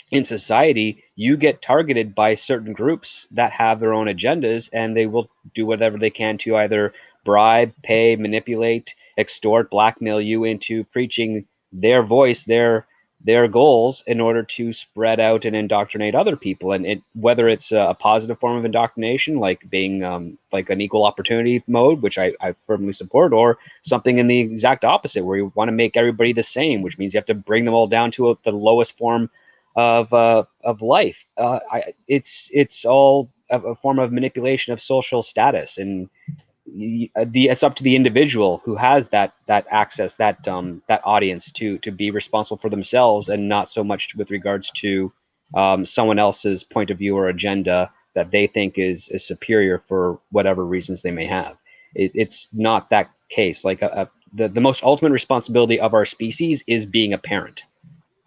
in society, you get targeted by certain groups that have their own agendas, and they will do whatever they can to either bribe, pay, manipulate, extort, blackmail you into preaching their voice, their goals, in order to spread out and indoctrinate other people. And whether it's a positive form of indoctrination, like being like an equal opportunity mode, which I firmly support, or something in the exact opposite, where you want to make everybody the same, which means you have to bring them all down to the lowest form of life. It's all a form of manipulation of social status, and it's up to the individual who has that access, that audience, to be responsible for themselves, and not so much with regards to someone else's point of view or agenda that they think is superior for whatever reasons they may have. It's not that case. Like the most ultimate responsibility of our species is being a parent,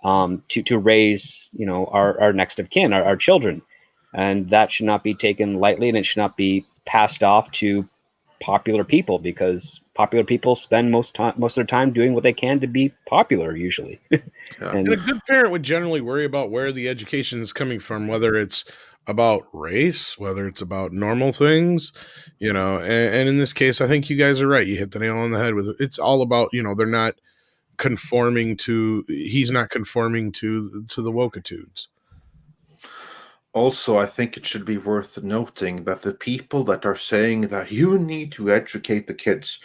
to raise our next of kin, our children, and that should not be taken lightly, and it should not be passed off to popular people, because popular people spend most of their time doing what they can to be popular, usually. And a good parent would generally worry about where the education is coming from, whether it's about race, whether it's about normal things, and in this case, I think you guys are right. You hit the nail on the head with it. It's all about, they're not conforming to, he's not conforming to the wokitudes. Also, I think it should be worth noting that the people that are saying that you need to educate the kids,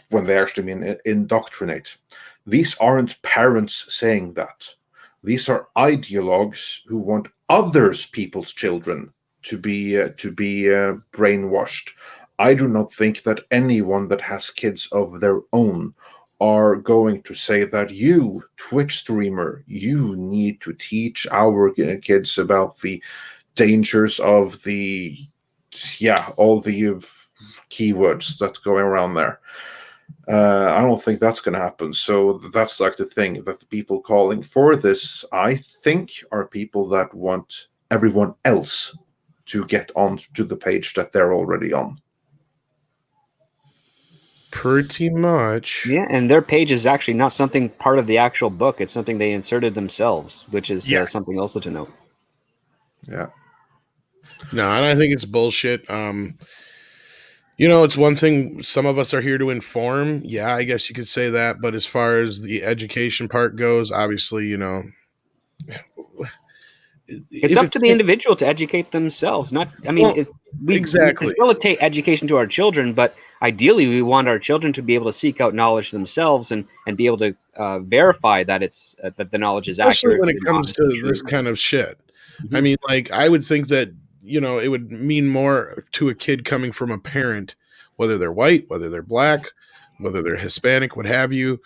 when they actually mean indoctrinate, these aren't parents saying that. These are ideologues who want others people's children to be brainwashed. I do not think that anyone that has kids of their own are going to say that you, Twitch streamer, you need to teach our kids about the dangers of all the keywords that going around there. I don't think that's going to happen. So that's like the thing, that the people calling for this, I think, are people that want everyone else to get on to the page that they're already on. Pretty much. Yeah, and their page is actually not something part of the actual book. It's something they inserted themselves, which is something also to note. Yeah. No, and I think it's bullshit. It's one thing, some of us are here to inform. Yeah, I guess you could say that. But as far as the education part goes, obviously, it's up to the individual to educate themselves. We facilitate education to our children, but ideally we want our children to be able to seek out knowledge themselves and be able to verify that it's that the knowledge is accurate. Especially when it comes to this kind of shit. Mm-hmm. I mean, like, I would think that, it would mean more to a kid coming from a parent, whether they're white, whether they're black, whether they're Hispanic, what have you.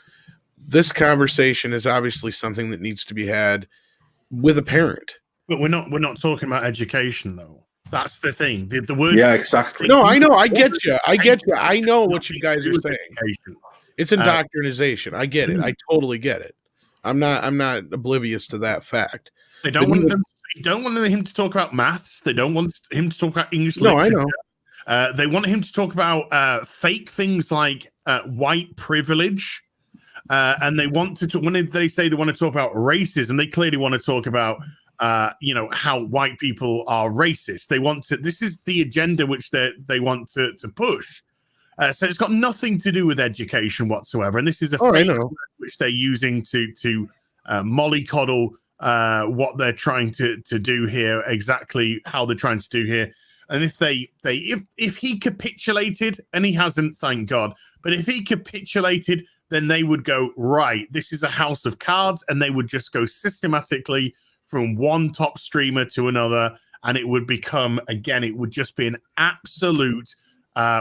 This conversation is obviously something that needs to be had with a parent. But we're not talking about education, though. That's the thing. The word. Yeah, exactly. No, I know. I get you. I know what you guys are saying. Education. It's indoctrination. I get it. I totally get it. I'm not oblivious to that fact. They don't want them. They don't want him to talk about maths. They don't want him to talk about English literature. No, I know. They want him to talk about fake things like white privilege. And they want to when they say they want to talk about racism, they clearly want to talk about how white people are racist. They want to. This is the agenda which they want to push. So it's got nothing to do with education whatsoever. And this is a fake word which they're using to mollycoddle what they're trying to do here, exactly how they're trying to do here. And if he capitulated, and he hasn't, thank God, but if he capitulated, then they would go, right, this is a house of cards, and they would just go systematically from one top streamer to another, and it would become, again, it would just be an absolute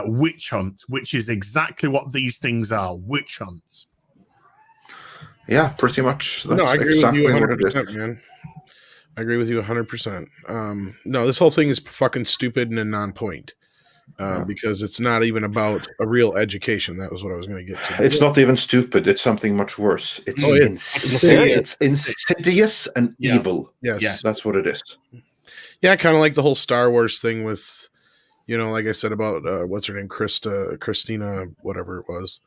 witch hunt, which is exactly what these things are, witch hunts. Yeah, pretty much. That's I agree exactly with you 100%, what it is. man. I agree with you 100%. No, this whole thing is fucking stupid and a non-point. Because it's not even about a real education. That was what I was going to get to. It's not even stupid. It's something much worse. It's it's insidious and evil. Yes, that's what it is. Yeah, kind of like the whole Star Wars thing with, like I said about what's her name, Christina, whatever it was.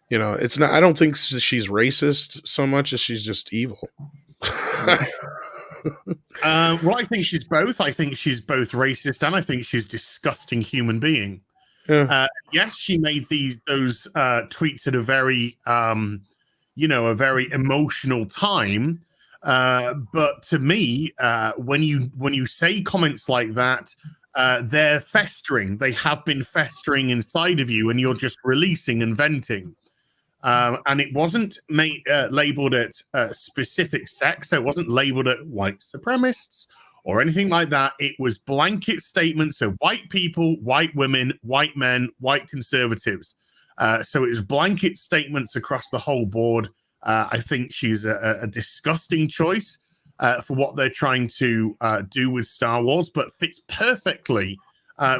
It's not. I don't think she's racist so much as she's just evil. Well, I think she's both. I think she's both racist, and I think she's a disgusting human being. Yeah. Yes, she made those tweets at a very, a very emotional time. But to me, when you say comments like that, they're festering. They have been festering inside of you, and you're just releasing and venting. And it wasn't labeled at specific sex, so it wasn't labeled at white supremacists or anything like that. It was blanket statements of white people, white women, white men, white conservatives. So it was blanket statements across the whole board. I think she's a disgusting choice for what they're trying to do with Star Wars, but fits perfectly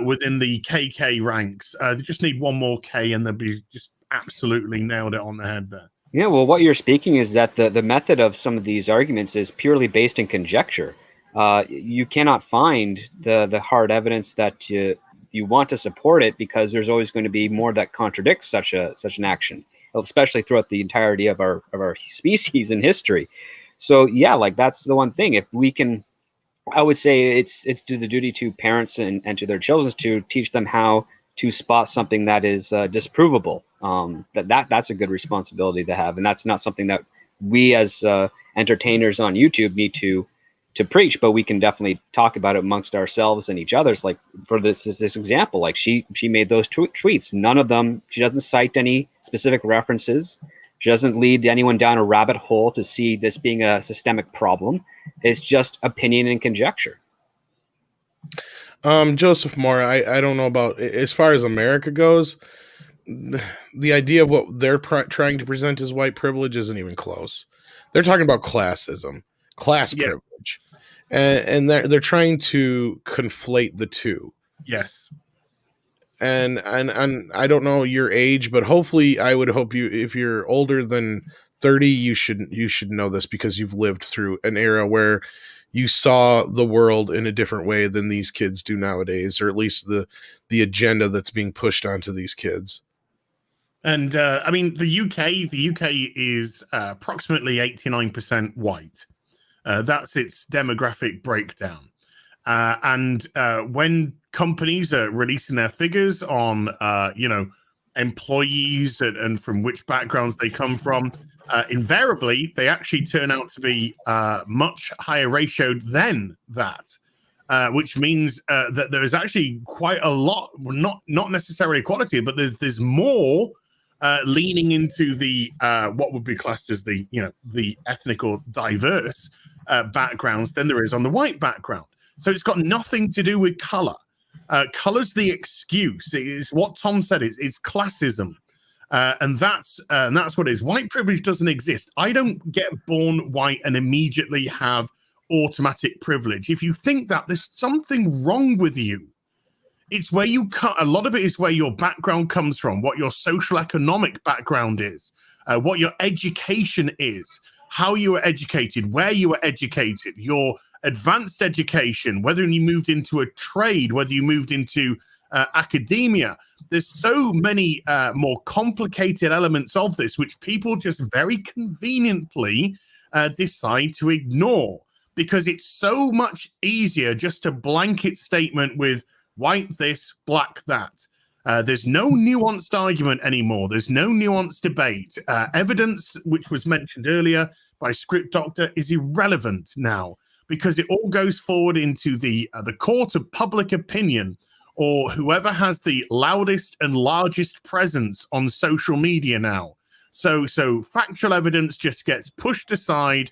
within the KK ranks. They just need one more K, and they'll be just absolutely nailed it on the head there. Yeah, well, what you're speaking is that the method of some of these arguments is purely based in conjecture. You cannot find the hard evidence that you want to support it, because there's always going to be more that contradicts such an action, especially throughout the entirety of our species in history. So yeah, like that's the one thing. If we can, I would say it's to the duty to parents and to their children to teach them how to spot something that is disprovable. That's a good responsibility to have, and that's not something that we as entertainers on YouTube need to preach, but we can definitely talk about it amongst ourselves and each other's. Like for this example, like she made those tweets. None of them, she doesn't cite any specific references. She doesn't lead anyone down a rabbit hole to see this being a systemic problem. It's just opinion and conjecture. Joseph Moore, I don't know about, as far as America goes, the idea of what they're trying to present as white privilege isn't even close. They're talking about classism, class privilege, and they're trying to conflate the two. Yes. And I don't know your age, but hopefully I would hope if you're older than 30, you should know this, because you've lived through an era where you saw the world in a different way than these kids do nowadays, or at least the agenda that's being pushed onto these kids. And I mean, the UK is approximately 89% white. That's its demographic breakdown. And when companies are releasing their figures on, employees and from which backgrounds they come from, invariably, they actually turn out to be much higher ratioed than that, which means that there is actually quite a lot, not necessarily equality, but there's more leaning into the what would be classed as the ethnic or diverse backgrounds than there is on the white background. So it's got nothing to do with color. Color's the excuse. It's what Tom said. It's classism. And that's what it is. White privilege doesn't exist. I don't get born white and immediately have automatic privilege. If you think that, there's something wrong with you. it's where you cut. A lot of it is where your background comes from, what your social economic background is, what your education is, how you were educated, where you were educated, your advanced education, whether you moved into a trade, whether you moved into academia. There's so many more complicated elements of this, which people just very conveniently decide to ignore, because it's so much easier just to blanket statement with white this, black that. There's no nuanced argument anymore. There's no nuanced debate. Evidence, which was mentioned earlier by Script Doctor, is irrelevant now, because it all goes forward into the court of public opinion, or whoever has the loudest and largest presence on social media now. So factual evidence just gets pushed aside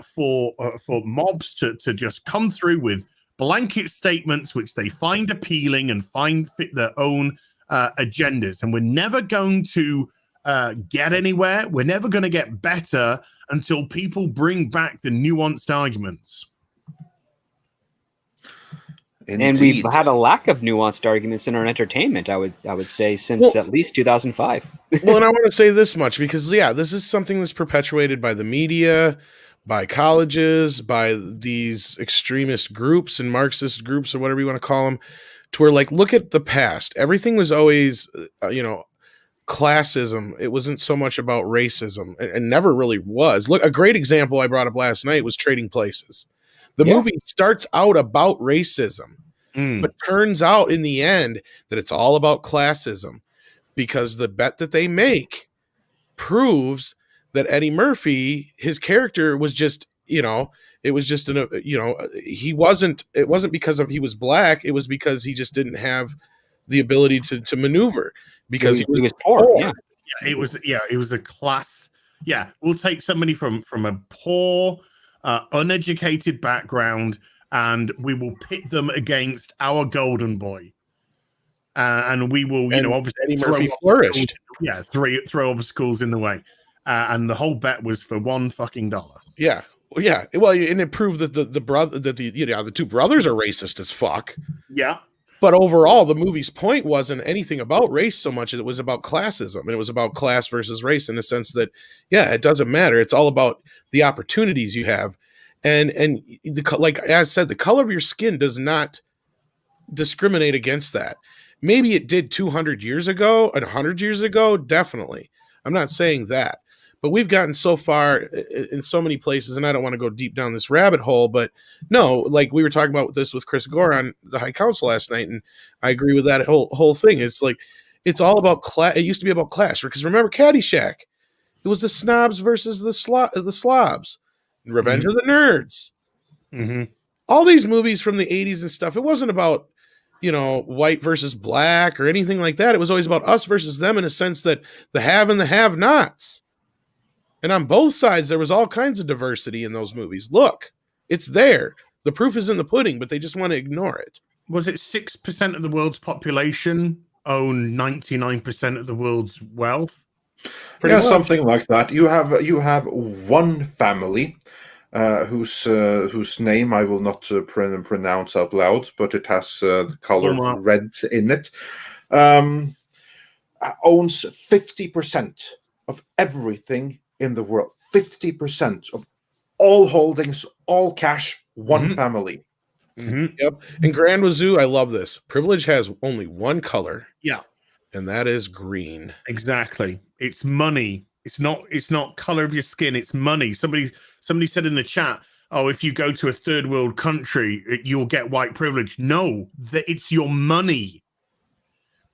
for mobs to just come through with blanket statements which they find appealing and find fit their own agendas. And we're never going to get anywhere. We're never going to get better until people bring back the nuanced arguments. Indeed. And we've had a lack of nuanced arguments in our entertainment, I would say, since at least 2005. Well, and I want to say this much, because, yeah, this is something that's perpetuated by the media, by colleges, by these extremist groups and Marxist groups, or whatever you want to call them, to where, like, look at the past. Everything was always, classism. It wasn't so much about racism, and never really was. Look, a great example I brought up last night was Trading Places. The movie starts out about racism, but turns out in the end that it's all about classism, because the bet that they make proves that Eddie Murphy, his character was just, it was just, he wasn't, it wasn't because he was black. It was because he just didn't have the ability to maneuver, because he was poor. Yeah, it was a class. Yeah. We'll take somebody from a poor, uneducated background, and we will pit them against our golden boy, and we will, obviously Eddie Murphy flourished. Throw obstacles in the way, and the whole bet was for $1 Yeah, well, and it proved that the two brothers are racist as fuck. Yeah. But overall, the movie's point wasn't anything about race so much as it was about classism, and it was about class versus race, in the sense that, it doesn't matter. It's all about the opportunities you have, and like as said, the color of your skin does not discriminate against that. Maybe it did 200 years ago and 100 years ago, definitely. I'm not saying that, but we've gotten so far in so many places, and I don't want to go deep down this rabbit hole, but no, like we were talking about this with Chris Gore on the High Council last night, and I agree with that whole thing. It's like, it's all about class. It used to be about class, because remember Caddyshack? It was the snobs versus the slobs. Revenge of the Nerds. Mm-hmm. All these movies from the 80s and stuff, it wasn't about, white versus black or anything like that. It was always about us versus them, in a sense that the have and the have-nots. And on both sides, there was all kinds of diversity in those movies. Look, it's there. The proof is in the pudding, but they just want to ignore it. Was it 6% of the world's population own 99% of the world's wealth? Something like that. You have one family whose name I will not pronounce out loud, but it has the color red in it. Owns 50% of everything in the world. 50% of all holdings, all cash, one family. Mm-hmm. Yep. And Grand Wazoo, I love this. Privilege has only one color. Yeah. And that is green. Exactly. It's money. It's not color of your skin. It's money. Somebody said in the chat, oh, if you go to a third world country, you'll get white privilege. No, it's your money.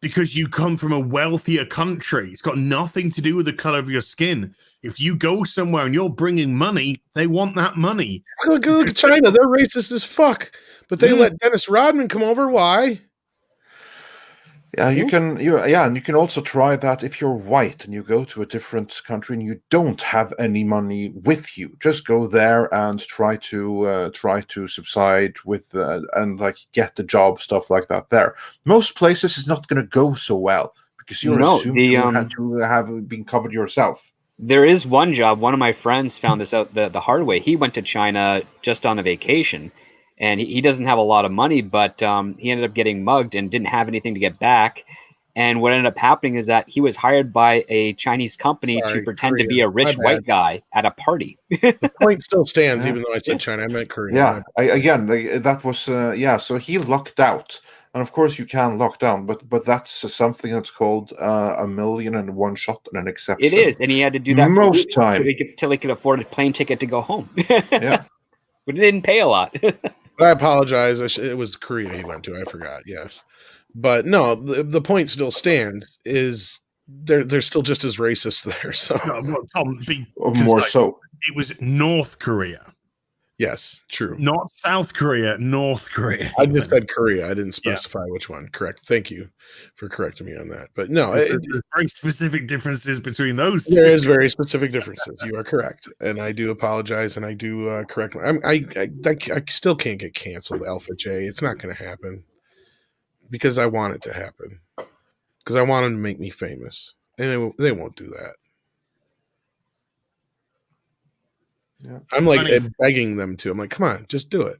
Because you come from a wealthier country. It's got nothing to do with the color of your skin. If you go somewhere and you're bringing money, they want that money. Look at China. They're racist as fuck. But they let Dennis Rodman come over. Why? Yeah, and you can also try that if you're white and you go to a different country and you don't have any money with you. Just go there and try to subside with and like get the job, stuff like that. There, most places is not going to go so well, because you're assumed to have been covered yourself. There is one job. One of my friends found this out the hard way. He went to China just on a vacation, and he doesn't have a lot of money, but he ended up getting mugged and didn't have anything to get back. And what ended up happening is that he was hired by a Chinese company to Sorry, pretend to Korea. be a rich My white bad. guy at a party. The point still stands, Yeah. even though I said China. I meant Korea. Yeah, again, that was so he lucked out, and of course you can lock down, but that's something that's called a million and one shot and an exception. It is, and he had to do that for Most weeks time. till he could afford a plane ticket to go home. Yeah. But it didn't pay a lot. I apologize. It was Korea he went to. I forgot. Yes, but no, the point still stands. Is they're still just as racist there. So No, well, Tom, More so. It was North Korea, yes, true. not South Korea. North Korea. I just said Korea. I didn't specify which one. Correct. Thank you for correcting me on that. But no, there's very specific differences between those two. there is very specific differences. You are correct, and I do apologize, and I do correct. I still can't get canceled, Alpha J. It's not going to happen because I want it to happen because I want them to make me famous, and they won't do that. Yeah. I'm like Funny. begging them to. I'm like, come on, just do it.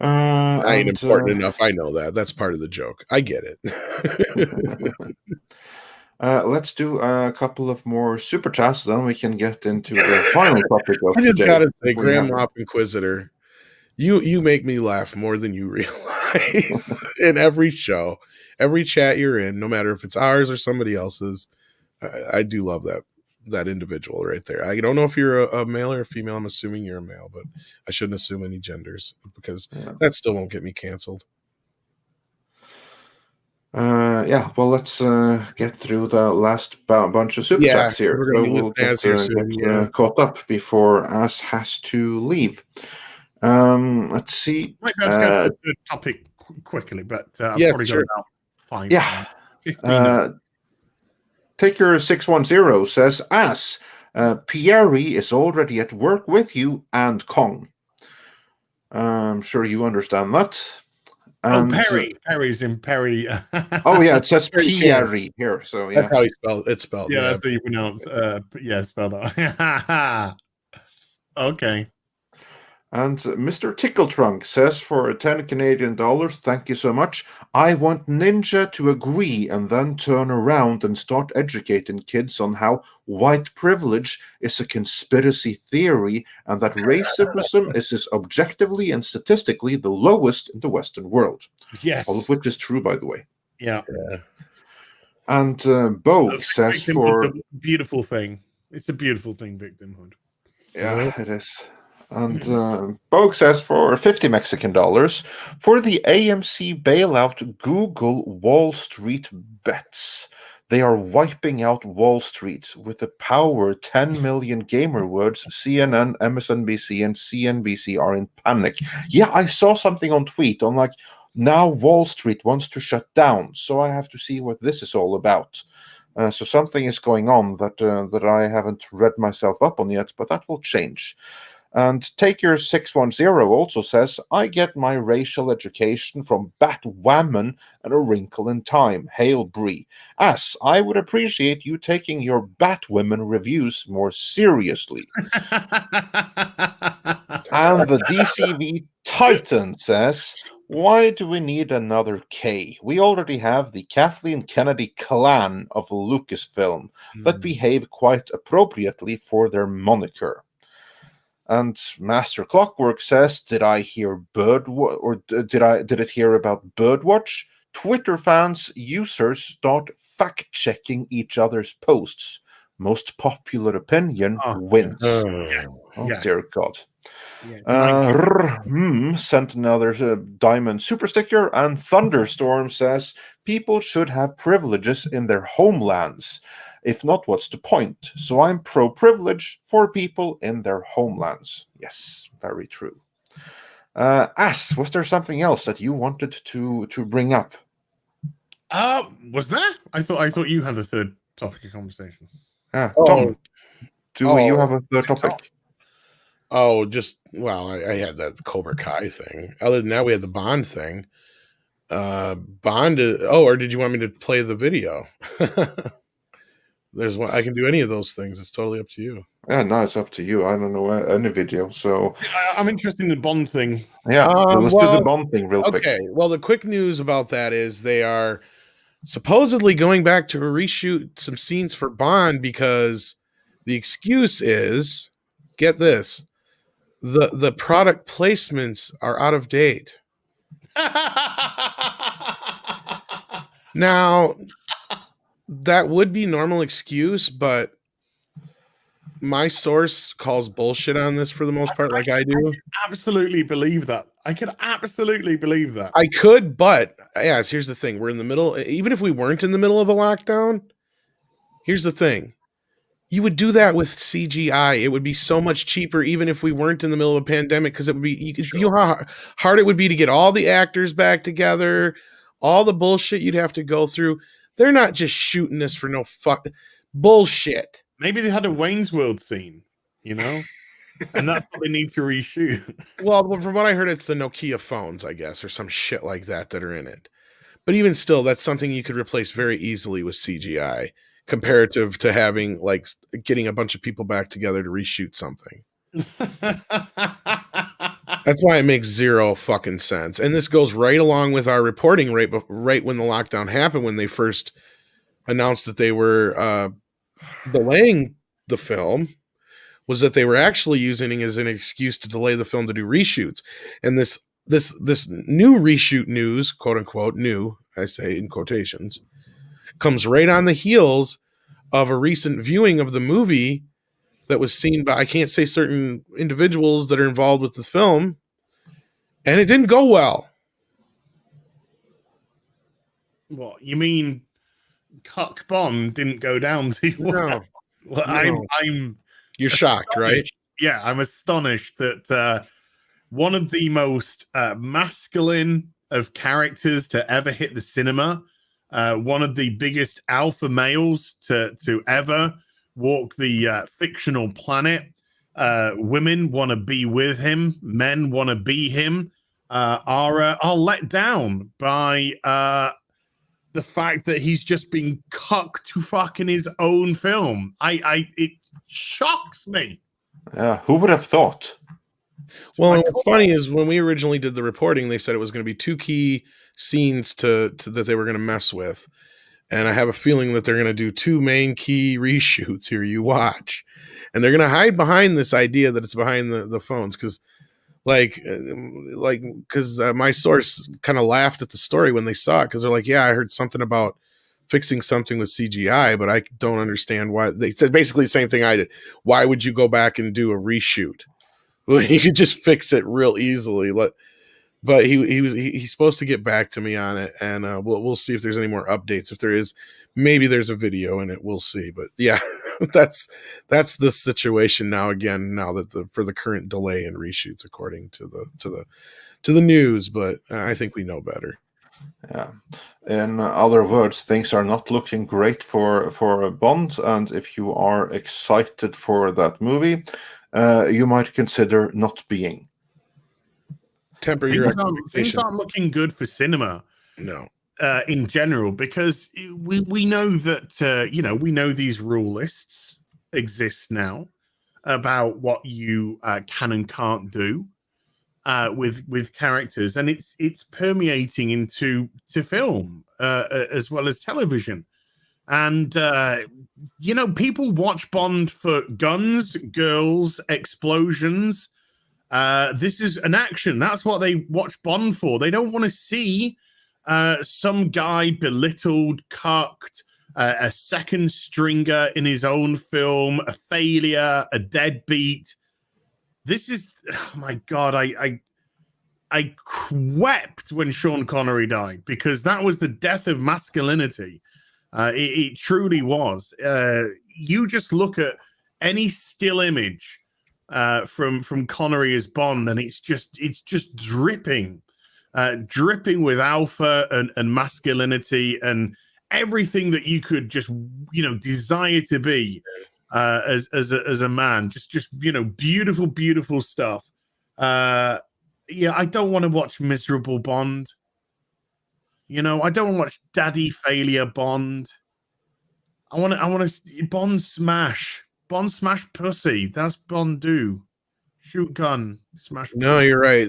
I ain't important enough. I know that. That's part of the joke. I get it. Let's do a couple of more super chats, then we can get into the final topic of I just today. gotta say, Grand Mop Inquisitor, you make me laugh more than you realize in every show, every chat you're in, no matter if it's ours or somebody else's. I do love that individual right there. I don't know if you're a male or a female. I'm assuming you're a male, but I shouldn't assume any genders because that still won't get me canceled. Well, let's get through the last bunch of super chats here. We're gonna we'll get, soon, caught up before As has to leave. Let's see. Might be able to go to the topic quickly, but I've probably got about 5 15 minutes. Taker 610 says, As Pierre is already at work with you and Kong. I'm sure you understand that. And, Perry's in Perry. Oh yeah, it says Pierre here. So yeah, that's how it's spelled. Yeah, that's how you pronounce. Spell that. Okay. And Mr. Tickletrunk says, for 10 Canadian dollars, thank you so much. I want Ninja to agree and then turn around and start educating kids on how white privilege is a conspiracy theory and that racism is objectively and statistically the lowest in the Western world. Yes. All of which is true, by the way. Yeah. And Bogue says for... Beautiful thing. It's a beautiful thing, victimhood. Yeah, it is. And Bogue says for 50 Mexican dollars for the AMC bailout, Google Wall Street bets. They are wiping out Wall Street with the power 10 million gamer words. CNN, MSNBC, and CNBC are in panic. Yeah, I saw something on tweet on like, now Wall Street wants to shut down. So I have to see what this is all about. So something is going on that I haven't read myself up on yet, but that will change. And Taker 610 also says, I get my racial education from Batwoman and A Wrinkle in Time. Hail Bree. As I would appreciate you taking your Batwoman reviews more seriously. And the DCV Titan says, why do we need another K? We already have the Kathleen Kennedy clan of Lucasfilm that behave quite appropriately for their moniker. And Master Clockwork says, did I hear did it hear about Birdwatch? Twitter fans, users start fact-checking each other's posts. Most popular opinion wins. Dear God. Sent another diamond super sticker, and Thunderstorm says, people should have privileges in their homelands. If not, what's the point? So I'm pro-privilege for people in their homelands. Yes, very true. As, was there something else that you wanted to bring up? Was there? I thought you had a third topic of conversation. Tom, do you have a third topic? Oh, I had that Cobra Kai thing. Other than that, we had the Bond thing. Bond or did you want me to play the video? There's one. I can do any of those things. It's totally up to you. Yeah, no, it's up to you. I don't know any video, so I'm interested in the Bond thing. yeah. So let's do the Well, Bond thing real quick. okay. Well, the quick news about that is they are supposedly going back to reshoot some scenes for Bond because the excuse is, get this, the product placements are out of date. Now, that would be normal excuse, but my source calls bullshit on this for the most part, like I do. Absolutely believe that. I could absolutely believe that. I could, but yes, here's the thing. We're in the middle, even if we weren't in the middle of a lockdown, here's the thing. You would do that with CGI. It would be so much cheaper, even if we weren't in the middle of a pandemic, because it would be, you know how hard it would be to get all the actors back together, all the bullshit you'd have to go through. They're not just shooting this for no fuck bullshit. Maybe they had a Wayne's World scene, you know, and that's what they need to reshoot. Well, from what I heard, it's the Nokia phones, I guess, or some shit like that that are in it. But even still, that's something you could replace very easily with CGI, comparative to having like getting a bunch of people back together to reshoot something. That's why it makes zero fucking sense. And this goes right along with our reporting right when the lockdown happened, when they first announced that they were delaying the film, was that they were actually using it as an excuse to delay the film to do reshoots. And this new reshoot news, quote unquote, new, I say in quotations, comes right on the heels of a recent viewing of the movie that was seen by, I can't say certain individuals that are involved with the film, and it didn't go well. What, you mean Cuck Bond didn't go down too well? No. Well, I'm You're shocked, right? Yeah, I'm astonished that one of the most masculine of characters to ever hit the cinema, one of the biggest alpha males to ever walk the fictional planet. Women want to be with him, men want to be him, are let down by the fact that he's just been cucked to fucking his own film. It shocks me. Yeah, who would have thought? Well, what's funny is when we originally did the reporting, they said it was going to be 2 key scenes to that they were going to mess with. And I have a feeling that they're going to do 2 main key reshoots here. You watch. And they're going to hide behind this idea that it's behind the phones. Because my source kind of laughed at the story when they saw it. Because they're like, yeah, I heard something about fixing something with CGI, but I don't understand why. They said basically the same thing I did. Why would you go back and do a reshoot? Well, you could just fix it real easily. But he's supposed to get back to me on it, and we'll see if there's any more updates. If there is, maybe there's a video in it. We'll see. But yeah, that's the situation now. Again, now that for the current delay in reshoots, according to the news. But I think we know better. Yeah. In other words, things are not looking great for Bond, and if you are excited for that movie, you might consider not being. Temper your things aren't looking good for cinema. No. In general, because we know that we know these rule lists exist now about what you can and can't do with characters, and it's permeating into film as well as television. And people watch Bond for guns, girls, explosions. This is an action. That's what they watch Bond for. They don't want to see some guy belittled, cucked, a second stringer in his own film, a failure, a deadbeat. This is, oh my God, I wept when Sean Connery died, because that was the death of masculinity. It truly was. You just look at any still image from Connery as Bond, and it's just dripping with alpha and masculinity and everything that you could just desire to be as a man. Just beautiful stuff. I don't want to watch miserable Bond. I don't want to watch daddy failure Bond. I want to Bond smash. Bond smash pussy. That's Bond do. Shoot gun. Smash. No, you're right.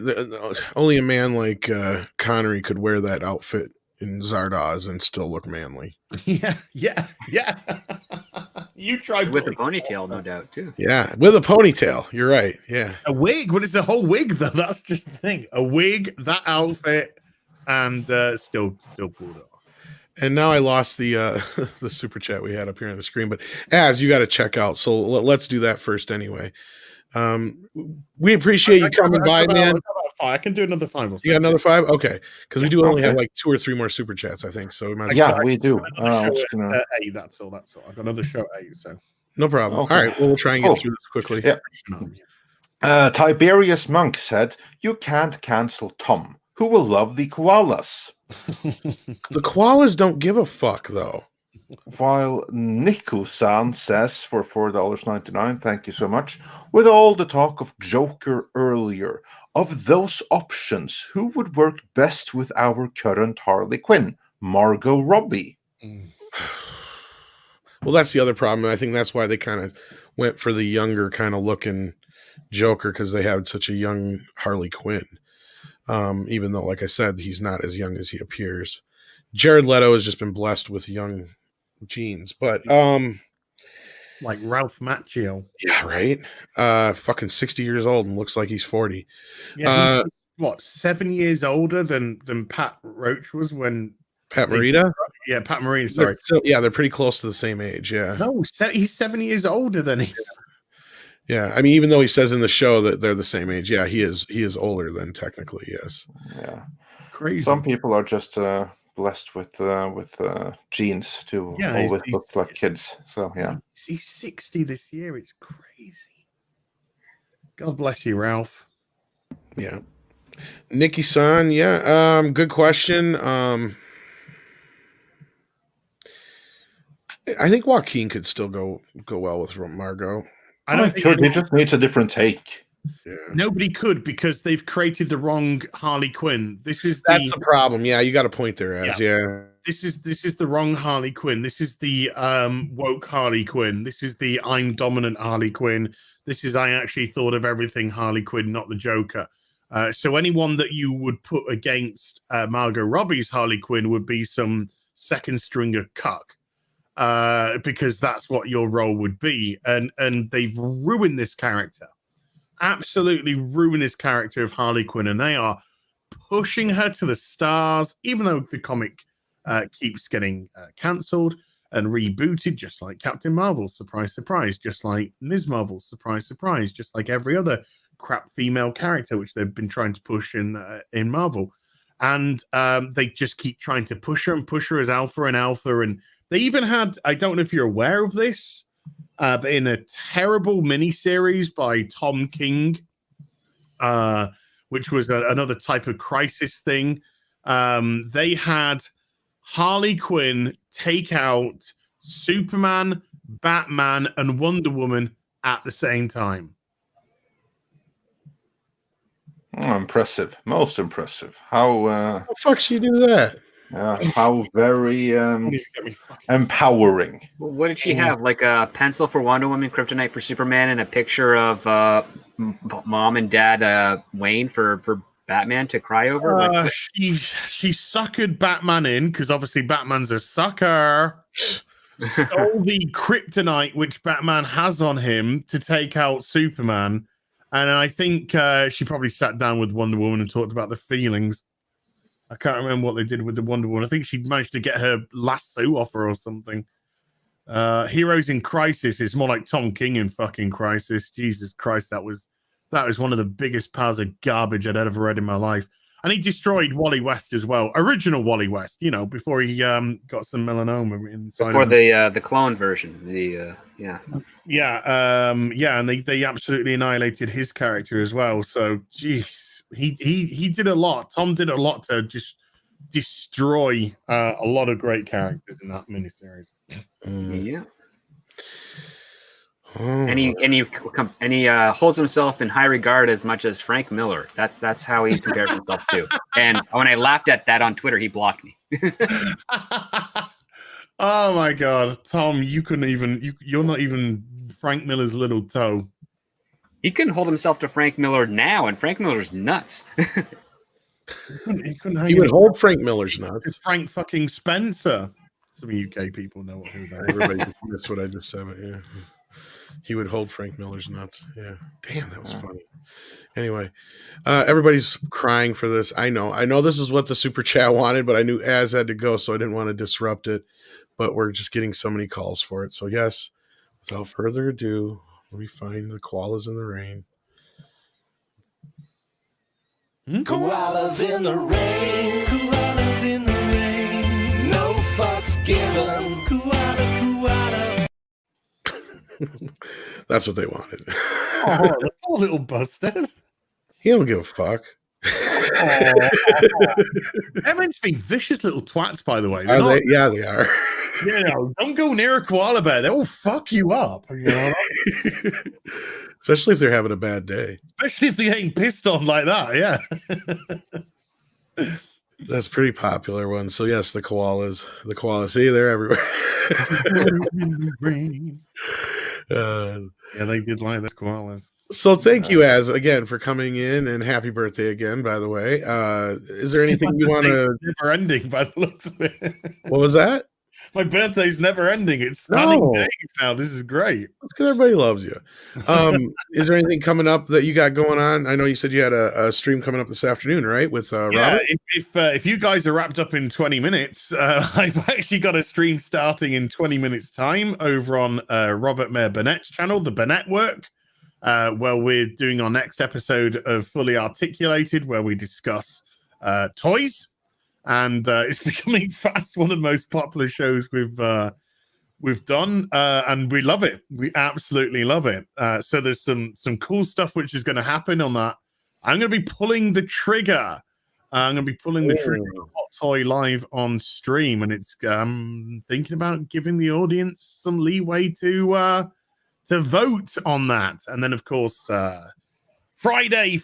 Only a man like Connery could wear that outfit in Zardoz and still look manly. Yeah. You tried With a ponytail, no doubt, too. Yeah, with a ponytail. You're right. Yeah. a wig. What is the whole wig though? That's just the thing. A wig, that outfit, and still pulled off. And now I lost the the super chat we had up here on the screen, but as you got to check out. So let's do that first anyway. We appreciate you coming by, man. I can do another 5 or 6. You got another 5? Okay, because we do only have like 2 or 3 more super chats, I think. So we might. Yeah, we do. Eight, that's all. I've got another show at 8, so No problem. Okay. All right, well, we'll try and get through this quickly. Yeah. Tiberius Monk said, "You can't cancel Tom. Who will love the koalas?" The koalas don't give a fuck, though. While Niku-san says for $4.99, thank you so much, with all the talk of Joker earlier, of those options, who would work best with our current Harley Quinn? Margot Robbie. Well, that's the other problem. And I think that's why they kind of went for the younger kind of looking Joker, because they had such a young Harley Quinn. Even though, like I said, he's not as young as he appears. Jared Leto has just been blessed with young genes, but like Ralph Macchio. Yeah, right. Fucking 60 years old and looks like he's 40. Yeah, he's, what, 7 years older than Pat Roach was when Pat Morita? Yeah, Pat Morita, sorry. They're pretty close to the same age, yeah. No, he's 7 years older than him. Yeah, I mean, even though he says in the show that they're the same age, yeah, he is older than technically, yes. Yeah. Crazy. Some people are just blessed with genes to always look like kids. So yeah, he's 60 this year. It's crazy. God bless you, Ralph. Yeah, Nikki-san. Yeah, good question. I think Joaquin could still go well with Margot. I don't think he just needs a different take. Yeah. Nobody could, because they've created the wrong Harley Quinn. That's the problem. Yeah, you got a point there, Az. Yeah. This is the wrong Harley Quinn. This is the woke Harley Quinn. This is the I'm dominant Harley Quinn. This is I actually thought of everything Harley Quinn, not the Joker. So anyone that you would put against Margot Robbie's Harley Quinn would be some second stringer cuck. Because that's what your role would be. And they've ruined this character. Absolutely ruined this character of Harley Quinn, and they are pushing her to the stars, even though the comic keeps getting cancelled and rebooted, just like Captain Marvel, surprise, surprise, just like Ms. Marvel, surprise, surprise, just like every other crap female character which they've been trying to push in Marvel. And they just keep trying to push her as alpha, and they even had, I don't know if you're aware of this, but in a terrible miniseries by Tom King, which was another type of crisis thing, they had Harley Quinn take out Superman, Batman, and Wonder Woman at the same time. Oh, impressive. Most impressive. How the fuck should you do that? How very empowering. Well, what did she have? Like a pencil for Wonder Woman, kryptonite for Superman, and a picture of mom and dad Wayne for Batman to cry over? She suckered Batman in, because obviously Batman's a sucker. Stole the kryptonite which Batman has on him to take out Superman. And I think she probably sat down with Wonder Woman and talked about the feelings. I can't remember what they did with the Wonder Woman. I think she managed to get her lasso off her or something. Heroes in Crisis is more like Tom King in fucking Crisis. Jesus Christ, that was one of the biggest piles of garbage I'd ever read in my life. And he destroyed Wally West as well. Original Wally West, before he got some melanoma inside. Before the clone version. And they absolutely annihilated his character as well. So, jeez. He did a lot. Tom did a lot to just destroy a lot of great characters in that miniseries. Yeah. And he holds himself in high regard as much as Frank Miller. That's how he compares himself to. And when I laughed at that on Twitter, he blocked me. Oh my God, Tom! You're not even Frank Miller's little toe. He couldn't hold himself to Frank Miller now, and Frank Miller's nuts. He couldn't He would hold Frank Miller's nuts. Frank fucking Spencer. Some UK people know who that is. Everybody missed what I just said, but yeah. He would hold Frank Miller's nuts. Yeah. Damn, that was funny. Anyway, everybody's crying for this. I know this is what the super chat wanted, but I knew Az had to go, so I didn't want to disrupt it. But we're just getting so many calls for it. So yes, without further ado, let me find the koalas in the rain. Koalas in the rain, koalas in the rain, no fucks given, koala. That's what they wanted. Oh, poor little bastard. He don't give a fuck. They're meant to be vicious little twats, by the way. Are they? Yeah, they are. You know, don't go near a koala bear. They will fuck you up. You know? Especially if they're having a bad day. Especially if they ain't pissed on like that. Yeah. That's pretty popular one. So yes, the koalas. See, they're everywhere. Yeah, they did like the koalas. So thank you, Az, again for coming in, and happy birthday again, by the way. Is there anything you want to? Never ending, by the looks of it. What was that? My birthday's never ending. It's spanning days now. This is great. That's because everybody loves you. Is there anything coming up that you got going on? I know you said you had a stream coming up this afternoon, right? With Robert. If you guys are wrapped up in 20 minutes, I've actually got a stream starting in 20 minutes time over on Robert Mayer Burnett's channel, the Burnett Work, where we're doing our next episode of Fully Articulated, where we discuss toys. And it's becoming fast one of the most popular shows we've done, and we love it. We absolutely love it. So there's some cool stuff which is going to happen on that. I'm going to be pulling the trigger. I'm going to be pulling the trigger on Hot Toy live on stream, and it's thinking about giving the audience some leeway to vote on that. And then, of course, Friday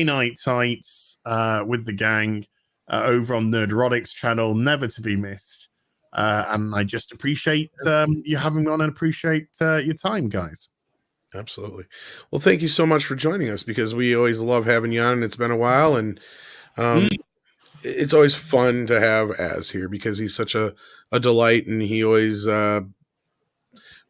night tights with the gang. Over on Nerderotics channel, never to be missed. And I just appreciate you having me on and appreciate your time, guys. Absolutely. Well, thank you so much for joining us, because we always love having you on, and it's been a while, and it's always fun to have Az here because he's such a delight, and he always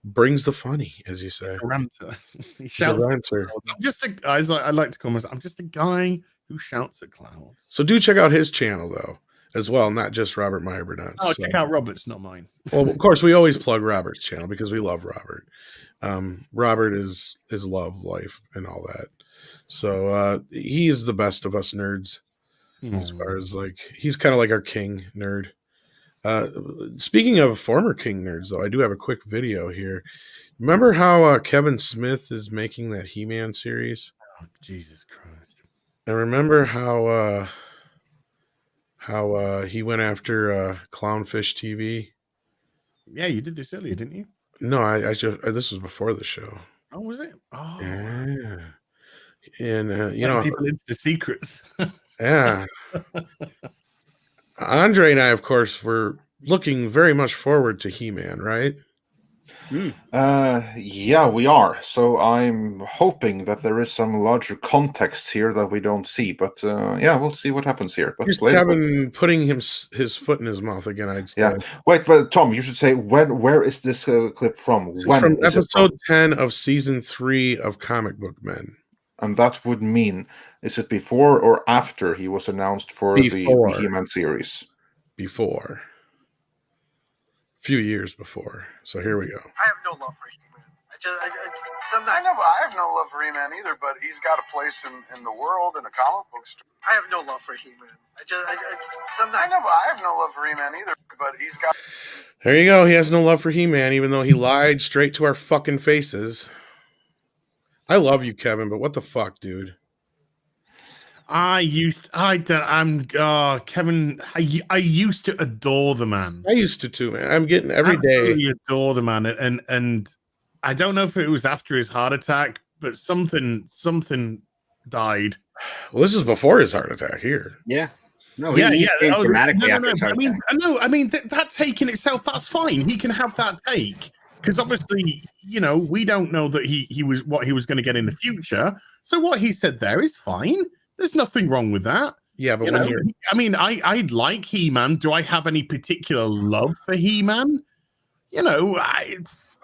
brings the funny, as you say. A ranter. He He's a shouts. ranter. I'm just I like to call myself, I'm just a guy who shouts at clouds. So do check out his channel, though, as well, not just Robert Mayer Burnett's. Oh, check out Robert's, not mine. Well, of course, we always plug Robert's channel because we love Robert. Robert is love, life, and all that. So he is the best of us nerds, as far as like, he's kind of like our king nerd. Speaking of former king nerds, though, I do have a quick video here. Remember how Kevin Smith is making that He-Man series? Oh, Jesus Christ. And remember how he went after Clownfish TV? Yeah, you did this earlier, didn't you? No, I just this was before the show. Oh, was it? Oh, Yeah, and you letting know, people into the secrets. yeah. Andre and I, of course, were looking very much forward to He-Man, right? Yeah, we are. So I'm hoping that there is some larger context here that we don't see. But yeah, we'll see what happens here. But Here's Kevin putting his foot in his mouth again, I'd say. yeah. Wait, but Tom, you should say where is this clip from? This is When from is it episode 10 of season 3 of Comic Book Men. And that would mean, is it before or after he was announced for the He-Man series? Before. A few years before. So here we go. I have no love for He-Man. I know, but I have no love for He-Man either. But he's got a place in the world in a comic book store. I have no love for He-Man. I know, but I have no love for He-Man either. But he's got. There you go. He has no love for He-Man, even though he lied straight to our fucking faces. I love you, Kevin, but what the fuck, dude? Kevin. I used to adore the man. I used to too, man. I'm getting every day. Absolutely adore the man, and I don't know if it was after his heart attack, but something died. Well, this is before his heart attack here. Yeah. No, Yeah, he changed No, dramatically no, after no. his heart I mean, attack. that take in itself, that's fine. He can have that take. because obviously, we don't know that he was what he was going to get in the future. So what he said there is fine. There's nothing wrong with that. Yeah, but when you're, I mean, I like He-Man. Do I have any particular love for He-Man?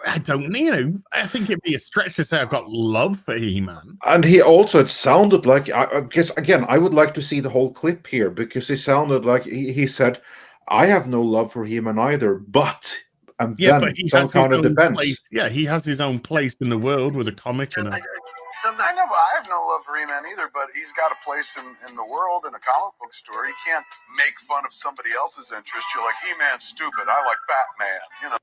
I don't. I think it'd be a stretch to say I've got love for He-Man. And he also, it sounded like, I guess, again, I would like to see the whole clip here, because it sounded like he said, I have no love for He-Man either, but but he has kind of his own depends. place. Yeah, he has his own place in the world with a comic and I know, but I have no love for He-Man either, but he's got a place in the world in a comic book store. You can't make fun of somebody else's interest. You're like, He-Man's stupid. I like Batman,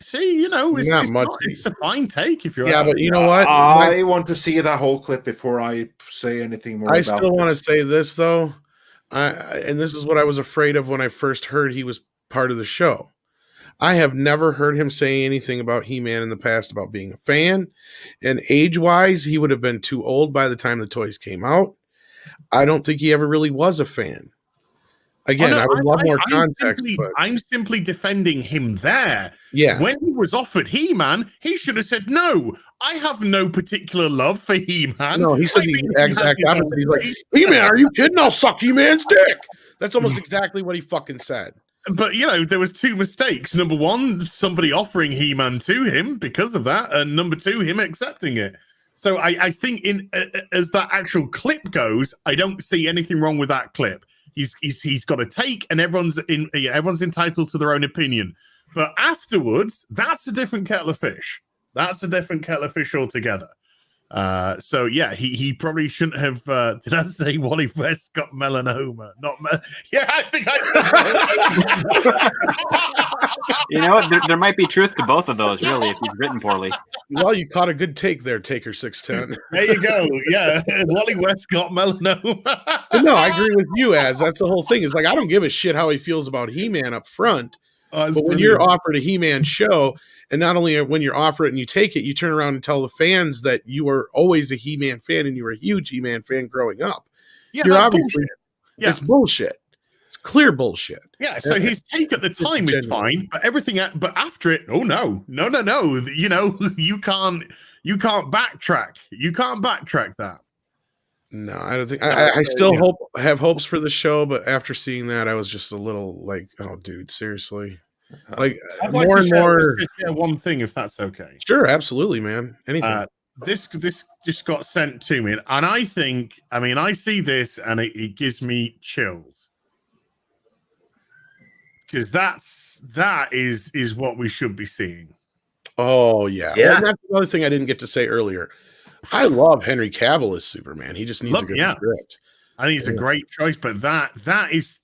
See, it's a fine take if you're. Yeah, but you know what? I want to see that whole clip before I say anything more. I still want to say this though, and this is what I was afraid of when I first heard he was part of the show. I have never heard him say anything about He-Man in the past about being a fan, and age-wise, he would have been too old by the time the toys came out. I don't think he ever really was a fan. Again, I would love more context. I'm simply defending him there. Yeah. When he was offered He-Man, he should have said, no, I have no particular love for He-Man. No, he said the exact opposite. He's like, He-Man, are you kidding? I'll suck He-Man's dick. That's almost exactly what he fucking said. But, there was two mistakes. Number one, somebody offering He-Man to him because of that. And number two, him accepting it. So I think as that actual clip goes, I don't see anything wrong with that clip. He's got a take, and everyone's entitled to their own opinion. But afterwards, that's a different kettle of fish. That's a different kettle of fish altogether. So yeah, he probably shouldn't have. Did I say Wally West got melanoma? Yeah, I think I. There might be truth to both of those, really, if he's written poorly. Well, you caught a good take there, Taker 610. There you go. Yeah, Wally West got melanoma. But no, I agree with you, Az. That's the whole thing. Is like, I don't give a shit how he feels about He-Man up front. But when you're offered a He-Man show, and not only when you're offered it and you take it, you turn around and tell the fans that you were always a He-Man fan and you were a huge He-Man fan growing up. Yeah, you're obviously bullshit. It's bullshit. It's clear bullshit. Yeah, so his take at the time is fine, but everything but after it, oh no. You can't backtrack. You can't backtrack that. No, I don't think. I still have hopes for the show, but after seeing that, I was just a little like, oh, dude, seriously. Like I'd like more to and share, more. Share one thing, if that's okay. Sure, absolutely, man. Anything. This just got sent to me, and I think, I see this, and it gives me chills, because that is what we should be seeing. Oh yeah. Well, that's another thing I didn't get to say earlier. I love Henry Cavill as Superman. He just needs a good script. I think it's a great choice, but that is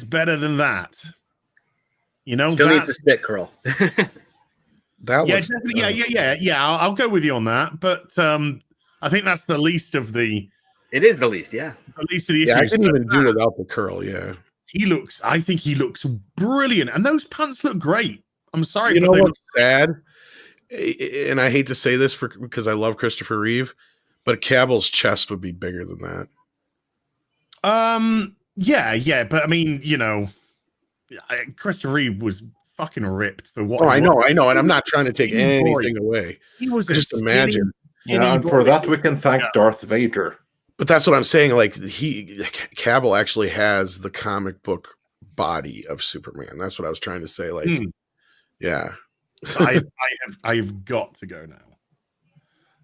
better than that. Still needs to spit curl. I'll go with you on that. But I think that's the least of the. It is the least, yeah. The least of the issues. Yeah, I couldn't even do without the curl. Yeah, I think he looks brilliant, and those pants look great. I'm sorry, you know what's sad, and I hate to say this because I love Christopher Reeve, but Cavill's chest would be bigger than that. Yeah, but Christopher Reeve was fucking ripped for what. Oh, I know, and I'm not trying to take anything away. He was just imagine. And for that, we can thank Darth Vader. But that's what I'm saying. Like Cavill actually has the comic book body of Superman. That's what I was trying to say. Like, yeah. I've got to go now.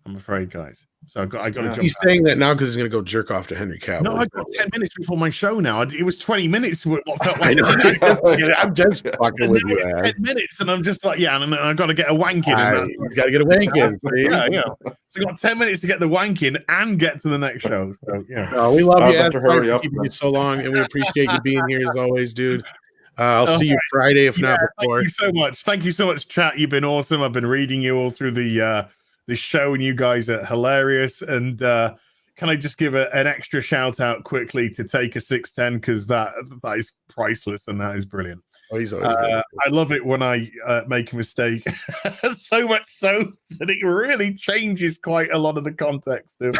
I'm afraid, guys. So I got to jump. He's saying that now because he's going to go jerk off to Henry Cavill. No, I've got 10 minutes before my show now. It was 20 minutes. What felt like I know. I'm just fucking with you. 10 minutes, and I'm just like, and I've got to get a wank in. You got to get a wank in. Yeah. So I've got 10 minutes to get the wank in and get to the next show. So yeah. No, we love you. Hurry up, keeping you so long, and we appreciate you being here as always, dude. I'll see you Friday, if not before. Thank you so much. Thank you so much, chat. You've been awesome. I've been reading you all through the show, and you guys are hilarious. And can I just give an extra shout out quickly to Taker 610, because that is priceless and that is brilliant. Oh, he's always good. I love it when I make a mistake, so much so that it really changes quite a lot of the context of.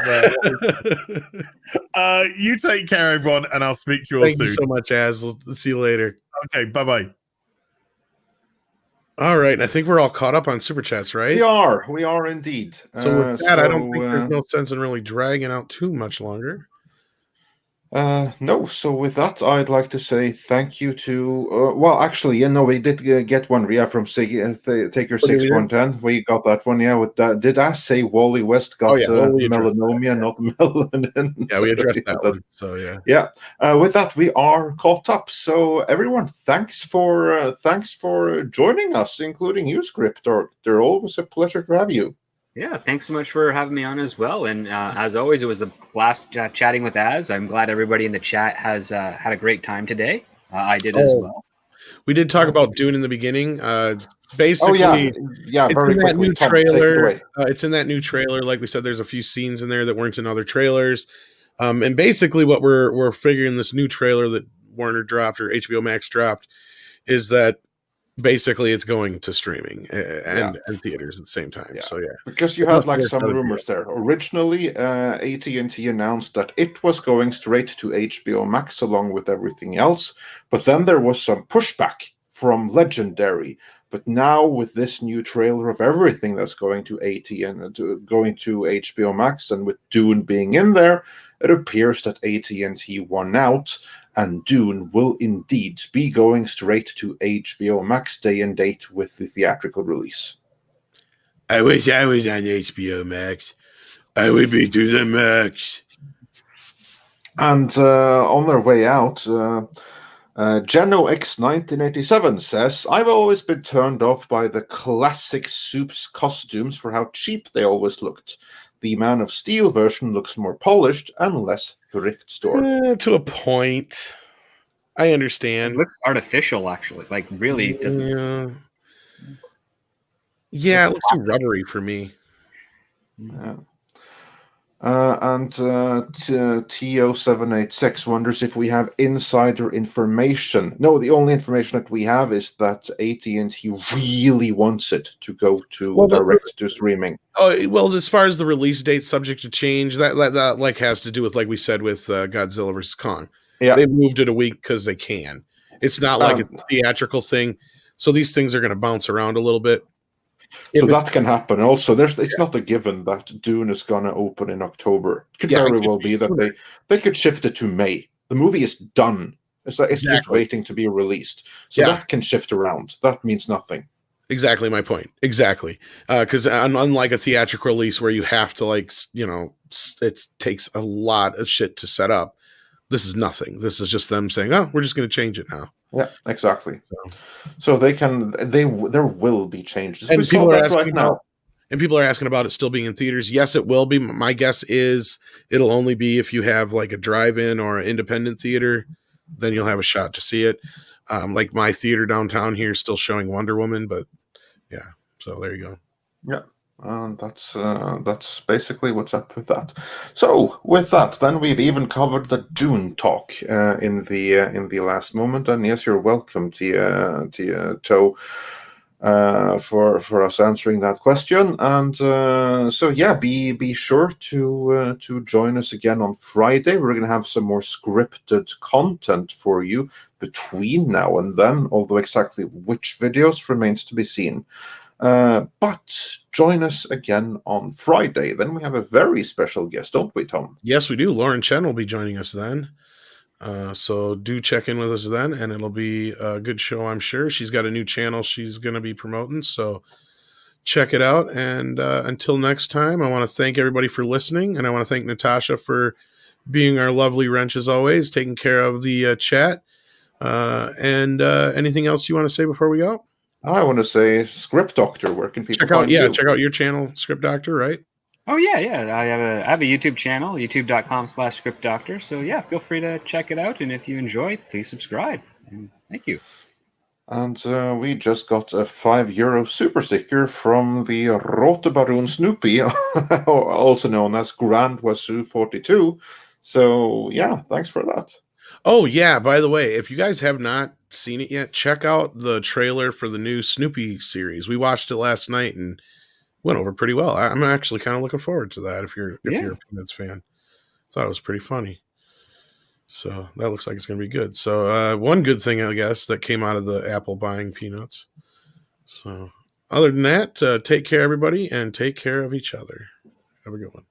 You take care, everyone, and I'll speak to you all soon. Thank you so much, Az. We'll see you later. Okay, bye-bye. All right, and I think we're all caught up on super chats, right? We are indeed. So with that, I don't think there's no sense in really dragging out too much longer. No, so with that, I'd like to say thank you to. Well, actually, we did get one, from Taker 6110. We got that one, with that. Did I say Wally West got melanoma, not melanin? Yeah, we addressed that one. So yeah. With that, we are caught up. So everyone, thanks for joining us, including you, Script. They're always a pleasure to have you. Yeah, thanks so much for having me on as well. And as always, it was a blast chatting with Az. I'm glad everybody in the chat has had a great time today. I did as well. We did talk about Dune in the beginning. Basically, it's very in that quickly. new trailer. It's in that new trailer. Like we said, there's a few scenes in there that weren't in other trailers. And basically, what we're figuring this new trailer that Warner dropped or HBO Max dropped is that basically it's going to streaming and theaters at the same time. So because you had some rumors there. Originally, AT&T announced that it was going straight to HBO Max along with everything else, but then there was some pushback from Legendary. But now with this new trailer of everything that's going to going to HBO Max, and with Dune being in there, it appears that AT&T won out. And Dune will indeed be going straight to HBO Max day and date with the theatrical release. I wish I was on HBO Max. I would be to the max. And on their way out, Geno X 1987 says, I've always been turned off by the classic Soup's costumes for how cheap they always looked. The Man of Steel version looks more polished and less thrift store. To a point. I understand. It looks artificial, actually. Like, really doesn't. Yeah, it looks too rubbery for me. Yeah. And TO786 wonders if we have insider information. No, the only information that we have is that AT&T really wants it to go to direct to streaming. Oh, well, as far as the release date subject to change, that like has to do with, like we said, with Godzilla vs. Kong. Yeah. They moved it a week because they can. It's not like a theatrical thing. So these things are going to bounce around a little bit. So that can happen. Also, it's not a given that Dune is going to open in October. It could very well be that they could shift it to May. The movie is done. It's just waiting to be released. So that can shift around. That means nothing. Exactly my point. Exactly. Because unlike a theatrical release where you have to, it takes a lot of shit to set up. This is nothing. This is just them saying, "Oh, we're just going to change it now." Yeah, exactly. So there will be changes. And people are asking now. And people are asking about it still being in theaters. Yes, it will be. My guess is it'll only be if you have like a drive-in or an independent theater, then you'll have a shot to see it. Like my theater downtown here is still showing Wonder Woman, but yeah. So there you go. Yeah. That's basically what's up with that. So with that, then we've even covered the Dune talk in the last moment. And yes, you're welcome, Tia Toe, for us answering that question. And be sure to join us again on Friday. We're going to have some more scripted content for you between now and then. Although exactly which videos remains to be seen. But join us again on Friday. Then we have a very special guest, don't we, Tom? Yes, we do. Lauren Chen will be joining us then. So do check in with us then, and it'll be a good show, I'm sure. She's got a new channel she's going to be promoting, so check it out. And until next time, I want to thank everybody for listening, and I want to thank Natasha for being our lovely wrench as always, taking care of the chat. And anything else you want to say before we go? I want to say, Script Doctor, where can people find you? Check out your channel, Script Doctor, right? Oh, yeah. I have a YouTube channel, youtube.com/ScriptDoctor. So, yeah, feel free to check it out. And if you enjoy, please subscribe. And thank you. And we just got a €5 super sticker from the Rotebaron Snoopy, also known as Grand Wazoo 42. So, yeah, thanks for that. Oh, yeah, by the way, if you guys have not seen it yet, check out the trailer for the new Snoopy series. We watched it last night and went over pretty well. I'm actually kind of looking forward to that if you're a Peanuts fan. Thought it was pretty funny. So that looks like it's going to be good. So one good thing, I guess, that came out of the Apple buying Peanuts. So, other than that, take care, everybody, and take care of each other. Have a good one.